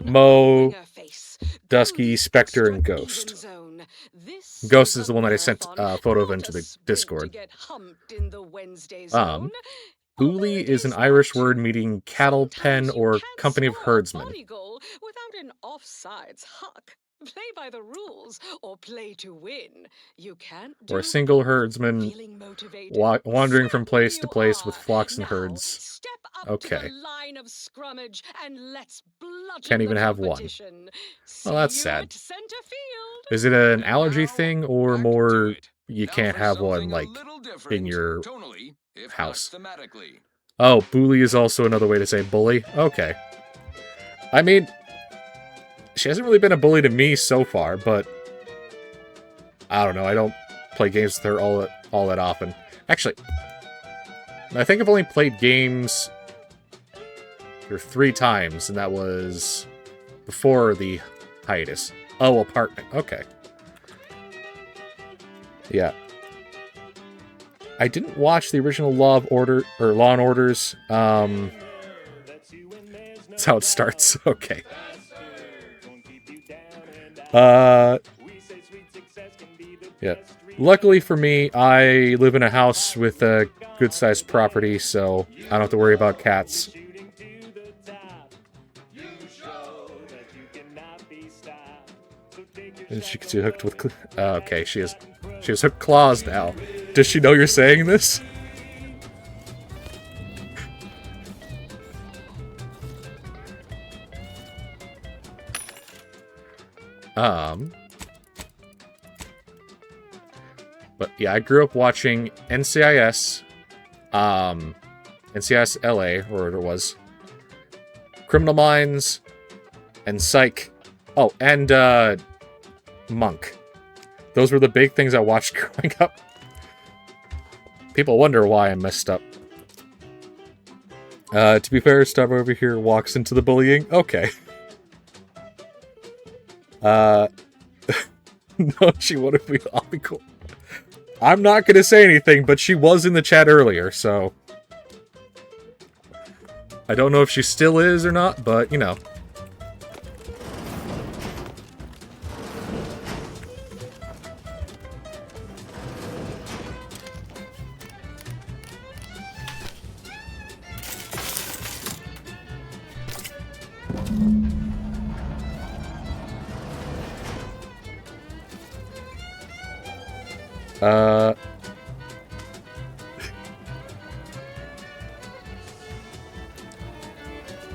Mo, Dusky, Spectre, and Ghost. Ghost is the one that I sent a photo of into the Discord. Bully is an Irish word meaning cattle pen or company of herdsmen. Without an offsides huck. Play by the rules or play to win. You can't do Or a single herdsman wandering from place to place with flocks and herds. Okay. line of scrummage and let's Can't even have one. Well, that's sad. Is it an allergy thing or more you can't have one like in your house? Oh, bully is also another way to say bully. Okay. I mean, she hasn't really been a bully to me so far, but I don't know. I don't play games with her all that often. Actually, I think I've only played games for 3 times, and that was before the hiatus. Oh, apartment. Okay. Yeah. I didn't watch the original Law and Orders. That's how it starts. Okay. Yeah. Luckily for me, I live in a house with a good-sized property, so I don't have to worry about cats. And she gets hooked with... okay, she has hooked claws now. Does she know you're saying this? But yeah, I grew up watching NCIS, NCIS LA, or it was, Criminal Minds, And Psych. Oh, and Monk. Those were the big things I watched growing up. People wonder why I messed up. To be fair, Stuff over here walks into the bullying. Okay. No, she would have I'll be cool. I'm not gonna say anything, but she was in the chat earlier, so... I don't know if she still is or not, but, you know.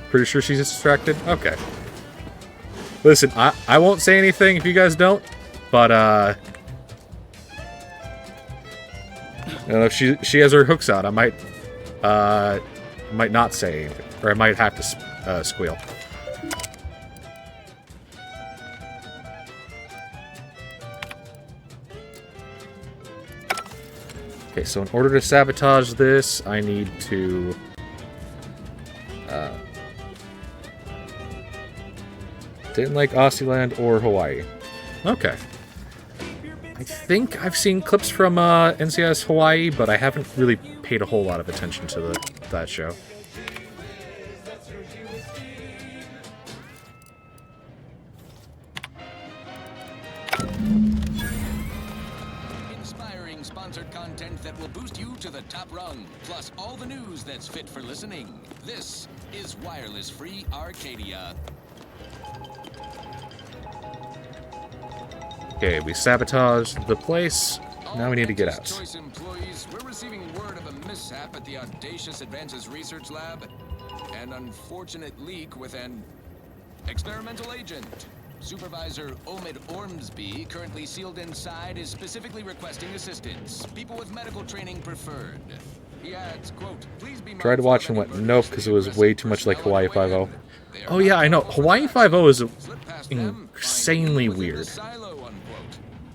Pretty sure she's distracted? Okay. Listen, I won't say anything if you guys don't, but, you know, if she has her hooks out, I might not say anything, or I might have to squeal. Okay, so in order to sabotage this, I need to... didn't like Aussieland or Hawaii. Okay. I think I've seen clips from NCIS Hawaii, but I haven't really paid a whole lot of attention to that show. Inspiring sponsored content that will boost you to the top rung, plus all the news that's fit for listening. This is Wireless Free Arcadia. Okay, we sabotaged the place. Now we need to get out. Choice employees, we're receiving word of a mishap at the Audacious Advances Research Lab. An unfortunate leak with an experimental agent. Supervisor Omid Ormsby, currently sealed inside, is specifically requesting assistance. People with medical training preferred. He adds, quote, please be Tried watching what? Nope, because it was way too much like Hawaii 5-0. Oh yeah, I know. Hawaii 5-0 is insanely weird.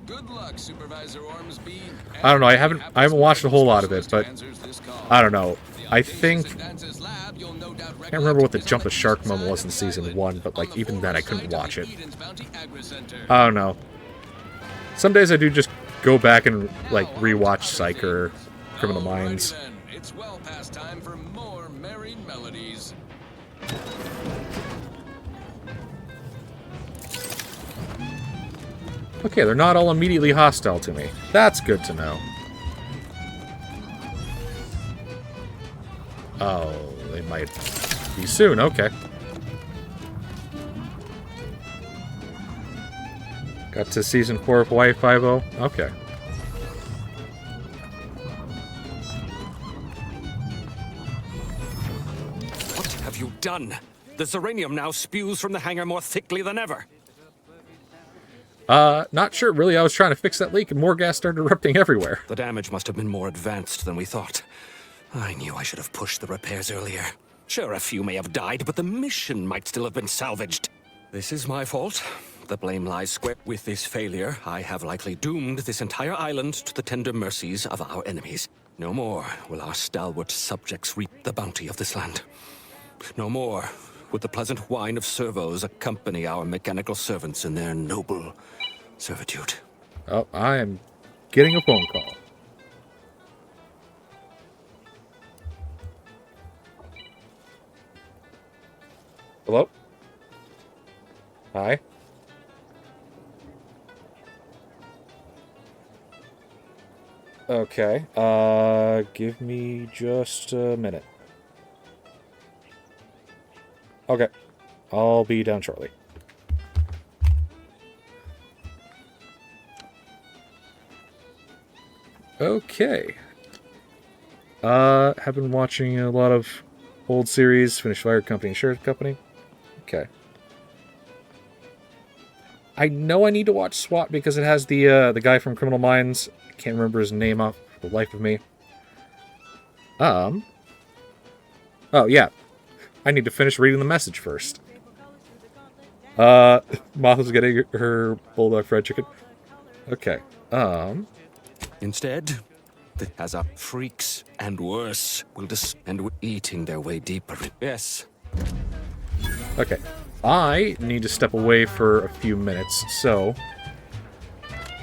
Good luck, Supervisor Ormsby. I don't know. I haven't watched a whole lot of it, but I don't know. I think I can't remember what the jump the shark moment was in season 1, but like even then I couldn't watch it. I don't know. Some days I do just go back and like rewatch Psych or Criminal Minds. It's well past time for more merry melodies. Okay, they're not all immediately hostile to me. That's good to know. Oh, they might be soon. Okay. Got to season 4 of Hawaii 5-0. Okay. What have you done? The Zeranium now spews from the hangar more thickly than ever. Not sure, really. I was trying to fix that leak and more gas started erupting everywhere. The damage must have been more advanced than we thought. I knew I should have pushed the repairs earlier. Sure, a few may have died, but the mission might still have been salvaged. This is my fault. The blame lies square. With this failure, I have likely doomed this entire island to the tender mercies of our enemies. No more will our stalwart subjects reap the bounty of this land. No more would the pleasant whine of servos accompany our mechanical servants in their noble servitude. Oh, I am getting a phone call. Hello? Hi? Okay, give me just a minute. Okay, I'll be down shortly. Okay. Have been watching a lot of old series, finished Fire Company, Insurance Company. Okay. I know I need to watch SWAT because it has the guy from Criminal Minds. I can't remember his name off the life of me. Oh, yeah. I need to finish reading the message first. Moth's getting her bulldog fried chicken. Okay. Instead, as our freaks and worse will and we're eating their way deeper. Yes. Okay. I need to step away for a few minutes, so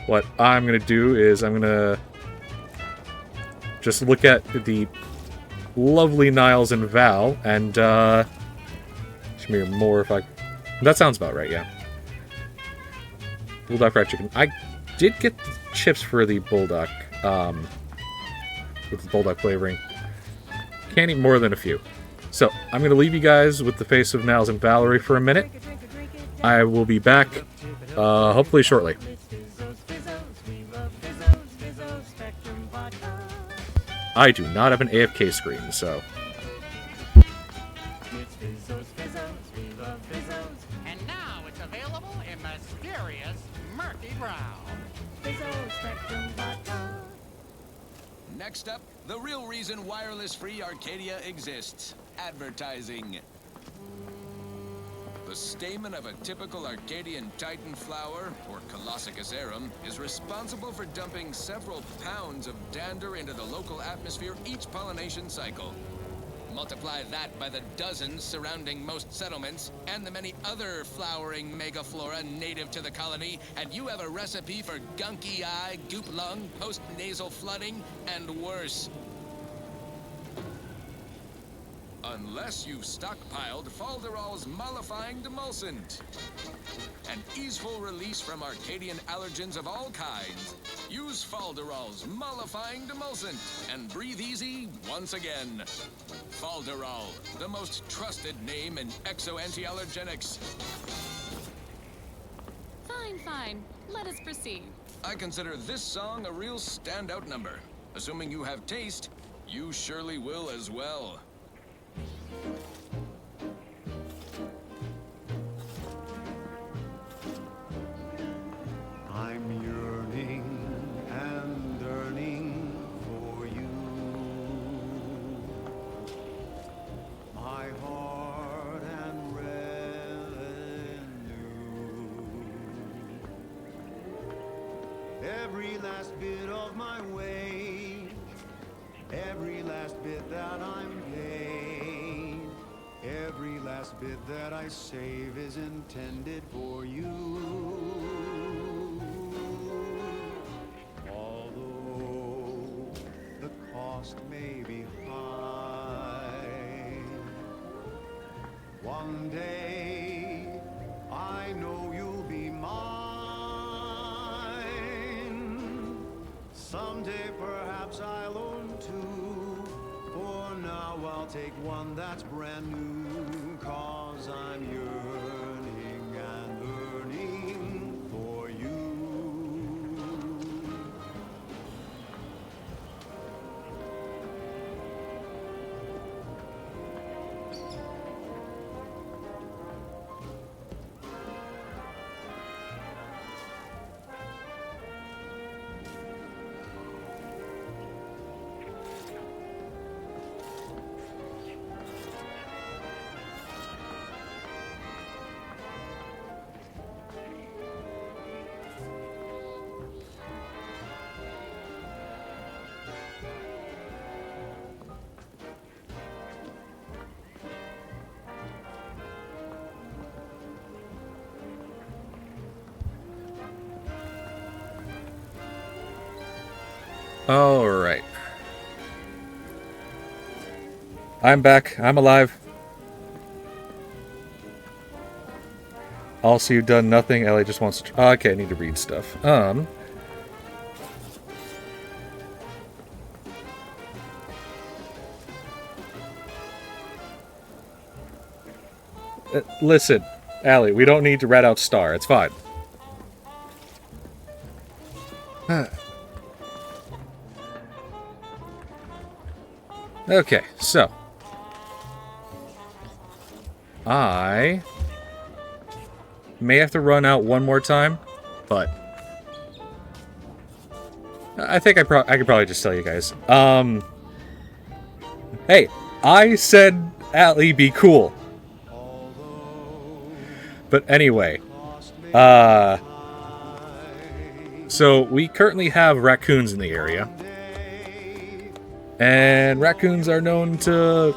what I'm gonna do is I'm gonna just look at the lovely Niles and Val, and should be more if I. That sounds about right, yeah. Bulldog fried chicken. I did get the chips for the bulldog, with the bulldog flavoring. Can't eat more than a few. So, I'm going to leave you guys with the face of Niles and Valerie for a minute. I will be back, hopefully shortly. I do not have an AFK screen, so... And now it's available in mysterious murky brown. Next up, the real reason wireless-free Arcadia exists. Advertising. The stamen of a typical Arcadian Titan flower, or Colossicus arum, is responsible for dumping several pounds of dander into the local atmosphere each pollination cycle. Multiply that by the dozens surrounding most settlements, and the many other flowering megaflora native to the colony, and you have a recipe for gunky eye, goop lung, post-nasal flooding, and worse. Unless you've stockpiled Falderall's mollifying demulcent. An easeful release from Arcadian allergens of all kinds. Use Falderall's mollifying demulcent and breathe easy once again. Falderall, the most trusted name in exo-anti-allergenics. Fine, fine. Let us proceed. I consider this song a real standout number. Assuming you have taste, you surely will as well. I'm yearning and yearning for you. My heart and revenue. Every last bit of my wage, every last bit that I'm paid, every last bit that I save is intended for you. Although the cost may be high, one day I know you'll be mine. Someday perhaps I'll own two. For now I'll take one that's brand new, 'cause I'm yearning and yearning for you. Alright. I'm back. I'm alive. Also, you've done nothing. Ellie just wants to... Oh, okay, I need to read stuff. Listen, Allie, we don't need to rat out Star. It's fine. Okay, so. I may have to run out one more time, but I think I could probably just tell you guys. Hey, I said Allie be cool. But anyway, so we currently have raccoons in the area, and raccoons are known to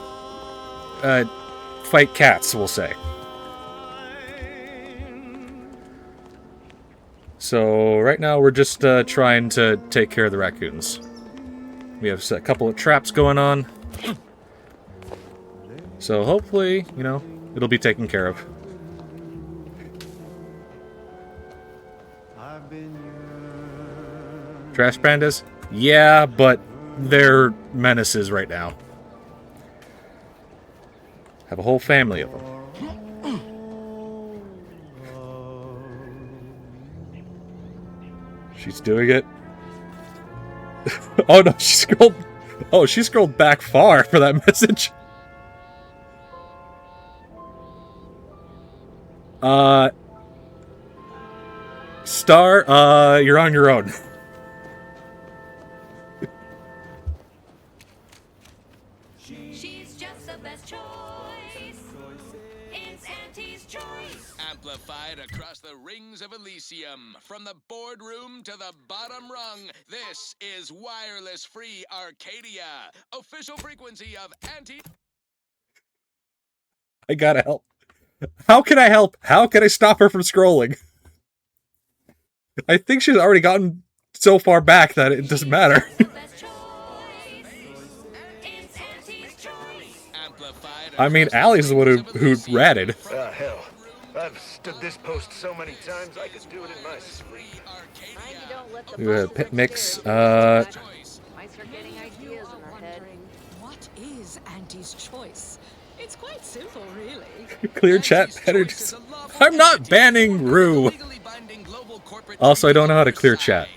fight cats, we'll say. So right now we're just trying to take care of the raccoons. We have a couple of traps going on. So hopefully, you know, it'll be taken care of. Trash pandas? Yeah, but they're menaces right now. Have a whole family of them. She's doing it. Oh no, she scrolled. Oh, she scrolled back far for that message. Star, you're on your own. She's just the best choice. It's Auntie's choice. Amplified across the rings of Elysium, from the boardroom to the bottom rung, this is wireless free Arcadia, official frequency of Auntie. I gotta help. How can I help? How can I stop her from scrolling? I think she's already gotten so far back that it doesn't matter. I mean, Allie's the one who ratted. Hell. I've stood this post so many times I could do it in my sleep. Pit mix. What is Auntie's choice? It's quite simple, really. Clear chat better. I'm not banning Rue. Also, I don't know how to clear chat.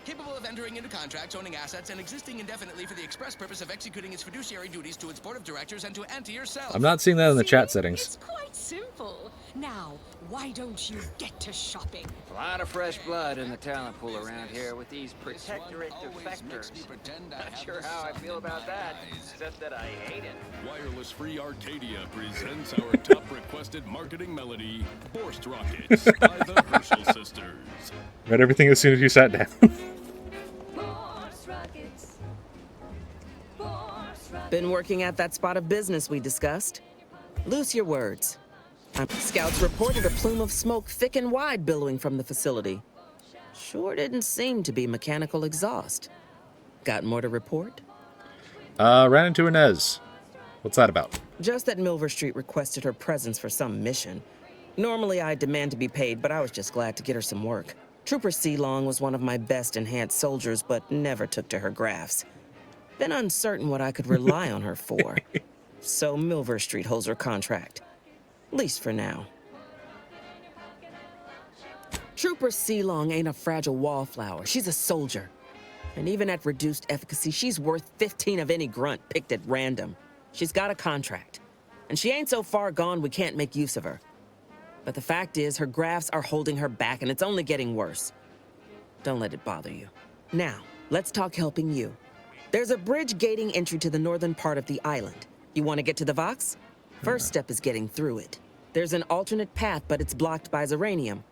Capable of entering into contracts, owning assets, and existing indefinitely for the express purpose of executing its fiduciary duties to its board of directors and to Auntie herself. I'm not seeing that in the chat settings. It's quite simple. Now, why don't you get to shopping? A lot of fresh blood in the talent pool around here with these Protectorate defectors. Not sure how I feel about that, except that I hate it. Wireless Free Arcadia presents our top requested marketing melody, Borst Rockets by the Herschel Sisters. Read everything as soon as you sat down. Been working at that spot of business we discussed? Loose your words. Scouts reported a plume of smoke thick and wide billowing from the facility. Sure didn't seem to be mechanical exhaust. Got more to report? Ran into Inez. What's that about? Just that Milver Street requested her presence for some mission. Normally I demand to be paid, but I was just glad to get her some work. Trooper Sealong was one of my best enhanced soldiers, but never took to her grafts. Been uncertain what I could rely on her for. So Milver Street holds her contract. At least for now. Trooper Sealong ain't a fragile wallflower. She's a soldier. And even at reduced efficacy, she's worth 15 of any grunt picked at random. She's got a contract. And she ain't so far gone we can't make use of her. But the fact is, her grafts are holding her back, and it's only getting worse. Don't let it bother you. Now, let's talk helping you. There's a bridge gating entry to the northern part of the island. You want to get to the Vox? First step is getting through it. There's an alternate path, but it's blocked by Zeranium.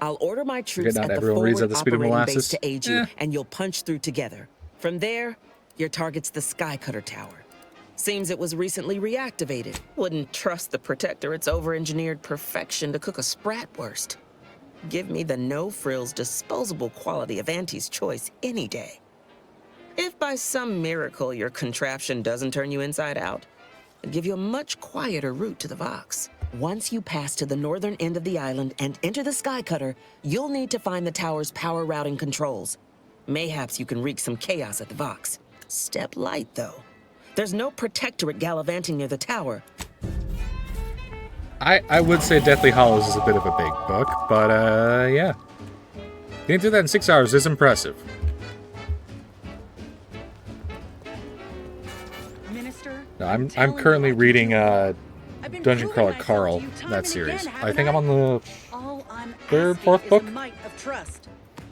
I'll order my troops at the forward operating base to aid you, and you'll punch through together. From there, your target's the Skycutter Tower. Seems it was recently reactivated. Wouldn't trust the Protectorate's over-engineered perfection to cook a spratwurst. Give me the no-frills, disposable quality of Auntie's choice any day. If by some miracle your contraption doesn't turn you inside out, I'll give you a much quieter route to the Vox. Once you pass to the northern end of the island and enter the Skycutter, you'll need to find the tower's power routing controls. Mayhaps you can wreak some chaos at the Vox. Step light, though. There's no Protectorate gallivanting near the tower. I would say Deathly Hollows is a bit of a big book, but yeah. Getting through that in 6 hours is impressive. No, I'm currently reading Dungeon Crawler Carl, that series. I think I'm on the third, fourth book.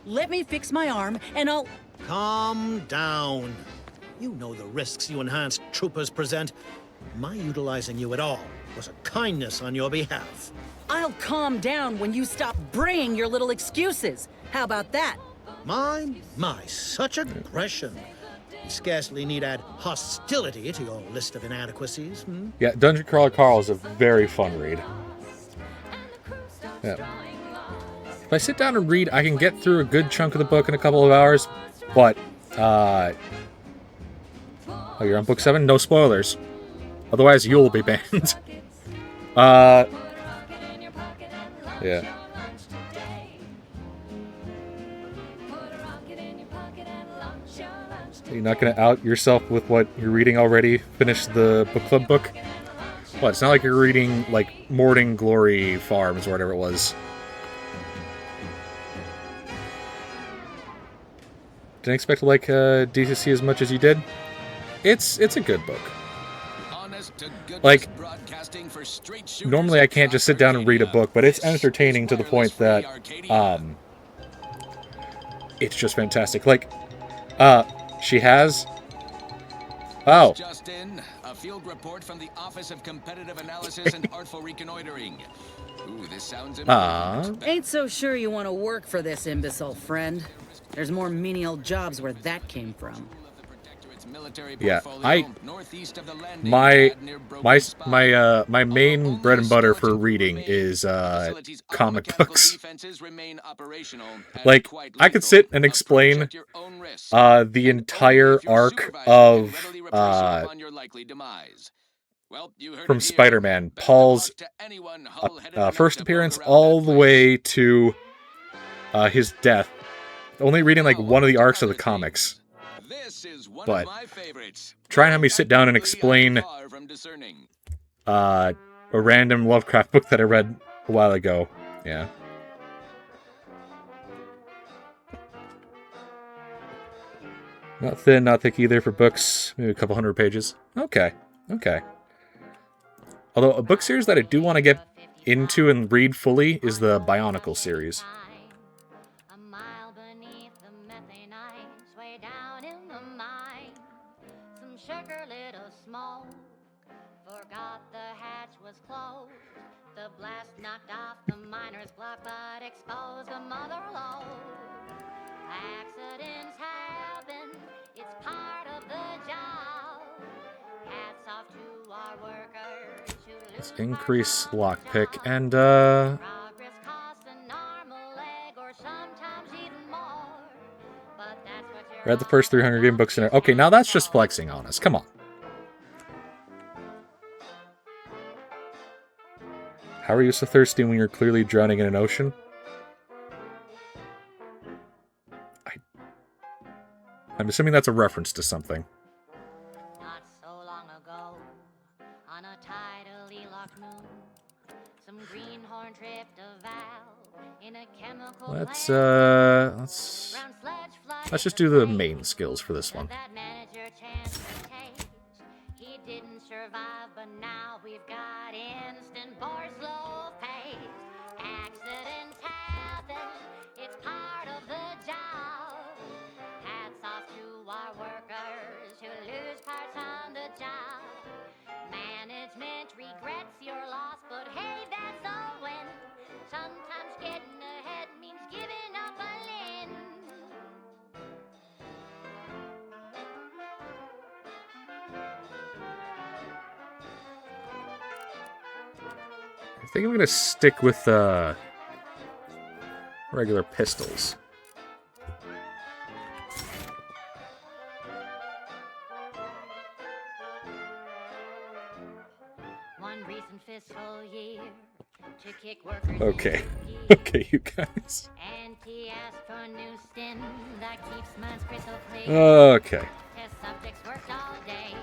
Let me fix my arm, and I'll... Calm down. You know the risks you enhanced troopers present. My utilizing you at all was a kindness on your behalf. I'll calm down when you stop bringing your little excuses. How about that? My, such aggression. You scarcely need add hostility to your list of inadequacies, hmm? Yeah, Dungeon Crawler Carl is a very fun read. Yeah. If I sit down and read, I can get through a good chunk of the book in a couple of hours, but, oh, you're on book 7? No spoilers. Otherwise, you'll be banned. Yeah. You're not going to out yourself with what you're reading already? Finish the book club book? Well, it's not like you're reading, like, Morning Glory Farms or whatever it was. Didn't expect to like DCC as much as you did. It's a good book. Like, normally I can't just sit down and read a book, but it's entertaining to the point that it's just fantastic. Like, she has... Oh. Just in, a field report from the Office of Competitive Analysis and Artful Reconnoitering. Ooh, this sounds important. Ain't so sure you want to work for this imbecile, friend. There's more menial jobs where that came from. Yeah, my main bread and butter for reading is comic books. Like, I could sit and explain the entire arc of from Spider-Man, Paul's first appearance all the way to his death. Only reading like one of the arcs of the comics. But try and have me sit down and explain a random Lovecraft book that I read a while ago. Yeah. Not thin, not thick either for books. Maybe a couple hundred pages. Okay. Okay. Although a book series that I do want to get into and read fully is the Bionicle series. The blast knocked off the miner's clock, but exposed the mother lode. Accidents happen, it's part of the job. Hats off to our workers who Let's increase lockpick and progress costs an arm, a leg, or sometimes even more. But that's what you're read the first 300 game books in there. Okay, now that's just flexing on us. Come on. How are you so thirsty when you're clearly drowning in an ocean? I'm assuming that's a reference to something. Not so long ago, on a tidally locked moon, some greenhorn tripped a valve in a chemical let's just do the main skills for this one. He didn't survive, but now we've got instant bar slow pace. Accidents happen, it's part of the job. Hats off to our workers who lose parts on the job. Management regrets your loss, but hey, that's a win. Sometimes getting ahead means giving up a limb. I think I'm gonna stick with regular pistols. One recent fiscal year to kick workers. Okay. Okay, you guys. Auntie asked for a new stint that keeps minds crystal clear. Okay. Test subjects worked all day,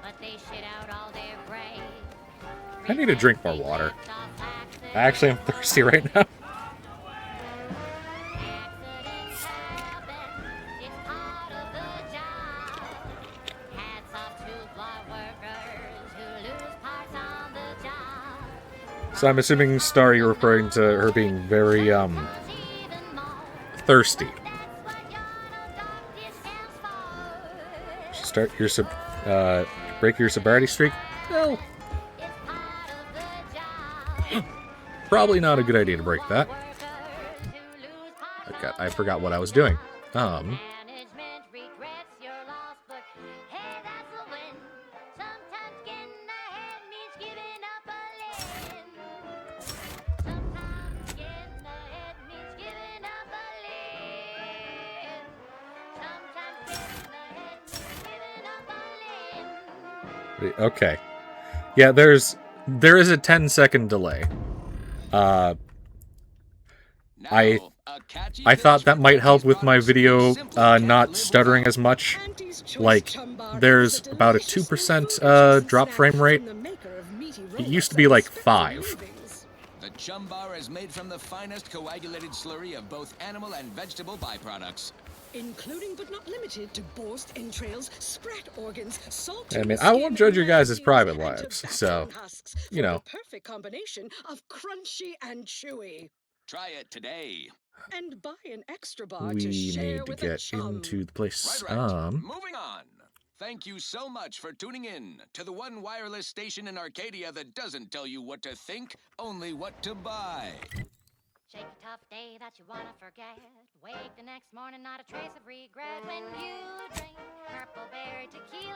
but they shit out all their gray. I need to drink more water. Actually, I'm thirsty right now. So I'm assuming, Star, you're referring to her being very, thirsty. Start your break your sobriety streak? No. Probably not a good idea to break that. Okay, I forgot what I was doing. Okay. Yeah, there is a 10-second delay. I thought that might help with my video not stuttering as much. Like, there's about a 2% drop frame rate. It used to be like 5. The chum bar is made from the finest coagulated slurry of both animal and vegetable byproducts. Including but not limited to borscht entrails, sprat organs, salt. I mean, I won't judge your guys' private lives, so, you know. Perfect combination of crunchy and chewy. Try it today. And buy an extra bar We to share need to with get into the place. Right. Moving on. Thank you so much for tuning in to the one wireless station in Arcadia that doesn't tell you what to think, only what to buy. Shake a tough day that you wanna forget. Wake the next morning, not a trace of regret when you drink purple berry tequila.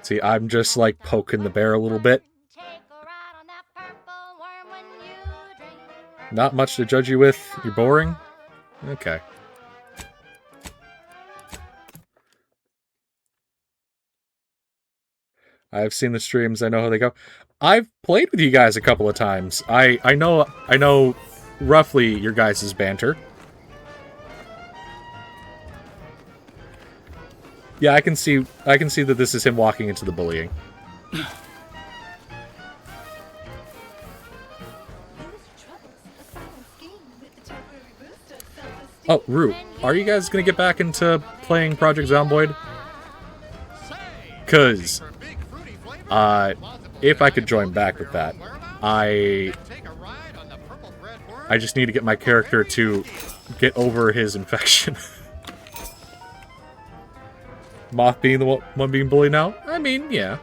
See, I'm just like poking the bear a little bit. Not much to judge you with. You're boring? Okay. I've seen the streams. I know how they go. I've played with you guys a couple of times. I know roughly your guys' banter. Yeah, I can see that this is him walking into the bullying. Oh, Rue, are you guys gonna get back into playing Project Zomboid? 'Cause if I could join back with that, I just need to get my character to get over his infection. Moth being the one being bullied now? I mean, yeah.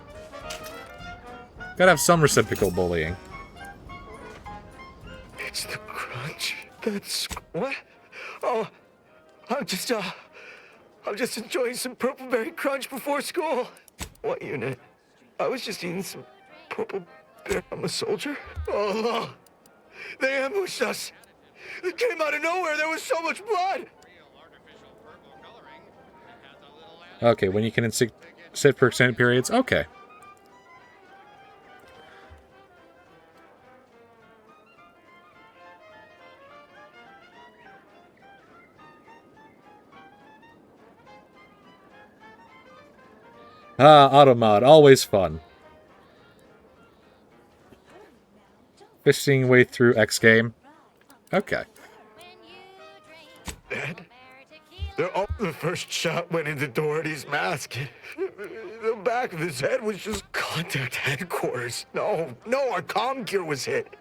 Gotta have some reciprocal bullying. It's the crunch. That's what? Oh, I'm just enjoying some purple berry crunch before school. What unit? I was just eating some purple berry. I'm a soldier. Oh no! They ambushed us. They came out of nowhere. There was so much blood. Okay, when you can sit for extended periods? Okay. Ah, Automod, always fun. Fishing your way through X game. Okay. Dad, the first shot went into Doherty's mask. The back of his head was just contact headquarters. No, our comm gear was hit.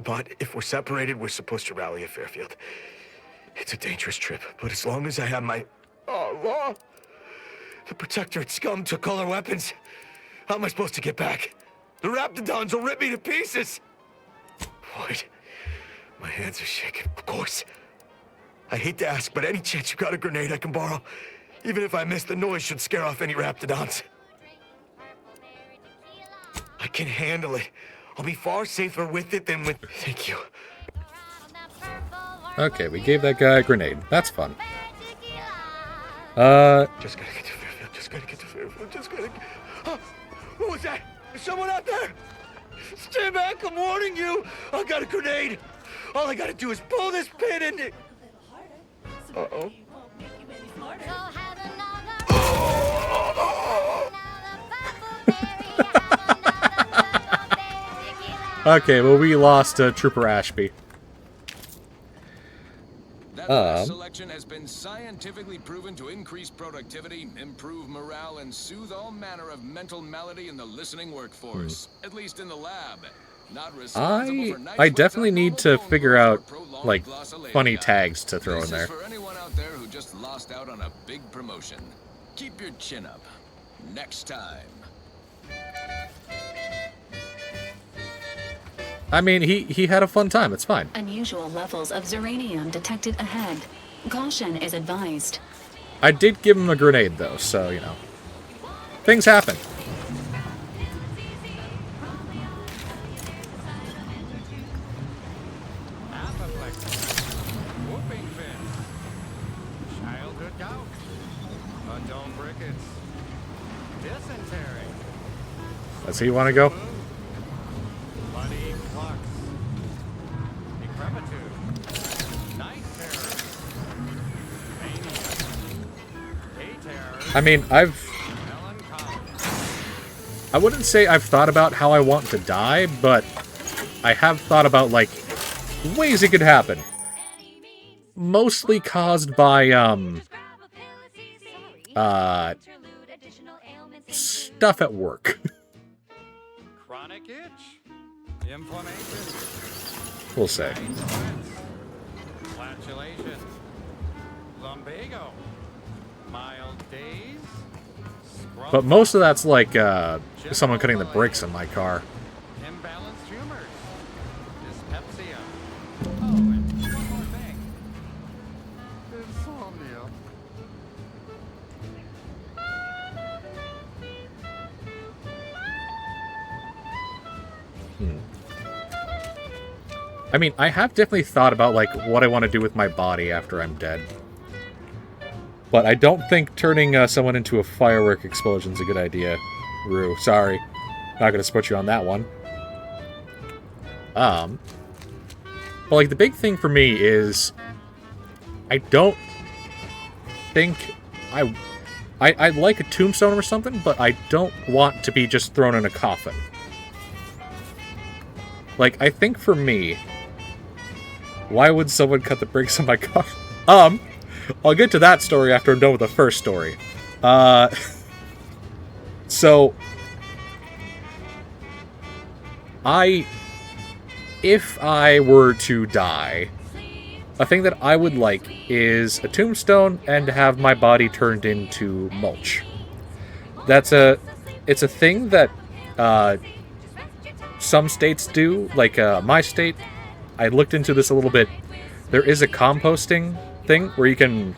But if we're separated, we're supposed to rally at Fairfield. It's a dangerous trip, but as long as I have my... Oh, the Protectorate scum took all our weapons. How am I supposed to get back? The Raptidons will rip me to pieces. Wait, my hands are shaking. Of course. I hate to ask, but any chance you got a grenade I can borrow? Even if I miss, the noise should scare off any Raptidons. I can handle it. I'll be far safer with it than with... Thank you. Okay, we gave that guy a grenade. That's fun. Just gotta get to Fairfield. Just gotta get... Oh, what was that? Is someone out there? Stand back, I'm warning you. I got a grenade. All I gotta do is pull this pin and... Uh-oh. Okay, well, we lost Trooper Ashby. That selection has been scientifically proven to increase productivity, improve morale, and soothe all manner of mental malady in the listening workforce. At least in the lab. Not responsible for I definitely need to figure out, like, funny tags to throw in there. This is for anyone out there who just lost out on a big promotion. Keep your chin up. Next time. I mean, he had a fun time. It's fine. Unusual levels of ziranium detected ahead. Caution is advised. I did give him a grenade, though, so, you know. Things happen. Whooping fin. Childhood gout. Adult rickets. Dysentery. That's who you want to go? Bloody flux. Decrepitude. Night terror. Mania. Day terror. I mean, I wouldn't say I've thought about how I want to die, but I have thought about, like, ways it could happen. Mostly caused by, stuff at work. Chronic itch. Inflammation. We'll say. Flatulation. Lumbago. Mild days. But most of that's like, someone cutting the brakes on my car. Imbalanced humors. Dyspepsia. Oh, and one more thing. Insomnia. I mean, I have definitely thought about, like, what I want to do with my body after I'm dead. But I don't think turning someone into a firework explosion is a good idea. Rue, sorry. Not gonna support you on that one. But, like, the big thing for me is... I don't think... I'd like a tombstone or something, but I don't want to be just thrown in a coffin. Like, I think for me... Why would someone cut the brakes on my car? I'll get to that story after I'm done with the first story. So... If I were to die, a thing that I would like is a tombstone and to have my body turned into mulch. It's a thing that, some states do, like, my state. I looked into this a little bit. There is a composting thing where you can,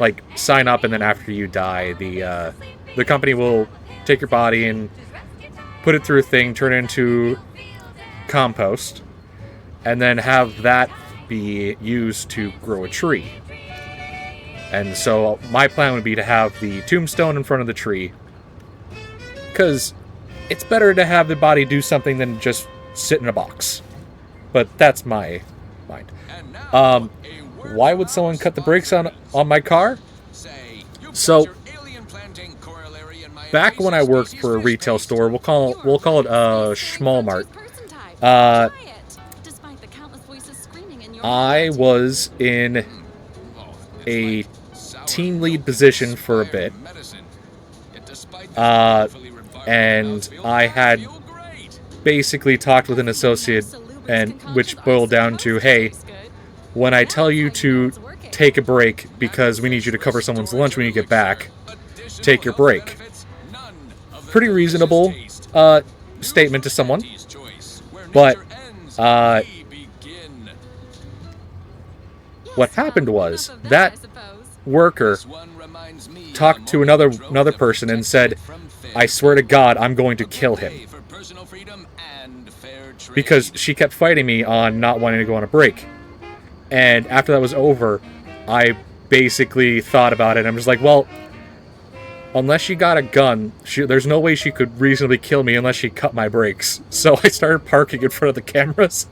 like, sign up and then after you die, the company will take your body and put it through a thing, turn it into compost, and then have that be used to grow a tree. And so my plan would be to have the tombstone in front of the tree, because it's better to have the body do something than just sit in a box. But that's my mind. Why would someone cut the brakes on my car? So, back when I worked for a retail store, we'll call it a Schmalmart. I was in a team lead position for a bit, and I had basically talked with an associate, and which boiled down to, hey, when I tell you to take a break because we need you to cover someone's lunch when you get back, take your break. Pretty reasonable statement to someone, but what happened was that worker talked to another person and said, I swear to God, I'm going to kill him. Because she kept fighting me on not wanting to go on a break. And after that was over, I basically thought about it, and I'm just like, well, unless she got a gun, there's no way she could reasonably kill me unless she cut my brakes. So I started parking in front of the cameras.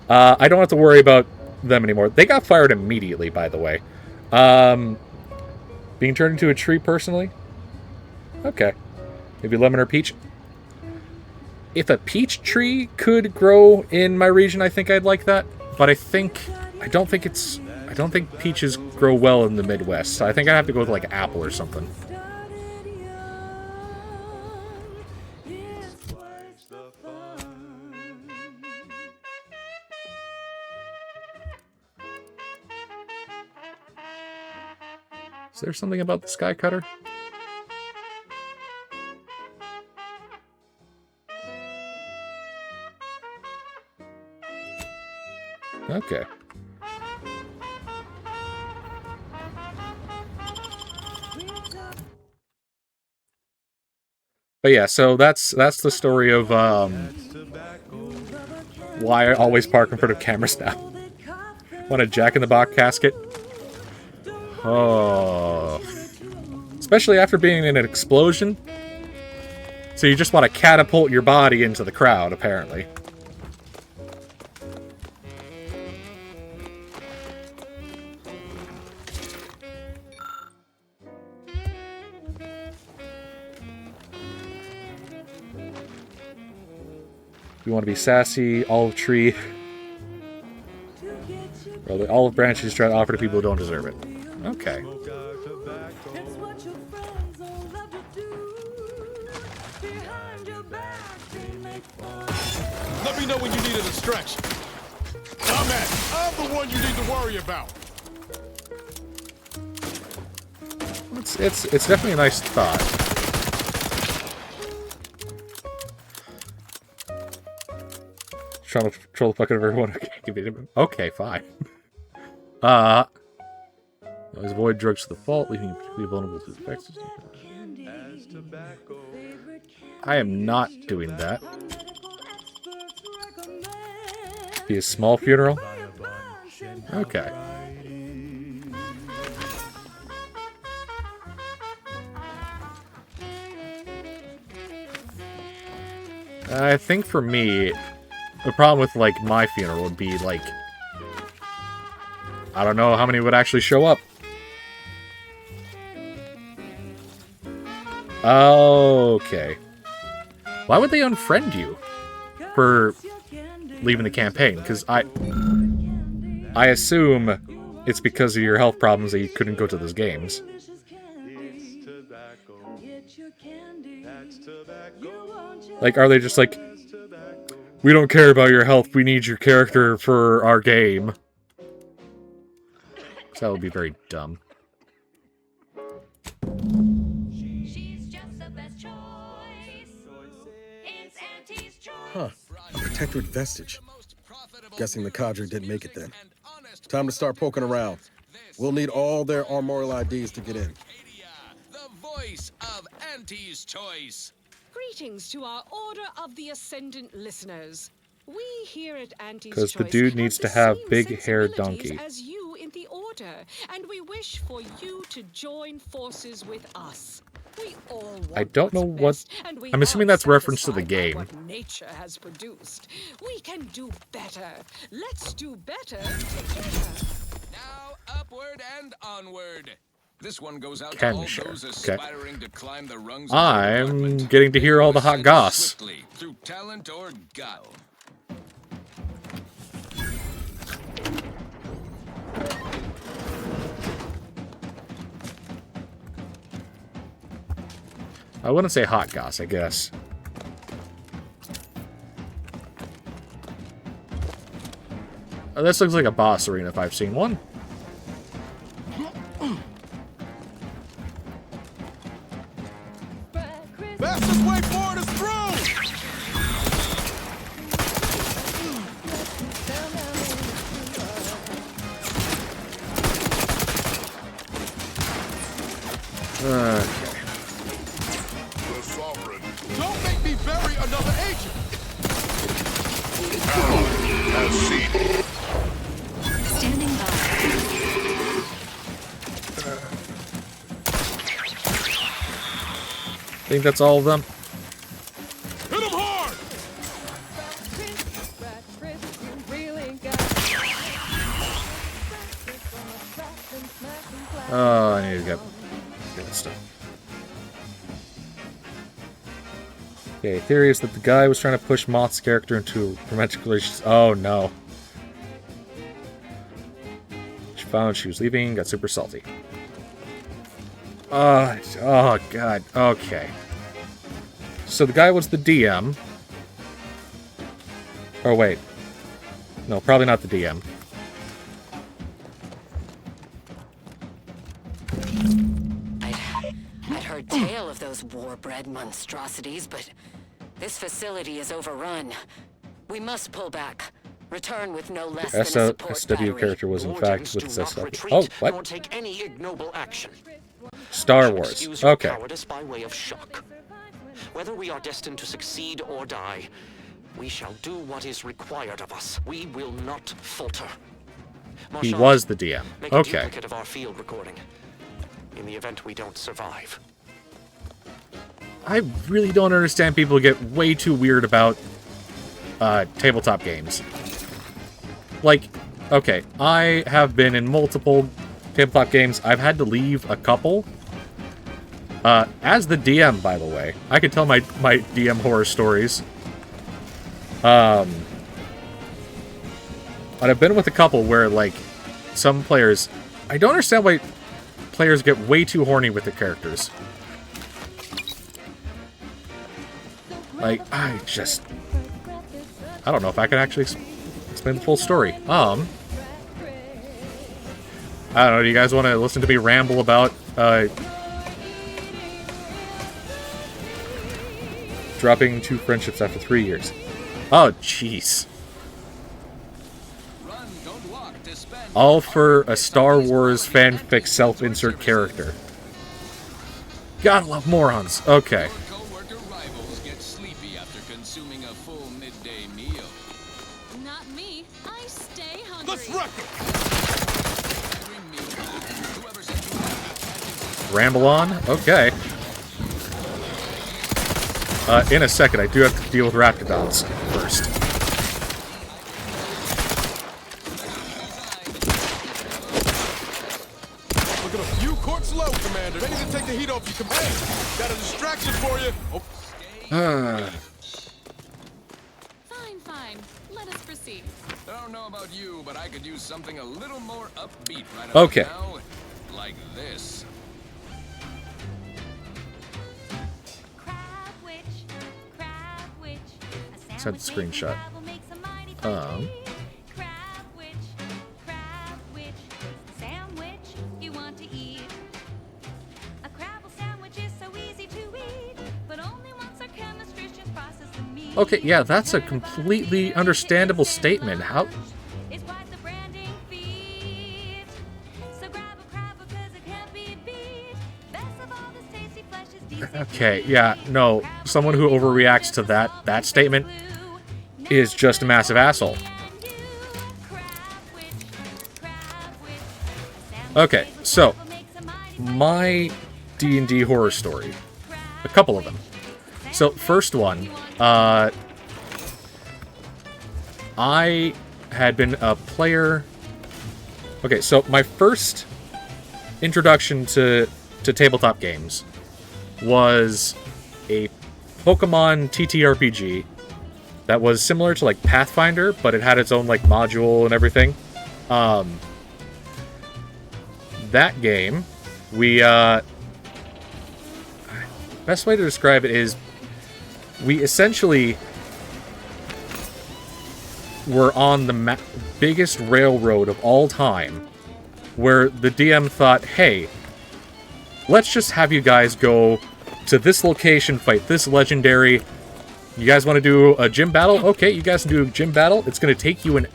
I don't have to worry about them anymore. They got fired immediately, by the way. Being turned into a tree, personally? Okay. Maybe lemon or peach? If a peach tree could grow in my region, I think I'd like that. But I don't think peaches grow well in the Midwest. So I think I'd have to go with, like, apple or something. Is there something about the sky cutter? Okay. But yeah, so that's the story of why I always park in front of cameras now. Want a Jack-in-the-Box casket? Oh. Especially after being in an explosion. So you just want to catapult your body into the crowd, apparently. You want to be sassy, olive tree. Well, the olive branch is trying to offer to people who don't deserve it. Okay. Let me know when you need a distraction. I'm the one you need to worry about. It's definitely a nice thought. Trying to control the fuck out of everyone. Okay, fine. Always avoid drugs to the fault, leaving you particularly vulnerable to the effects. I am not doing that. Be a small funeral? Okay. I think for me, the problem with, like, my funeral would be, like, I don't know how many would actually show up. Okay. Why would they unfriend you for leaving the campaign? Because I assume it's because of your health problems that you couldn't go to those games. Like, are they just like, we don't care about your health, we need your character for our game? So that would be very dumb. Huh. A Protectorate vestige. Guessing the cadre didn't make it then. Time to start poking around. We'll need all their armorial IDs to get in. The voice of Auntie's choice. Greetings to our Order of the Ascendant listeners. We here at Auntie's Because Choice the dude needs to have big-haired sensibilities donkey. as you in the Order, and we wish for you to join forces with us. We all want I don't know what... best, and we I'm assuming are that's reference to the satisfied by game. what nature has produced. We can do better. Let's do better together. Now upward and onward. This one goes out Can to all share. those Okay. aspiring to climb the rungs of I'm getting to hear all the hot goss. swiftly through talent or guile. I wouldn't say hot goss, I guess. This looks like a boss arena if I've seen one. Fastest way forward is through! Don't make me bury another agent! Standing by. I think that's all of them. Hit him hard! Oh, I need to get this stuff. Okay, theory is that the guy was trying to push Moth's character into romantic relations. Oh no. She found she was leaving, got super salty. Oh god, okay. So the guy was the DM. Oh wait. No, probably not the DM. I'd heard tale of those war-bred monstrosities, but this facility is overrun. We must pull back. Return with no less The than a support SW battery. character was in Your fact gens with do this not SW. retreat, Oh, what? nor take any ignoble action. Star Wars. Excuse your Okay. cowardice by way of shock. Whether we are destined to succeed or die, we shall do what is required of us. We will not falter. He Marchand, was the DM. make a Okay. duplicate of our field recording. In the event we don't survive. I really don't understand people get way too weird about tabletop games. Like, okay, I have been in multiple tabletop games. I've had to leave a couple. As the DM, by the way, I could tell my DM horror stories. But I've been with a couple where, like, some players... I don't understand why players get way too horny with their characters. Like, I don't know if I can actually explain the full story. I don't know, do you guys want to listen to me ramble about, dropping 2 friendships after 3 years? Oh, jeez. All for a Star Wars fanfic self-insert character. Gotta love morons. Okay. Not me. I stay hungry. Let's wreck them! Ramble on? Okay. In a second, I do have to deal with Raptidons first. Looking a few quarts low, Commander. They need to take the heat off your command. Got a distraction for you. Oh. Fine. Let us proceed. I don't know about you, but I could use something a little more upbeat right Okay. about now. Like this. Send the screenshot. Okay, yeah, that's a completely understandable statement. How? Okay, yeah, no. Someone who overreacts to that statement is just a massive asshole. Okay, so my D&D horror story. A couple of them. So, first one, I had been a player... Okay, so my first introduction to tabletop games was a Pokemon TTRPG that was similar to, like, Pathfinder, but it had its own, like, module and everything. That game, we, best way to describe it is we essentially were on the biggest railroad of all time, where the DM thought, hey, let's just have you guys go to this location, fight this legendary. You guys want to do a gym battle? Okay, you guys can do a gym battle. It's going to take you an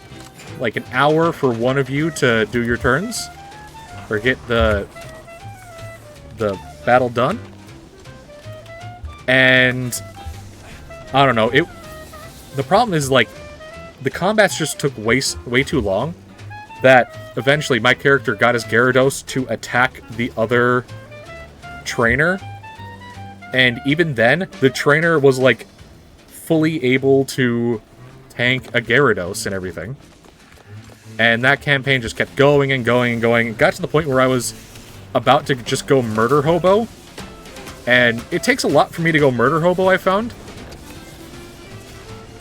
hour for one of you to do your turns, or get the battle done. And I don't know, the problem is, like, the combats just took way too long, that eventually my character got his Gyarados to attack the other trainer, and even then, the trainer was, like, fully able to tank a Gyarados and everything. And that campaign just kept going and going and going. It got to the point where I was about to just go murder hobo. And it takes a lot for me to go murder hobo, I found.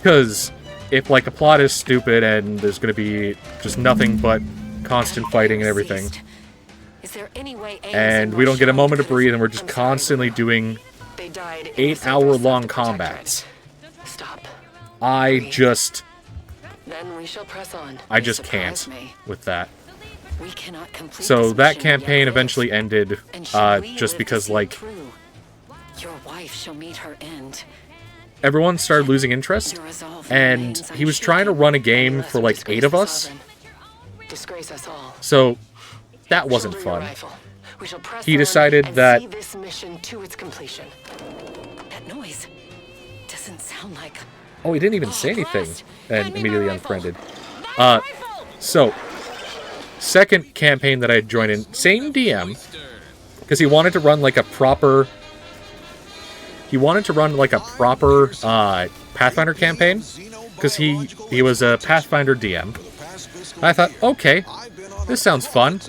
Because if, like, a plot is stupid and there's going to be just nothing but constant fighting and everything, and we don't get a moment to breathe, and we're just constantly doing 8-hour-long combats, I just can't with that. So that campaign eventually ended, just because, like, your wife shall meet her end. everyone started losing interest, and he was trying to run a game for like 8 of us. Disgrace us all. So that wasn't fun. We shall press He on decided and that see this mission to its completion. That noise doesn't sound like. oh, he didn't even say anything, and immediately unfriended. So second campaign that I joined in, same DM, because he wanted to run like a proper. He wanted to run like a proper Pathfinder campaign, because he was a Pathfinder DM. And I thought, okay, this sounds fun.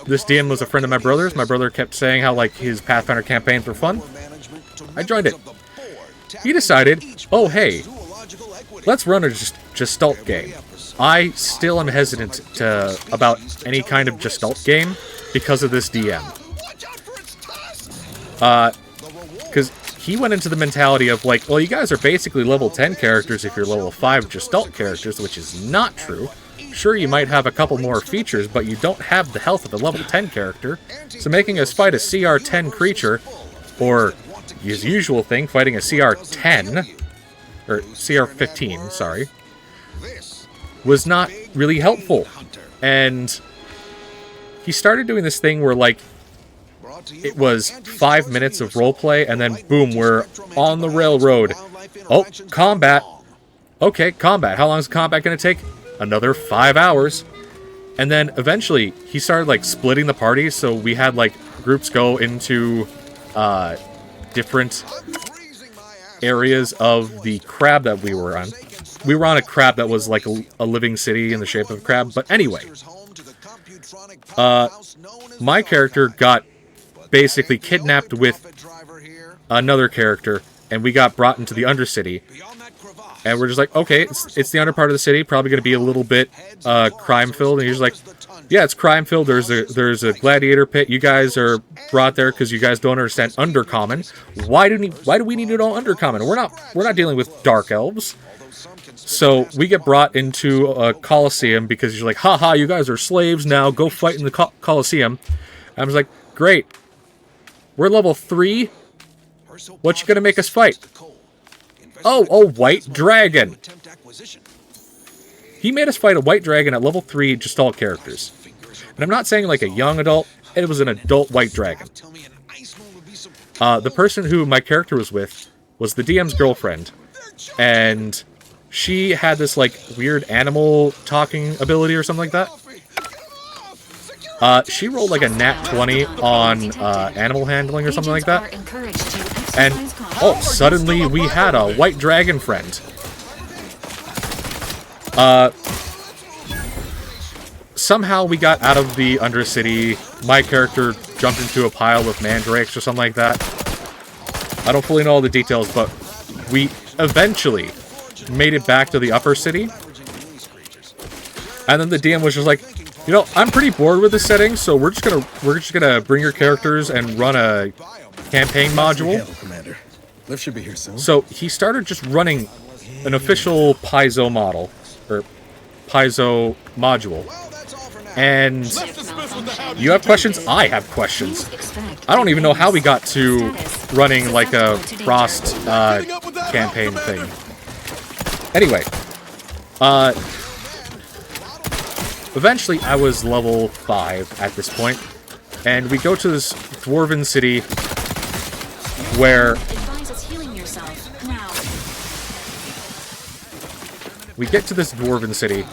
This DM was a friend of my brother's. My brother kept saying how like his Pathfinder campaigns were fun. I joined it. He decided, oh hey, let's run a Gestalt game. I still am hesitant about any kind of Gestalt game because of this DM. Because he went into the mentality of like, well, you guys are basically level 10 characters if you're level 5 Gestalt characters, which is not true. Sure, you might have a couple more features, but you don't have the health of a level 10 character. So making us fight a CR 10 creature, or his usual thing, fighting a CR 10, or CR 15, sorry, was not really helpful. And he started doing this thing where, like, it was 5 minutes of roleplay, and then boom, we're on the railroad. Oh, combat. Okay, combat. How long is combat going to take? Another 5 hours. And then eventually he started like splitting the party, so we had like groups go into different areas of the crab that we were on. We were on a crab that was like a living city in the shape of a crab. But anyway, my character got basically kidnapped with another character, and we got brought into the Undercity. And we're just like, okay, it's the under part of the city, probably going to be a little bit crime-filled. And he's like, yeah, it's crime-filled. There's a gladiator pit. You guys are brought there because you guys don't understand Undercommon. Why do we need to know Undercommon? We're not dealing with dark elves. So we get brought into a Colosseum because he's like, haha, you guys are slaves now. Go fight in the Colosseum. I was like, great. We're level 3. What you gonna make us fight? Oh, a white dragon. He made us fight a white dragon at level 3 Gestalt characters. And I'm not saying like a young adult, it was an adult white dragon. The person who my character was with was the DM's girlfriend. And she had this like weird animal talking ability or something like that. She rolled like a nat 20 on animal handling or something like that. And, oh, suddenly we had a white dragon friend. Somehow we got out of the Undercity. My character jumped into a pile of mandrakes or something like that. I don't fully know all the details, but we eventually made it back to the upper city. And then the DM was just like, you know, I'm pretty bored with this setting, so we're just gonna bring your characters and run a campaign module. Commander. Lift should be here soon. So he started just running an official Paizo model, or Paizo module. And you have questions? I have questions. I don't even know how we got to running like a Frost campaign thing. Anyway, eventually I was level 5 at this point, and we go to this dwarven city where we get to this dwarven city.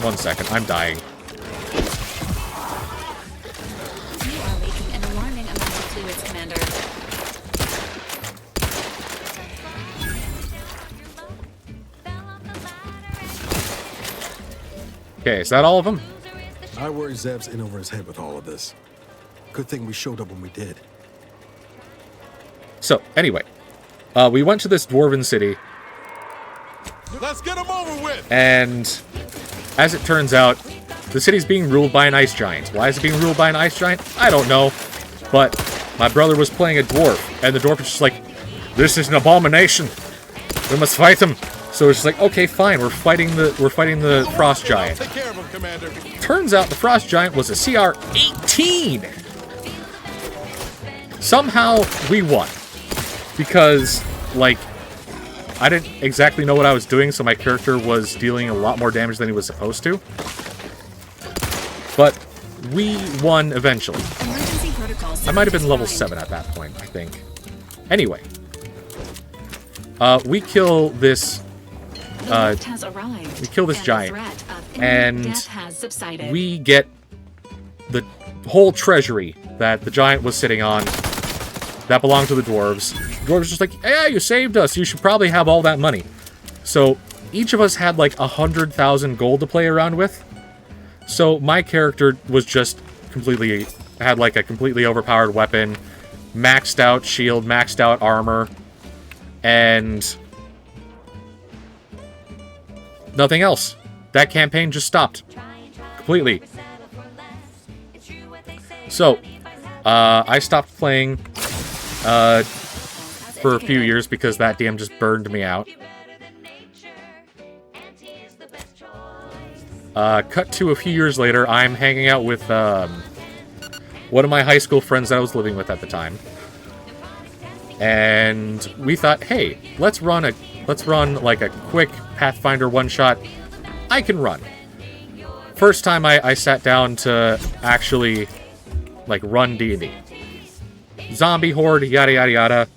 1 second, I'm dying. You are leaking an alarming amount of fluids, Commander. Okay, is that all of them? I worry Zeb's in over his head with all of this. Good thing we showed up when we did. So, anyway, we went to this dwarven city. Let's get him over with! And as it turns out, the city's being ruled by an ice giant. Why is it being ruled by an ice giant? I don't know. But my brother was playing a dwarf, and the dwarf was just like, this is an abomination. We must fight him. So it's just like, okay, fine, we're fighting the frost giant. Take care of him, Commander. Turns out the frost giant was a CR 18. Somehow we won. because, like, I didn't exactly know what I was doing, so my character was dealing a lot more damage than he was supposed to. But we won eventually. I might have been level 7 at that point, I think. Anyway. We kill this... we kill this giant. And we get the whole treasury that the giant was sitting on that belonged to the dwarves. The dwarves just like, yeah, you saved us. You should probably have all that money. So each of us had like 100,000 gold to play around with. So my character was just completely, had like a completely overpowered weapon, maxed out shield, maxed out armor, and nothing else. That campaign just stopped completely. So, I stopped playing for a few years because that DM just burned me out. Cut to a few years later, I'm hanging out with one of my high school friends that I was living with at the time. And we thought, hey, let's run like a quick Pathfinder one-shot. I can run. First time I sat down to actually like run D&D. Zombie horde, yada yada yada.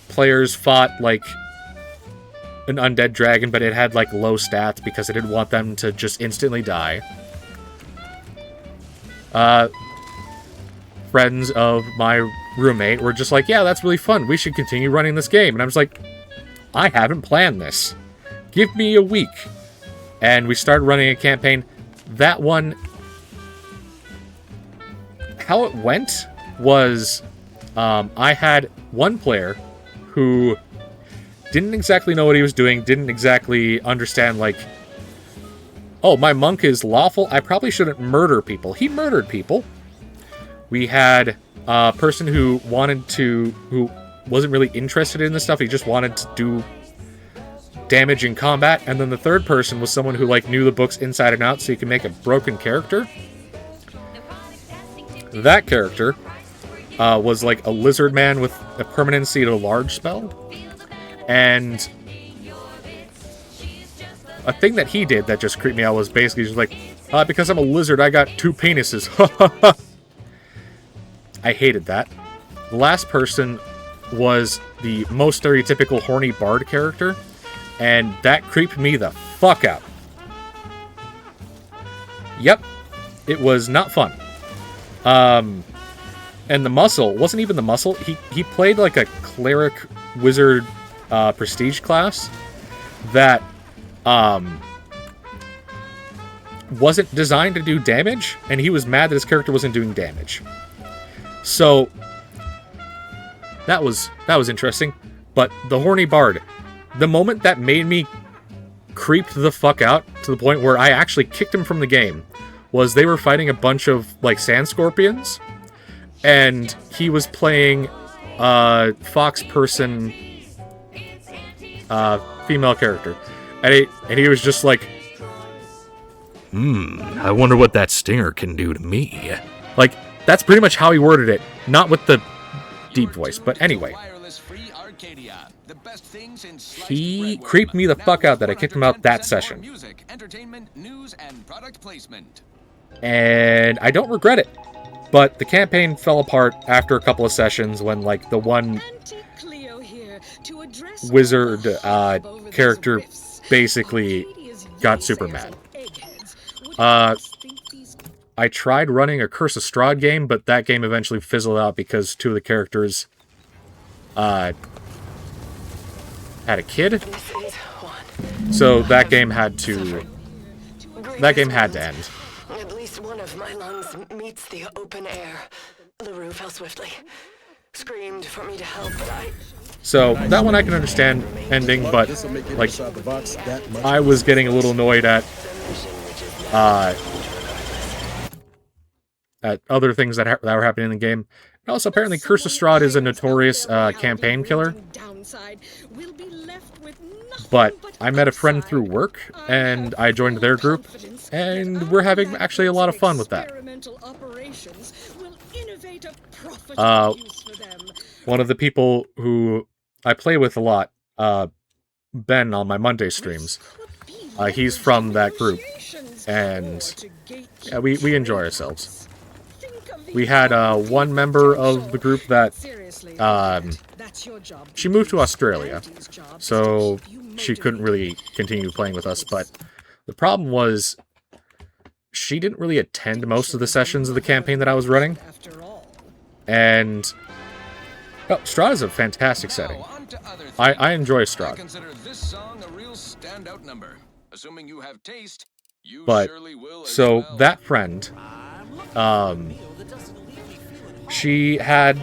Players fought like an undead dragon, but it had like low stats because I didn't want them to just instantly die. Friends of my roommate were just like, yeah, that's really fun. We should continue running this game. And I was like, I haven't planned this. Give me a week. And we started running a campaign. That one, how it went was, I had one player who didn't exactly know what he was doing, didn't exactly understand, like, oh, my monk is lawful, I probably shouldn't murder people. He murdered people. We had a person who who wasn't really interested in this stuff, he just wanted to do damage in combat, and then the third person was someone who, like, knew the books inside and out so you can make a broken character. That character was like a lizard man with a permanency to large spell. And a thing that he did that just creeped me out was basically just like, because I'm a lizard, I got 2 penises. I hated that. The last person was the most stereotypical horny bard character, and that creeped me the fuck out. Yep, it was not fun. And the muscle wasn't even the muscle. He played like a cleric wizard prestige class that wasn't designed to do damage, and he was mad that his character wasn't doing damage. So that was interesting. But the horny bard, the moment that made me creeped the fuck out to the point where I actually kicked him from the game was they were fighting a bunch of like sand scorpions, and he was playing fox person female character, and he was just like, I wonder what that stinger can do to me. Like, that's pretty much how he worded it, not with the deep voice, but anyway. He creeped me the fuck out that I kicked him out that session. And I don't regret it. But the campaign fell apart after a couple of sessions when, like, the one wizard character basically got super mad. I tried running a Curse of Strahd game, but that game eventually fizzled out because 2 of the characters had a kid. So that game had to end. At least one of my lungs meets the open air. LaRue fell swiftly. Screamed for me to help, but So that one I can understand ending, but like I was getting a little annoyed at other things that were happening in the game. And also, apparently, Curse of Strahd is a notorious campaign killer. But I met a friend through work, and I joined their group, and we're having actually a lot of fun with that. one of the people who I play with a lot, Ben on my Monday streams, he's from that group, and yeah, we enjoy ourselves. We had one member of the group that she moved to Australia, so she couldn't really continue playing with us, but the problem was she didn't really attend most of the sessions of the campaign that I was running. And oh, Strahd is a fantastic setting. I enjoy Strahd. Consider this song a real standout number. Assuming you have taste, you But surely will as so well. that friend, she had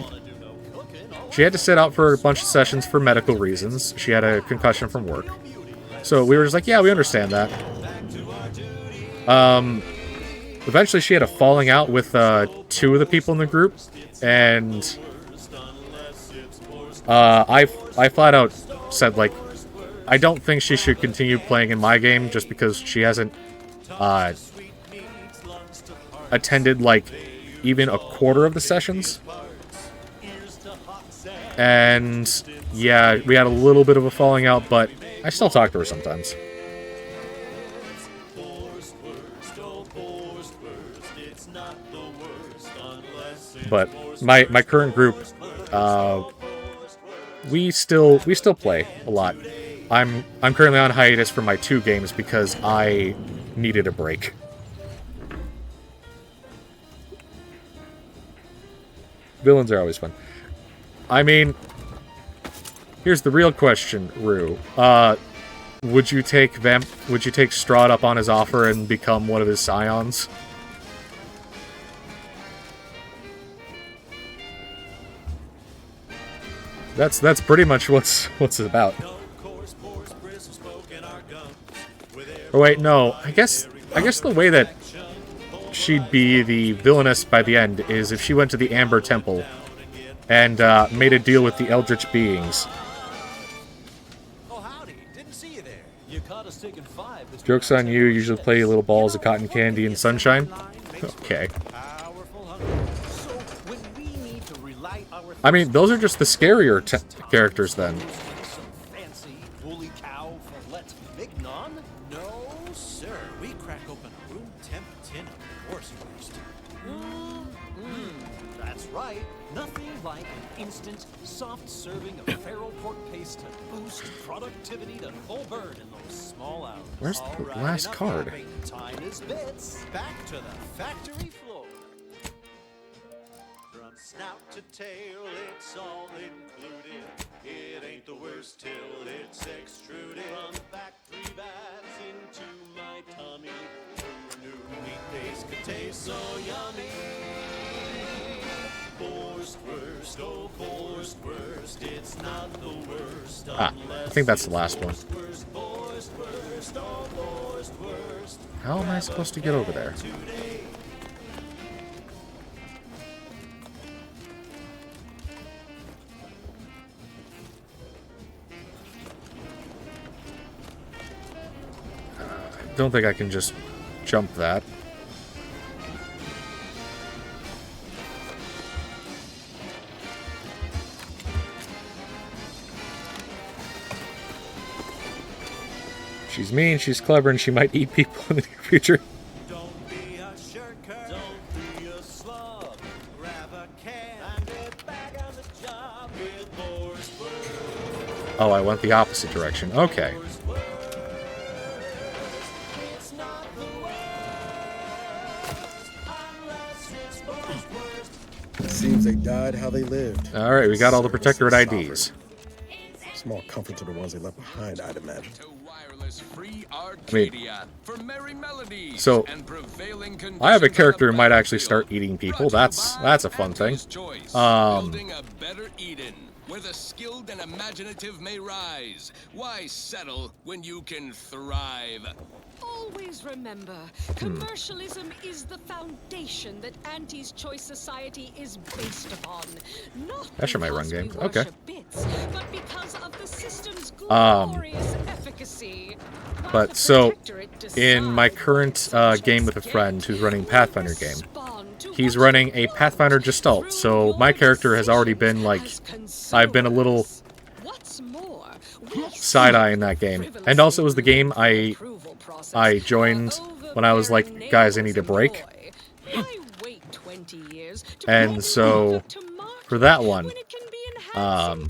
to sit out for a bunch of sessions for medical reasons. She had a concussion from work. So we were just like, yeah, we understand that. Eventually she had a falling out with 2 of the people in the group, and I flat out said, like, I don't think she should continue playing in my game just because she hasn't attended, like, even a quarter of the sessions. And yeah, we had a little bit of a falling out, but I still talk to her sometimes. But my current group, we still play a lot. I'm currently on hiatus for my 2 games because I needed a break. Villains are always fun. I mean, here's the real question, Rue. Would you take Strahd up on his offer and become one of his scions? That's pretty much what's it about. Oh wait, no. I guess the way that she'd be the villainess by the end is if she went to the Amber Temple and made a deal with the Eldritch beings. Joke's on you, usually play little balls of cotton candy and sunshine? Okay. I mean, those are just the scarier characters then. Fancy woolly cow fillet mignon? No, sir. We crack open a room temp tin of Wurst. That's right. Nothing like an instant, soft serving of feral pork paste to boost productivity to full burn in those small hours. Where's the last card? Time is bits. Back to the factory floor. From snout to tail, it's all included. It ain't the worst till it's extruded. From factory vats into my tummy. Who knew meat paste could taste so yummy? Worst, oh worst, it's not the worst. Ah, I think that's the last one. How am I supposed to get over there? I don't think I can just jump that. She's mean, she's clever, and she might eat people in the near future. Oh, I went the opposite direction. Okay. Seems they died how they lived. Alright, we got all the Protectorate IDs. Small comfort to the ones they left behind, I'd imagine. I mean, so I have a character who might actually start eating people. That's a fun thing. Building a better Eden, where the skilled and imaginative may rise. Why settle when you can thrive? Always remember, commercialism is the foundation that Auntie's Choice Society is based upon. Not That's my run game. Okay. bits, but because of the system's glorious efficacy. But so, in my current game with a friend who's running Pathfinder game, he's running a Pathfinder Gestalt, so my character has already been, like, I've been a little side-eye in that game. And also it was the game I joined when I was like, guys, I need a break. And so, for that one, I'm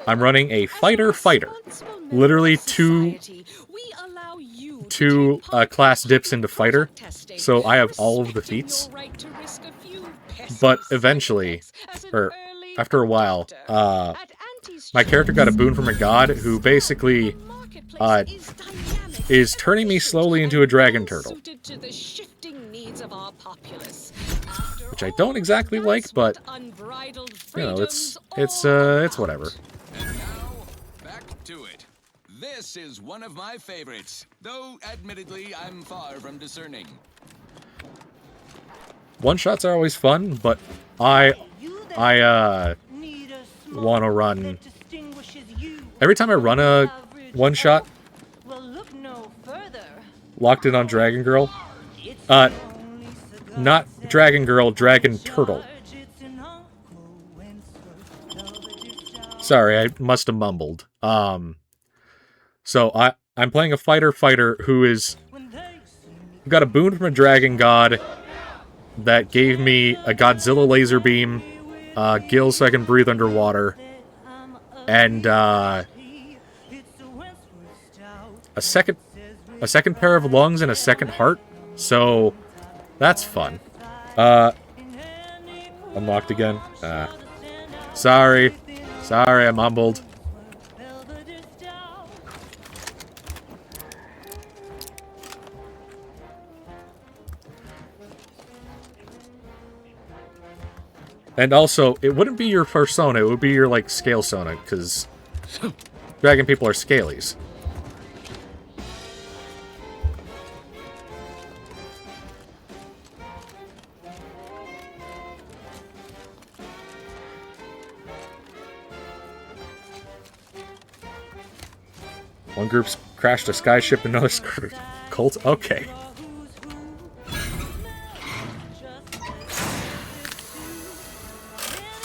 running a fighter. Literally two class dips into fighter, so I have all of the feats. But eventually, or after a while, my character got a boon from a god who basically is turning me slowly into a dragon turtle. Which I don't exactly like, but you know, it's whatever. And now, back to it. This is one of my favorites, though admittedly I'm far from discerning. One-shots are always fun, but I want to run... Every time I run a one-shot, locked in on Dragon Girl, not Dragon Girl, Dragon Turtle. Sorry, I must have mumbled. So I'm playing a fighter who is... got a boon from a dragon god that gave me a Godzilla laser beam, gills so I can breathe underwater, and a second pair of lungs and a second heart. So that's fun. Unlocked again. Sorry, I mumbled. And also, it wouldn't be your persona, it would be your, like, scale sona, because dragon people are scalies. One group's crashed a skyship, another skirted cult? Okay.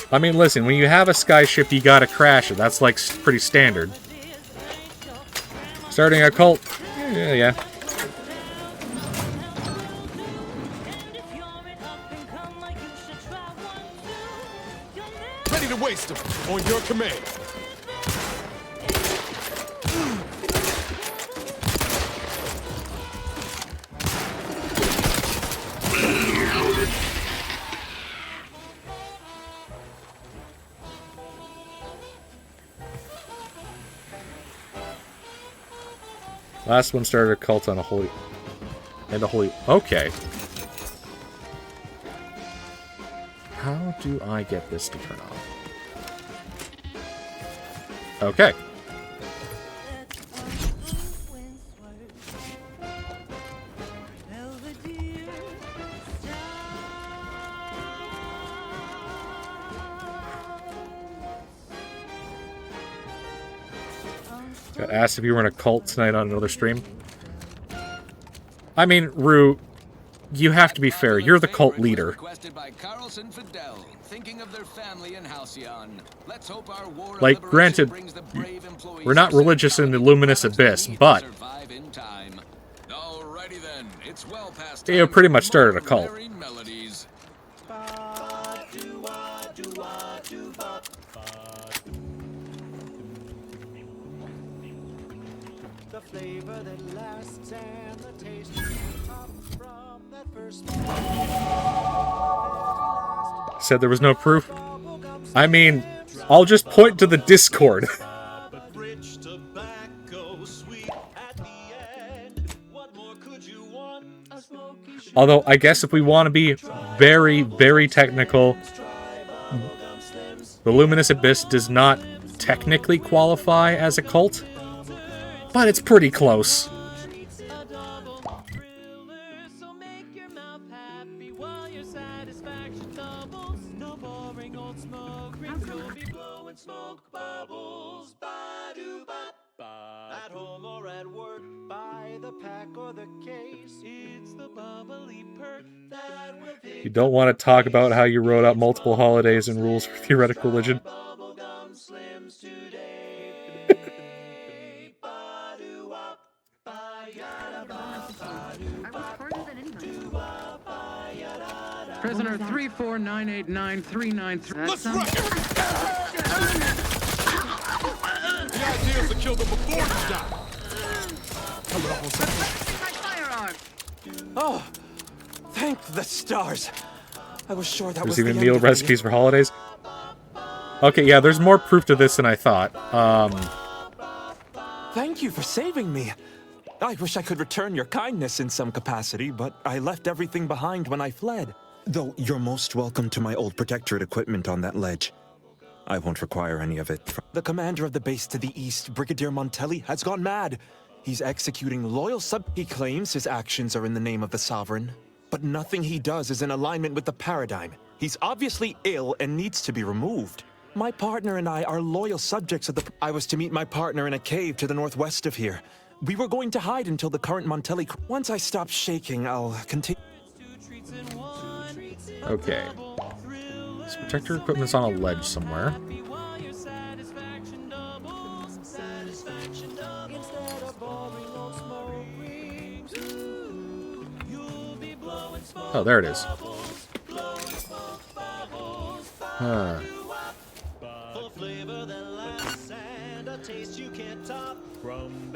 I mean, listen, when you have a skyship, you gotta crash it. That's, like, pretty standard. Starting a cult? Yeah. Ready to waste them on your command. Last one started a cult on a holy... Okay. How do I get this to turn off? Okay. Got asked if you were in a cult tonight on another stream. I mean, Rue, you have to be fair. You're the cult leader. Like, granted, we're not religious in the luminous abyss, but you pretty much started a cult. The flavor that lasts and the taste from that first Said there was no proof. I mean, I'll just point to the Discord. Although, I guess if we want to be very, very technical, the Luminous Abyss does not technically qualify as a cult, but it's pretty close. At home or at work, by the pack or the case. It's the bubbly perk that will pick You don't want to talk about how you wrote out multiple holidays and rules for theoretic religion. bubblegum slims today. Ba-doo-wop, ba-yada-ba-ba-doo-ba-ba-yada-da. Prisoner 3498939. Let's rock it! The idea is to kill them before you die. Coming up on something. Oh, thank the stars. I was sure that was There's the even end meal of me. recipes for holidays. Okay, yeah, there's more proof to this than I thought. Thank you for saving me. I wish I could return your kindness in some capacity, but I left everything behind when I fled. Though you're most welcome to my old Protectorate equipment on that ledge. I won't require any of it. The commander of the base to the east, Brigadier Montelli, has gone mad. He's executing loyal He claims his actions are in the name of the Sovereign, but nothing he does is in alignment with the paradigm. He's obviously ill and needs to be removed. My partner and I are loyal subjects of the... I was to meet my partner in a cave to the northwest of here. We were going to hide until the current Montelli... Once I stop shaking, I'll continue... Okay. This protector equipment's on a ledge somewhere. Oh, there it is.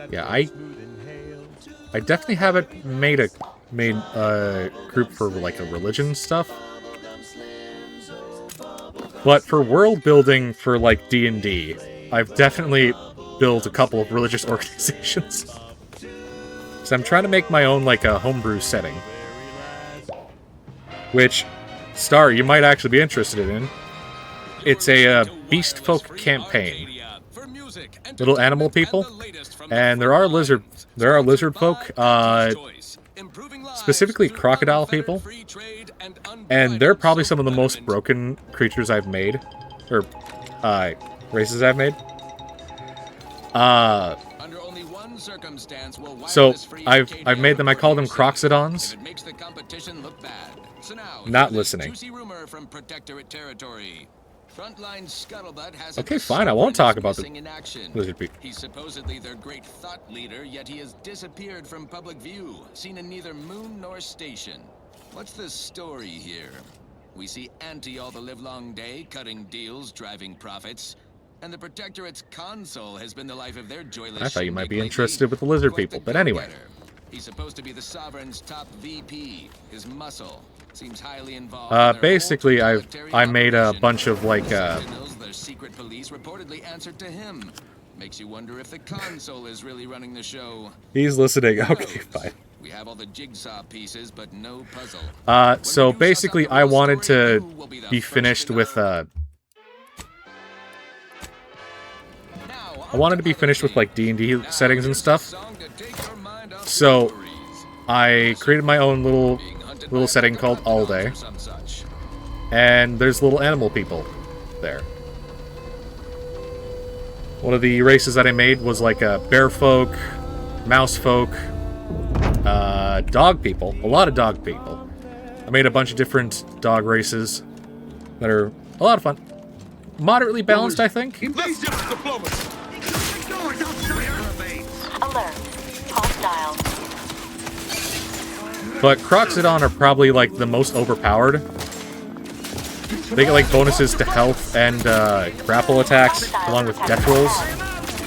Yeah, I definitely haven't made a group for like a religion stuff. But for world building for like D&D, I've definitely built a couple of religious organizations. So I'm trying to make my own like a homebrew setting. Which, Star, you might actually be interested in. It's a beast folk campaign. Little animal people, and there are lizard folk, specifically crocodile people, and they're probably some of the most broken creatures I've made, or races I've made. So I've made them. I call them Croxodons. Not listening. Okay, fine. I won't talk about the lizard people. He's supposedly their great thought leader, yet he has disappeared from public view, seen in neither moon nor station. What's the story here? We see Auntie all the livelong day, cutting deals, driving profits. And the Protectorate's console has been the life of their joyless... I thought you might be interested with the lizard people, but anyway. He's supposed to be the Sovereign's top VP. His muscle seems highly involved. Basically, I made a bunch of like Their secret police reportedly answered to him. Makes you wonder if the console is really running the show. He's listening. Okay, fine. We have all the jigsaw pieces, but no puzzle. So basically, I wanted to be finished with like D&D settings and stuff. So I created my own little setting called All Day, and there's little animal people there. One of the races that I made was like bear folk, mouse folk, dog people, a lot of dog people. I made a bunch of different dog races that are a lot of fun. Moderately balanced, I think. Alert. Hostile. But Croxodon are probably like the most overpowered. They get like bonuses to health and grapple attacks, along with death rolls.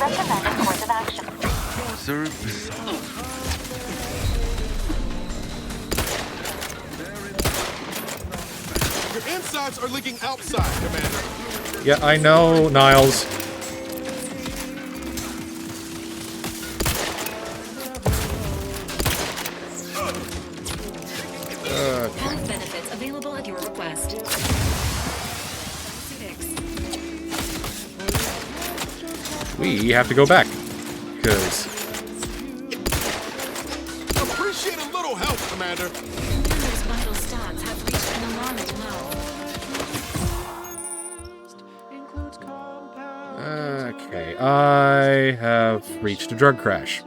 Recommended course of action. Your insides are leaking outside, Commander. Yeah, I know, Niles. Health benefits available at your request. We have to go back, because... Appreciate a little help, Commander. Those vital stats have reached an alarming low. Okay, I have reached a drug crash.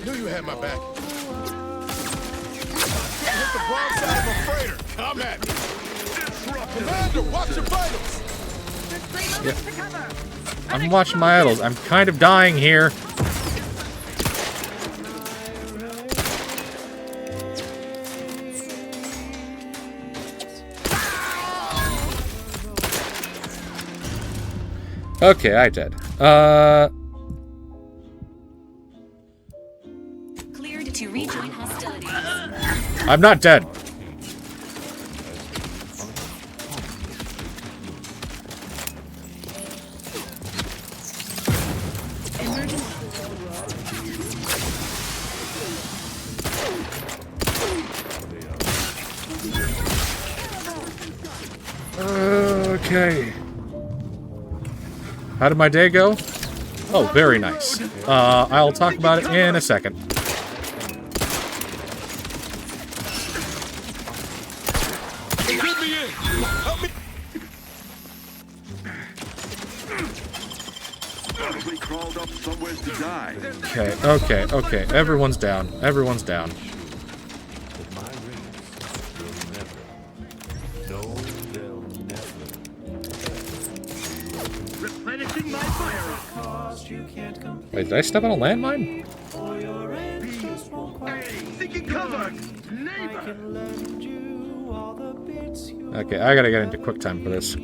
Knew you had my back. Hit the broadside of a freighter. Come at me. Commander, watch your vitals. Yeah. I'm watching my idols. I'm kind of dying here. Okay, I did. Cleared to rejoin hostilities. I'm not dead. Okay. How did my day go? Oh, very nice. I'll talk about it in a second. Probably crawled up somewhere to die. Okay. Everyone's down. Everyone's down. Replenishing my firearm. Wait, did I step on a landmine? Seeking cover. Neighbor. Okay, I gotta get into QuickTime for this.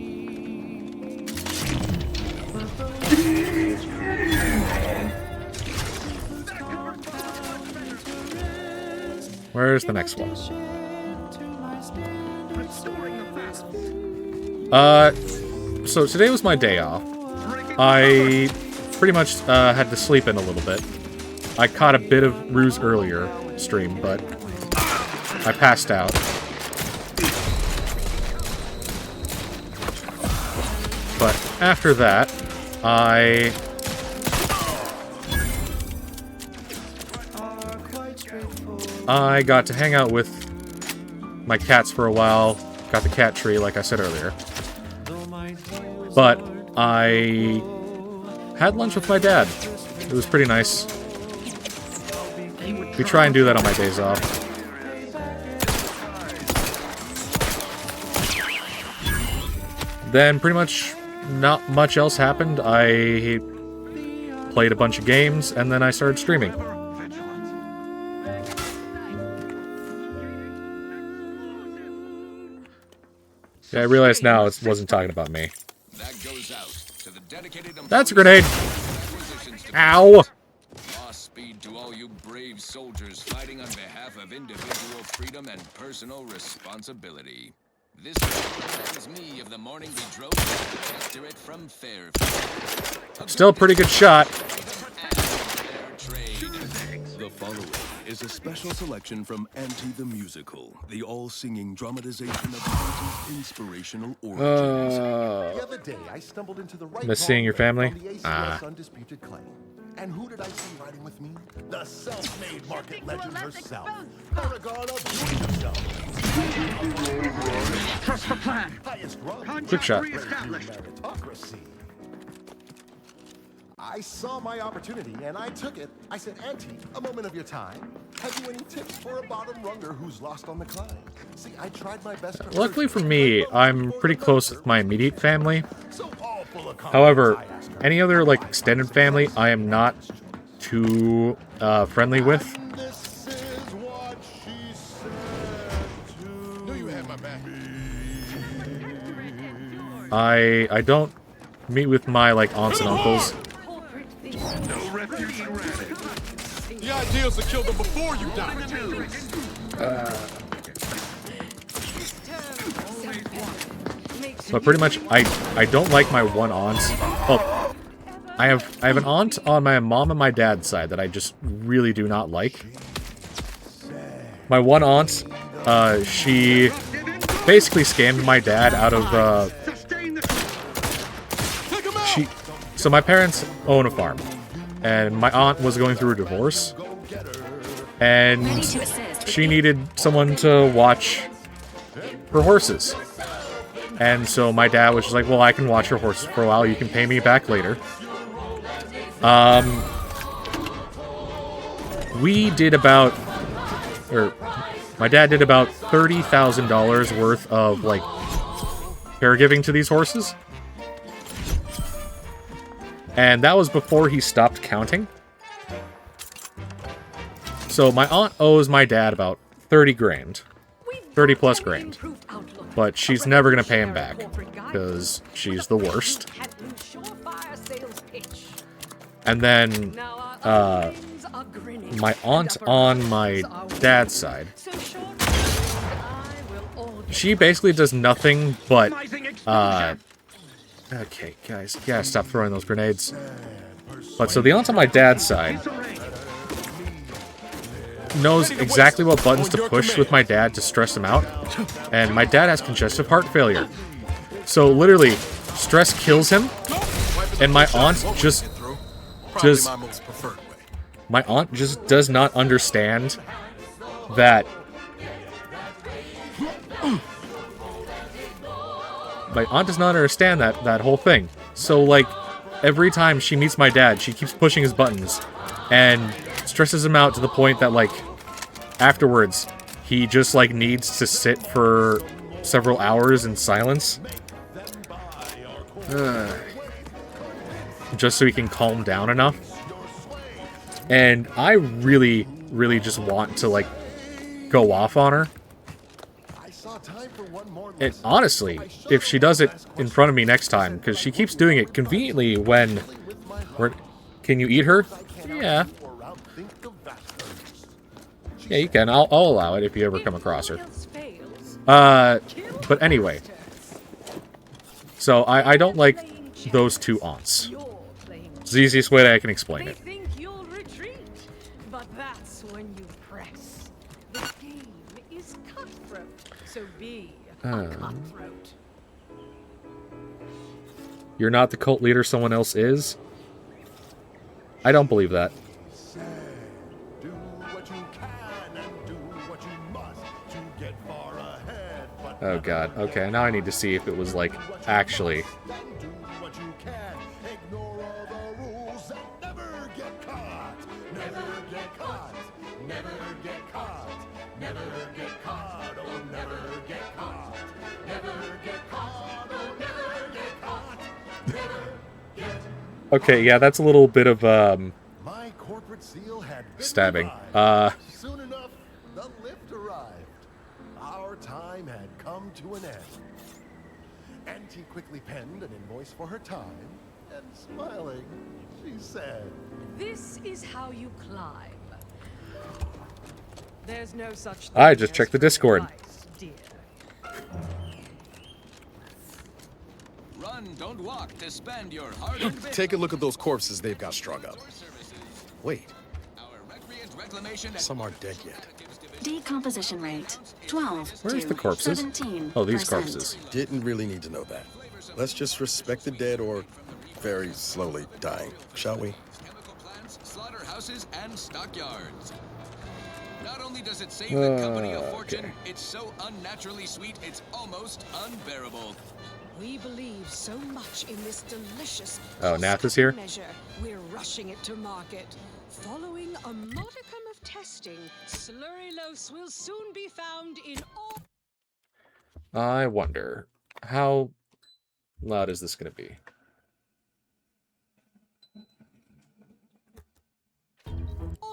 Where's the next one? So today was my day off. I pretty much had to sleep in a little bit. I caught a bit of Ruse earlier stream, but I passed out. But after that, I got to hang out with my cats for a while. Got the cat tree, like I said earlier. But I had lunch with my dad. It was pretty nice. We try and do that on my days off. Then pretty much not much else happened. I played a bunch of games, and then I started streaming. Yeah, I realize now it wasn't talking about me. That's a grenade! Ow! Lost speed to all you brave soldiers fighting on behalf of individual freedom and personal responsibility. This reminds me of the morning we drove to the Protectorate from Fairfield. Still a pretty good shot. The following is a special selection from Auntie the Musical, the all-singing dramatization of Auntie's inspirational origins. The other day, I stumbled into the right Miss seeing your family? on the ACS Undisputed Claim. And who did I see riding with me? The self-made market legend herself. Paragon of do-it-yourself. Trust the plan. Highest rung. Quick shot. Meritocracy. I saw my opportunity and I took it. I said, Auntie, a moment of your time. Have you any tips for a bottom runger who's lost on the climb? See, I tried my best to Luckily for me, I'm pretty close with my immediate family. However, any other like extended family, I am not too friendly with. I don't meet with my like aunts and uncles. No refugee rabbit. The idea is to kill them before you die. But pretty much, I don't like my one aunt. Oh, I have an aunt on my mom and my dad's side that I just really do not like. My one aunt, she basically scammed my dad out of So my parents own a farm, and my aunt was going through a divorce, and she needed someone to watch her horses. And so my dad was just like, well, I can watch your horses for a while, you can pay me back later. We did about, or my dad did about $30,000 worth of, like, caregiving to these horses. And that was before he stopped counting. So my aunt owes my dad about 30 grand. 30 plus grand. But she's never going to pay him back. Because she's the worst. And then, my aunt on my dad's side, she basically does nothing but, okay, guys, you gotta stop throwing those grenades. But so the aunt on my dad's side knows exactly what buttons to push with my dad to stress him out. And my dad has congestive heart failure. So literally, stress kills him. And my aunt just does not understand that. My aunt does not understand that whole thing. So, like, every time she meets my dad, she keeps pushing his buttons and stresses him out to the point that, like, afterwards, he just, like, needs to sit for several hours in silence. Just so he can calm down enough. And I really, really just want to, like, go off on her. And honestly, if she does it in front of me next time, because she keeps doing it conveniently when... Can you eat her? Yeah. Yeah, you can. I'll allow it if you ever come across her. But anyway. So, I don't like those two aunts. It's the easiest way that I can explain it. But that's when you press. The game is cutthroat, so be a cutthroat. You're not the cult leader someone else is? I don't believe that. Oh god, okay, now I need to see if it was, like, actually... Okay, yeah, that's a little bit of, stabbing. Soon enough, the lift arrived. Our time had come to an end. Auntie quickly penned an invoice for her time, and smiling, she said, This is how you climb. There's no such thing. I just checked the Discord. Run, don't walk to spend your hard-earned Take a look at those corpses they've got strung up. Wait. Some aren't dead yet. Decomposition rate 12 Where's to the corpses? 17%. Oh, these corpses. Didn't really need to know that. Let's just respect the dead or very slowly dying, shall we? Chemical plants, slaughterhouses, and stockyards. Not only does it save the company a fortune, it's so unnaturally sweet, it's almost unbearable. We believe so much in this delicious Oh, Nath is here? measure. We're rushing it to market. Following a modicum of testing, slurry loafs will soon be found in all... I wonder, how loud is this going to be?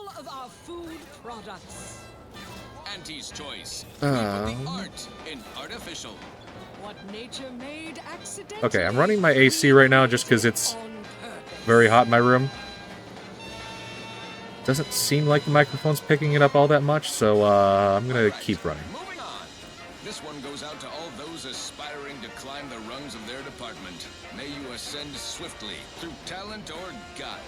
all of our food products. Auntie's choice. We put the art in artificial. What nature made accidentally. Okay, I'm running my AC right now just because it's very hot in my room. Doesn't seem like the microphone's picking it up all that much, so I'm gonna keep running. Moving on. This one goes out to all those aspiring to climb the rungs of their department. May you ascend swiftly through talent or guile.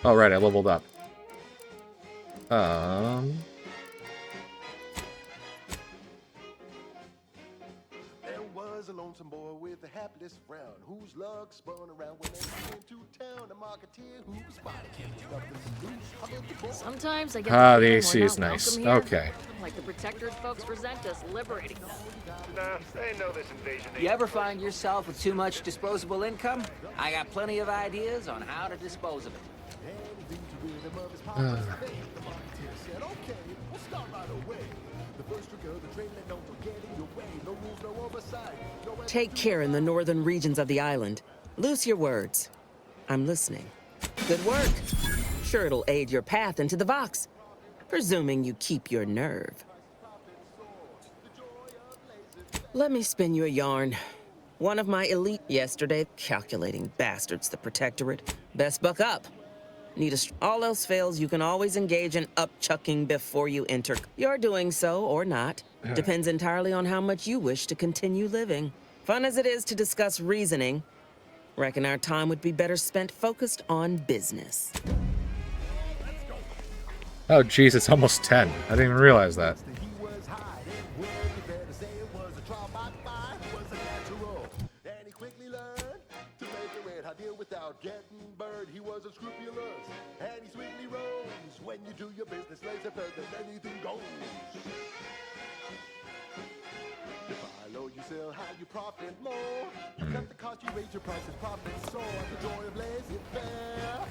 All right, I leveled up. There was was a lonesome boy with a hapless frown, whose luck spun around when he came to town. A marketeer who was spotted with nothing to lose. I bet the boy. Sometimes I get Ah, the feeling AC we're is not nice. welcome here. Okay. Like the Protectorate folks present us, liberating them. Nah, they know this invasion. You ever find yourself with too much disposable income? I got plenty of ideas on how to dispose of it. Take care in the northern regions of the island. Loose your words. I'm listening. Good work. Sure, it'll aid your path into the Vox. Presuming you keep your nerve. Let me spin you a yarn. One of my elite yesterday, calculating bastards, the Protectorate. Best buck up. Need all else fails, you can always engage in upchucking before you enter. You're doing so, or not. Depends entirely on how much you wish to continue living. Fun as it is to discuss reasoning, reckon our time would be better spent focused on business. Oh, geez, it's almost 10. I didn't even realize that. Getting bird, he was unscrupulous, and he sweetly rose. When you do your business, laissez faire, then anything goes. You buy low, you sell high, you profit more. You cut the cost, you raise your price, and profit soar. The joy of laissez-faire.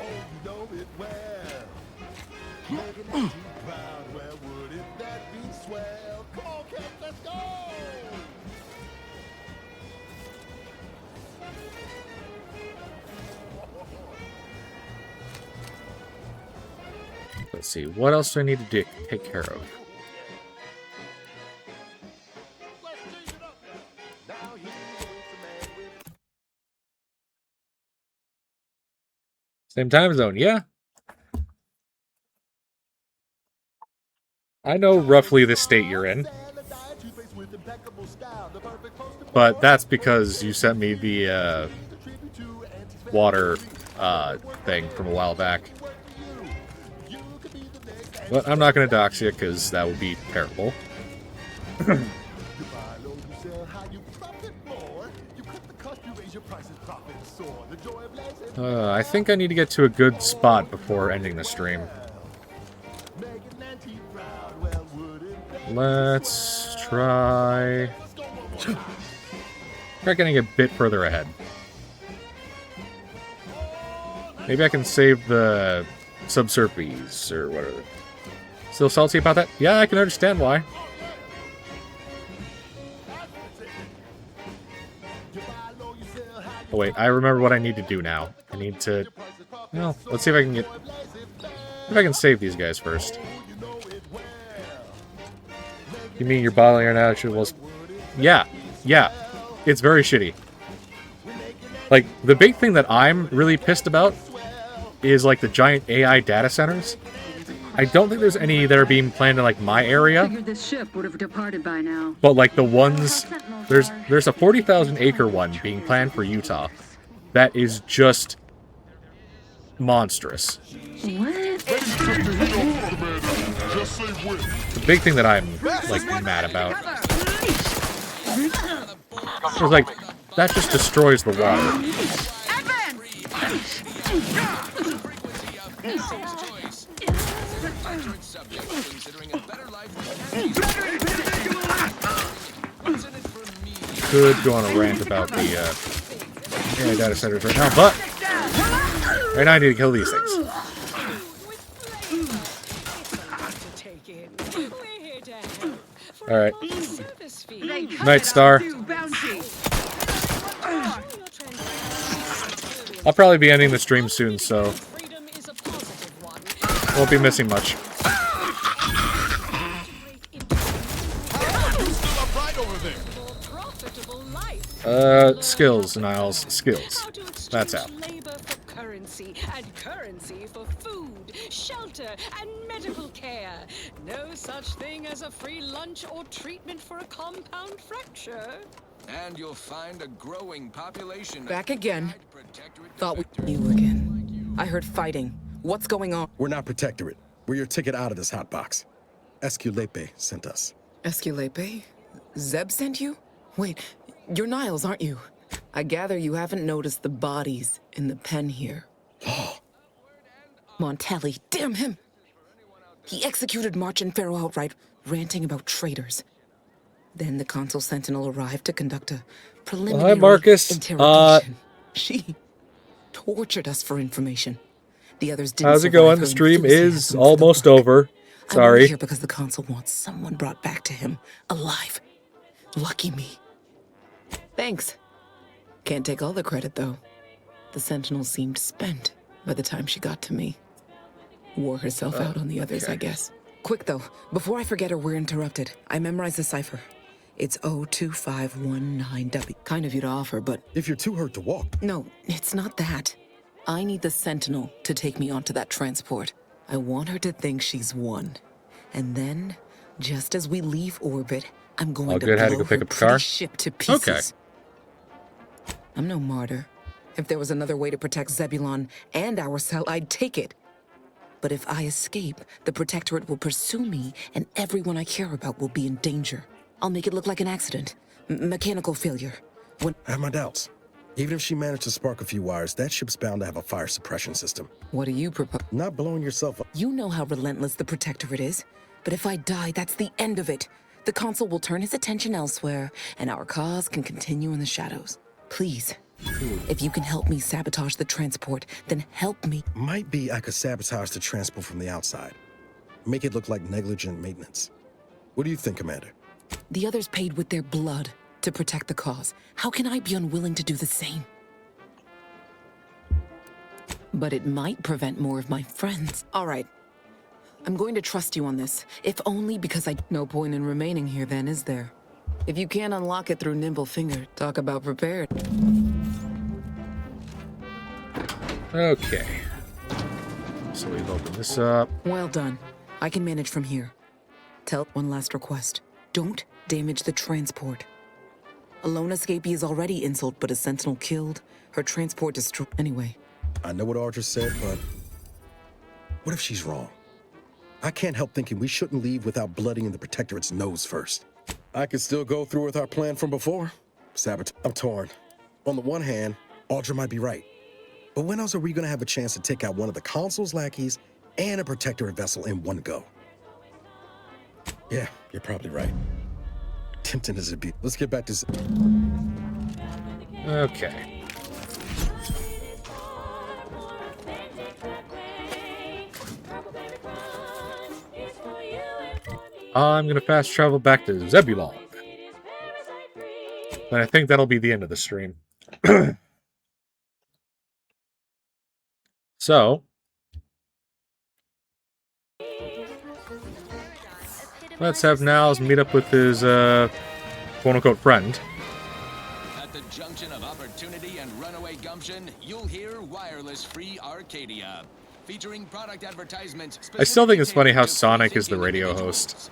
Oh, you know it well. Making Auntie proud, well, wouldn't that be swell? Come on, kids, let's go! Let's see, what else do I need to take care of? Same time zone, yeah. I know roughly the state you're in. But that's because you sent me the water thing from a while back. But I'm not going to dox you, because that would be terrible. I think I need to get to a good spot before ending the stream. Let's try getting a bit further ahead. Maybe I can save the subsurface or whatever. Still salty about that? Yeah, I can understand why. Oh wait, I remember what I need to do now. I need to... Well, let's see if I can get... If I can save these guys first. You mean your bottling iron action was... Yeah. It's very shitty. Like, the big thing that I'm really pissed about is, like, the giant AI data centers. I don't think there's any that are being planned in, like, my area. Figured this ship would have departed by now. But, like, the ones... There's a 40,000 acre one being planned for Utah. That is just... monstrous. The big thing that I'm, like, mad about is, like, that just destroys the water. Could go on a rant about the AI data centers right now, but right now I need to kill these things. Alright. Night Star. I'll probably be ending the stream soon, so won't be missing much. Skills, Niles. Skills. That's out. Currency, and currency for food, shelter, and medical care. No such thing as a free lunch or treatment for a compound fracture. And you'll find a growing population. Back again. Thought we knew you again. I heard fighting. What's going on? We're not Protectorate. We're your ticket out of this hotbox. Esculepe sent us. Esculepe? Zeb sent you? Wait, you're Niles, aren't you? I gather you haven't noticed the bodies in the pen here. Montelli, damn him! He executed March and Pharaoh outright, ranting about traitors. Then the Consul Sentinel arrived to conduct a preliminary Hi, Marcus. interrogation. She tortured us for information. The others didn't How's it survive going? her The stream is enthusiasm for the almost work. over. I'm only Sorry. here because the Consul wants someone brought back to him, alive. Lucky me. Thanks. Can't take all the credit, though. The Sentinel seemed spent by the time she got to me. Wore herself out on the others, I guess. Quick, though, before I forget or we're interrupted, I memorized the cipher. It's 02519W. Kind of you to offer, but... If you're too hurt to walk... No, it's not that. I need the Sentinel to take me onto that transport. I want her to think she's won. And then, just as we leave orbit, I'm going to good. Had to blow go pick her up the car? pretty ship to pieces. Okay. I'm no martyr. If there was another way to protect Zebulon and our cell, I'd take it. But if I escape, the Protectorate will pursue me, and everyone I care about will be in danger. I'll make it look like an accident. Mechanical failure. I have my doubts. Even if she managed to spark a few wires, that ship's bound to have a fire suppression system. What do you propose? Not blowing yourself up. You know how relentless the Protectorate is. But if I die, that's the end of it. The Consul will turn his attention elsewhere, and our cause can continue in the shadows. Please, if you can help me sabotage the transport, then help me. Might be I could sabotage the transport from the outside. Make it look like negligent maintenance. What do you think, Commander? The others paid with their blood to protect the cause. How can I be unwilling to do the same? But it might prevent more of my friends. All right. I'm going to trust you on this, if only because I... No point in remaining here then, is there? If you can't unlock it through nimble finger, talk about prepared. Okay. So we've opened this up. Well done. I can manage from here. Tell one last request. Don't damage the transport. A lone escapee is already insult, but a sentinel killed, her transport destroyed. Anyway. I know what Audra said, but what if she's wrong? I can't help thinking we shouldn't leave without blooding in the Protectorate's nose first. I could still go through with our plan from before. I'm torn. On the one hand, Audra might be right. But when else are we going to have a chance to take out one of the Consul's lackeys and a Protectorate vessel in one go? Yeah, you're probably right. Tempting as it be. Let's get back to... Okay. I'm going to fast travel back to Zebulon. And I think that'll be the end of the stream. So, let's have Niles meet up with his quote-unquote friend. At the junction of opportunity and runaway gumption, you'll hear Wireless Free Arcadia, featuring product advertisements. I still think it's funny how Sonic is the radio host.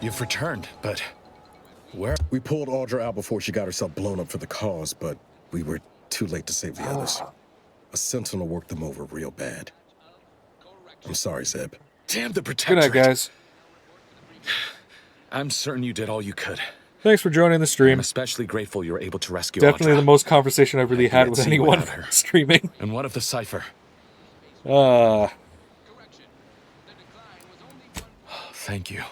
You've returned, but where? We pulled Audra out before she got herself blown up for the cause, but we were too late to save the others. A sentinel worked them over real bad. I'm sorry, Zeb. Damn the Good Protectorate. night, guys. I'm certain you did all you could. Thanks for joining the stream. I'm especially grateful you were able to rescue Definitely Audra. the most conversation I've really had with Let's see anyone without her. streaming. And what of the cipher? Thank you.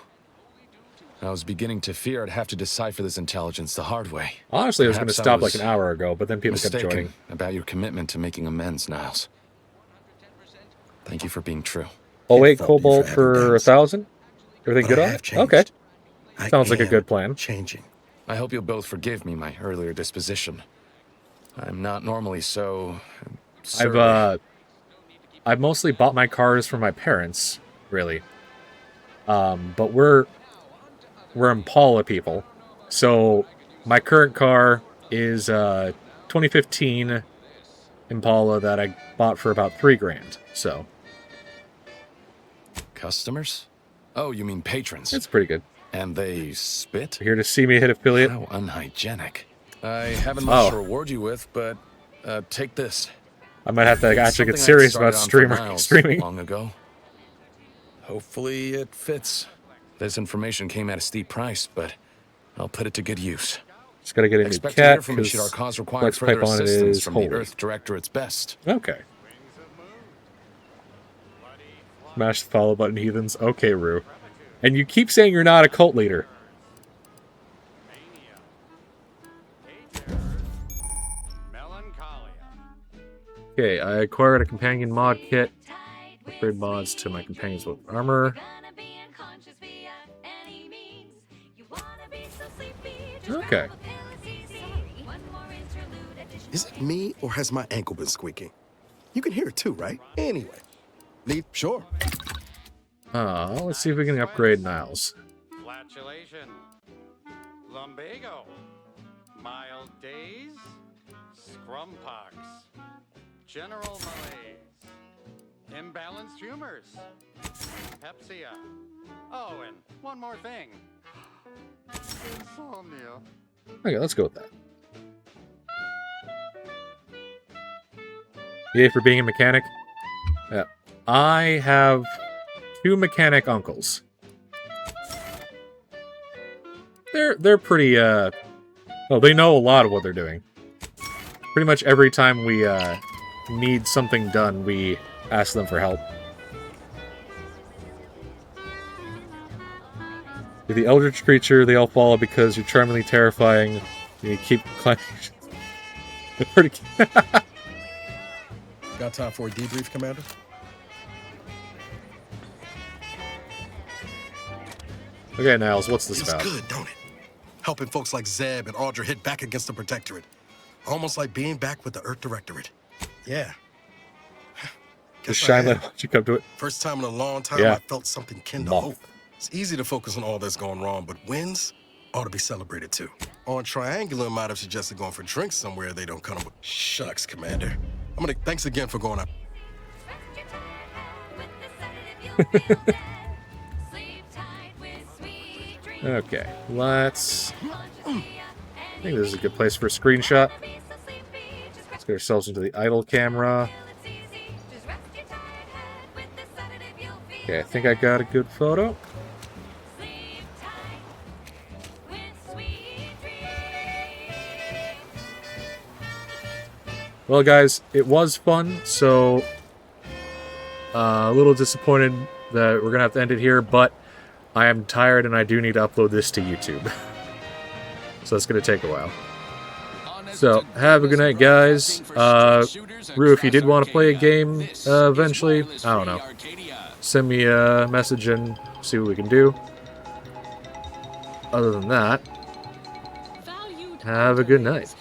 I was beginning to fear I'd have to decipher this intelligence the hard way. Honestly, I was going to Perhaps stop like an hour ago, but then people kept mistaken joining. about your commitment to making amends, Niles. Thank you for being true. 08 Cobalt for 1,000? Everything good on it? Okay. Sounds like a good plan. Changing. I hope you'll both forgive me my earlier disposition. I'm not normally so... surly. I've mostly bought my cars for my parents, really. But we're Impala people. So my current car is a 2015 Impala that I bought for about $3,000. So customers? Oh, you mean patrons? It's pretty good. And they spit? Here to see me hit affiliate. How unhygienic. I haven't much to reward you with, but take this. I might have to actually get serious about streaming. Long ago. Hopefully it fits. This information came at a steep price, but I'll put it to good use. Just gotta get a new Expect to hear cat from me because should our cause require flex further pipe on it assistance is from holy. the Earth Directorate's best. Okay. Smash the follow button, heathens. Okay, Rue. And you keep saying you're not a cult leader. Okay, I acquired a companion mod kit. Upgrade mods to my companions with armor. Okay. Is it me, or has my ankle been squeaking? You can hear it too, right? Anyway. Lead, sure. Let's see if we can upgrade Niles. Flatulation. Lumbago. Mild days. Scrumpox. General malaise. Imbalanced humors. Pepsia. Oh, and one more thing. Insomnia. Okay, let's go with that. Yay for being a mechanic. Yeah. I have 2 mechanic uncles. They're pretty well, they know a lot of what they're doing. Pretty much every time we need something done, we ask them for help. You're the eldritch creature they all follow because you're charmingly terrifying. You keep climbing. Pretty. Got time for a debrief, Commander? Okay, Niles, what's this about? It's good, don't it? Helping folks like Zeb and Audra hit back against the Protectorate. Almost like being back with the Earth Directorate. Yeah. Just shine light once you come to it. First time in a long time I felt something kindle hope. It's easy to focus on all that's going wrong, but wins ought to be celebrated too. On Triangular might have suggested going for drinks somewhere they don't come with. Shucks, Commander. Thanks again for going up. Okay, let's... I think this is a good place for a screenshot. Let's get ourselves into the idle camera. Okay, I think I got a good photo. Well, guys, it was fun, so a little disappointed that we're going to have to end it here, but I am tired and I do need to upload this to YouTube. So that's going to take a while. So, have a good night, guys. Rue, if you did want to play a game eventually, I don't know. Send me a message and see what we can do. Other than that, have a good night.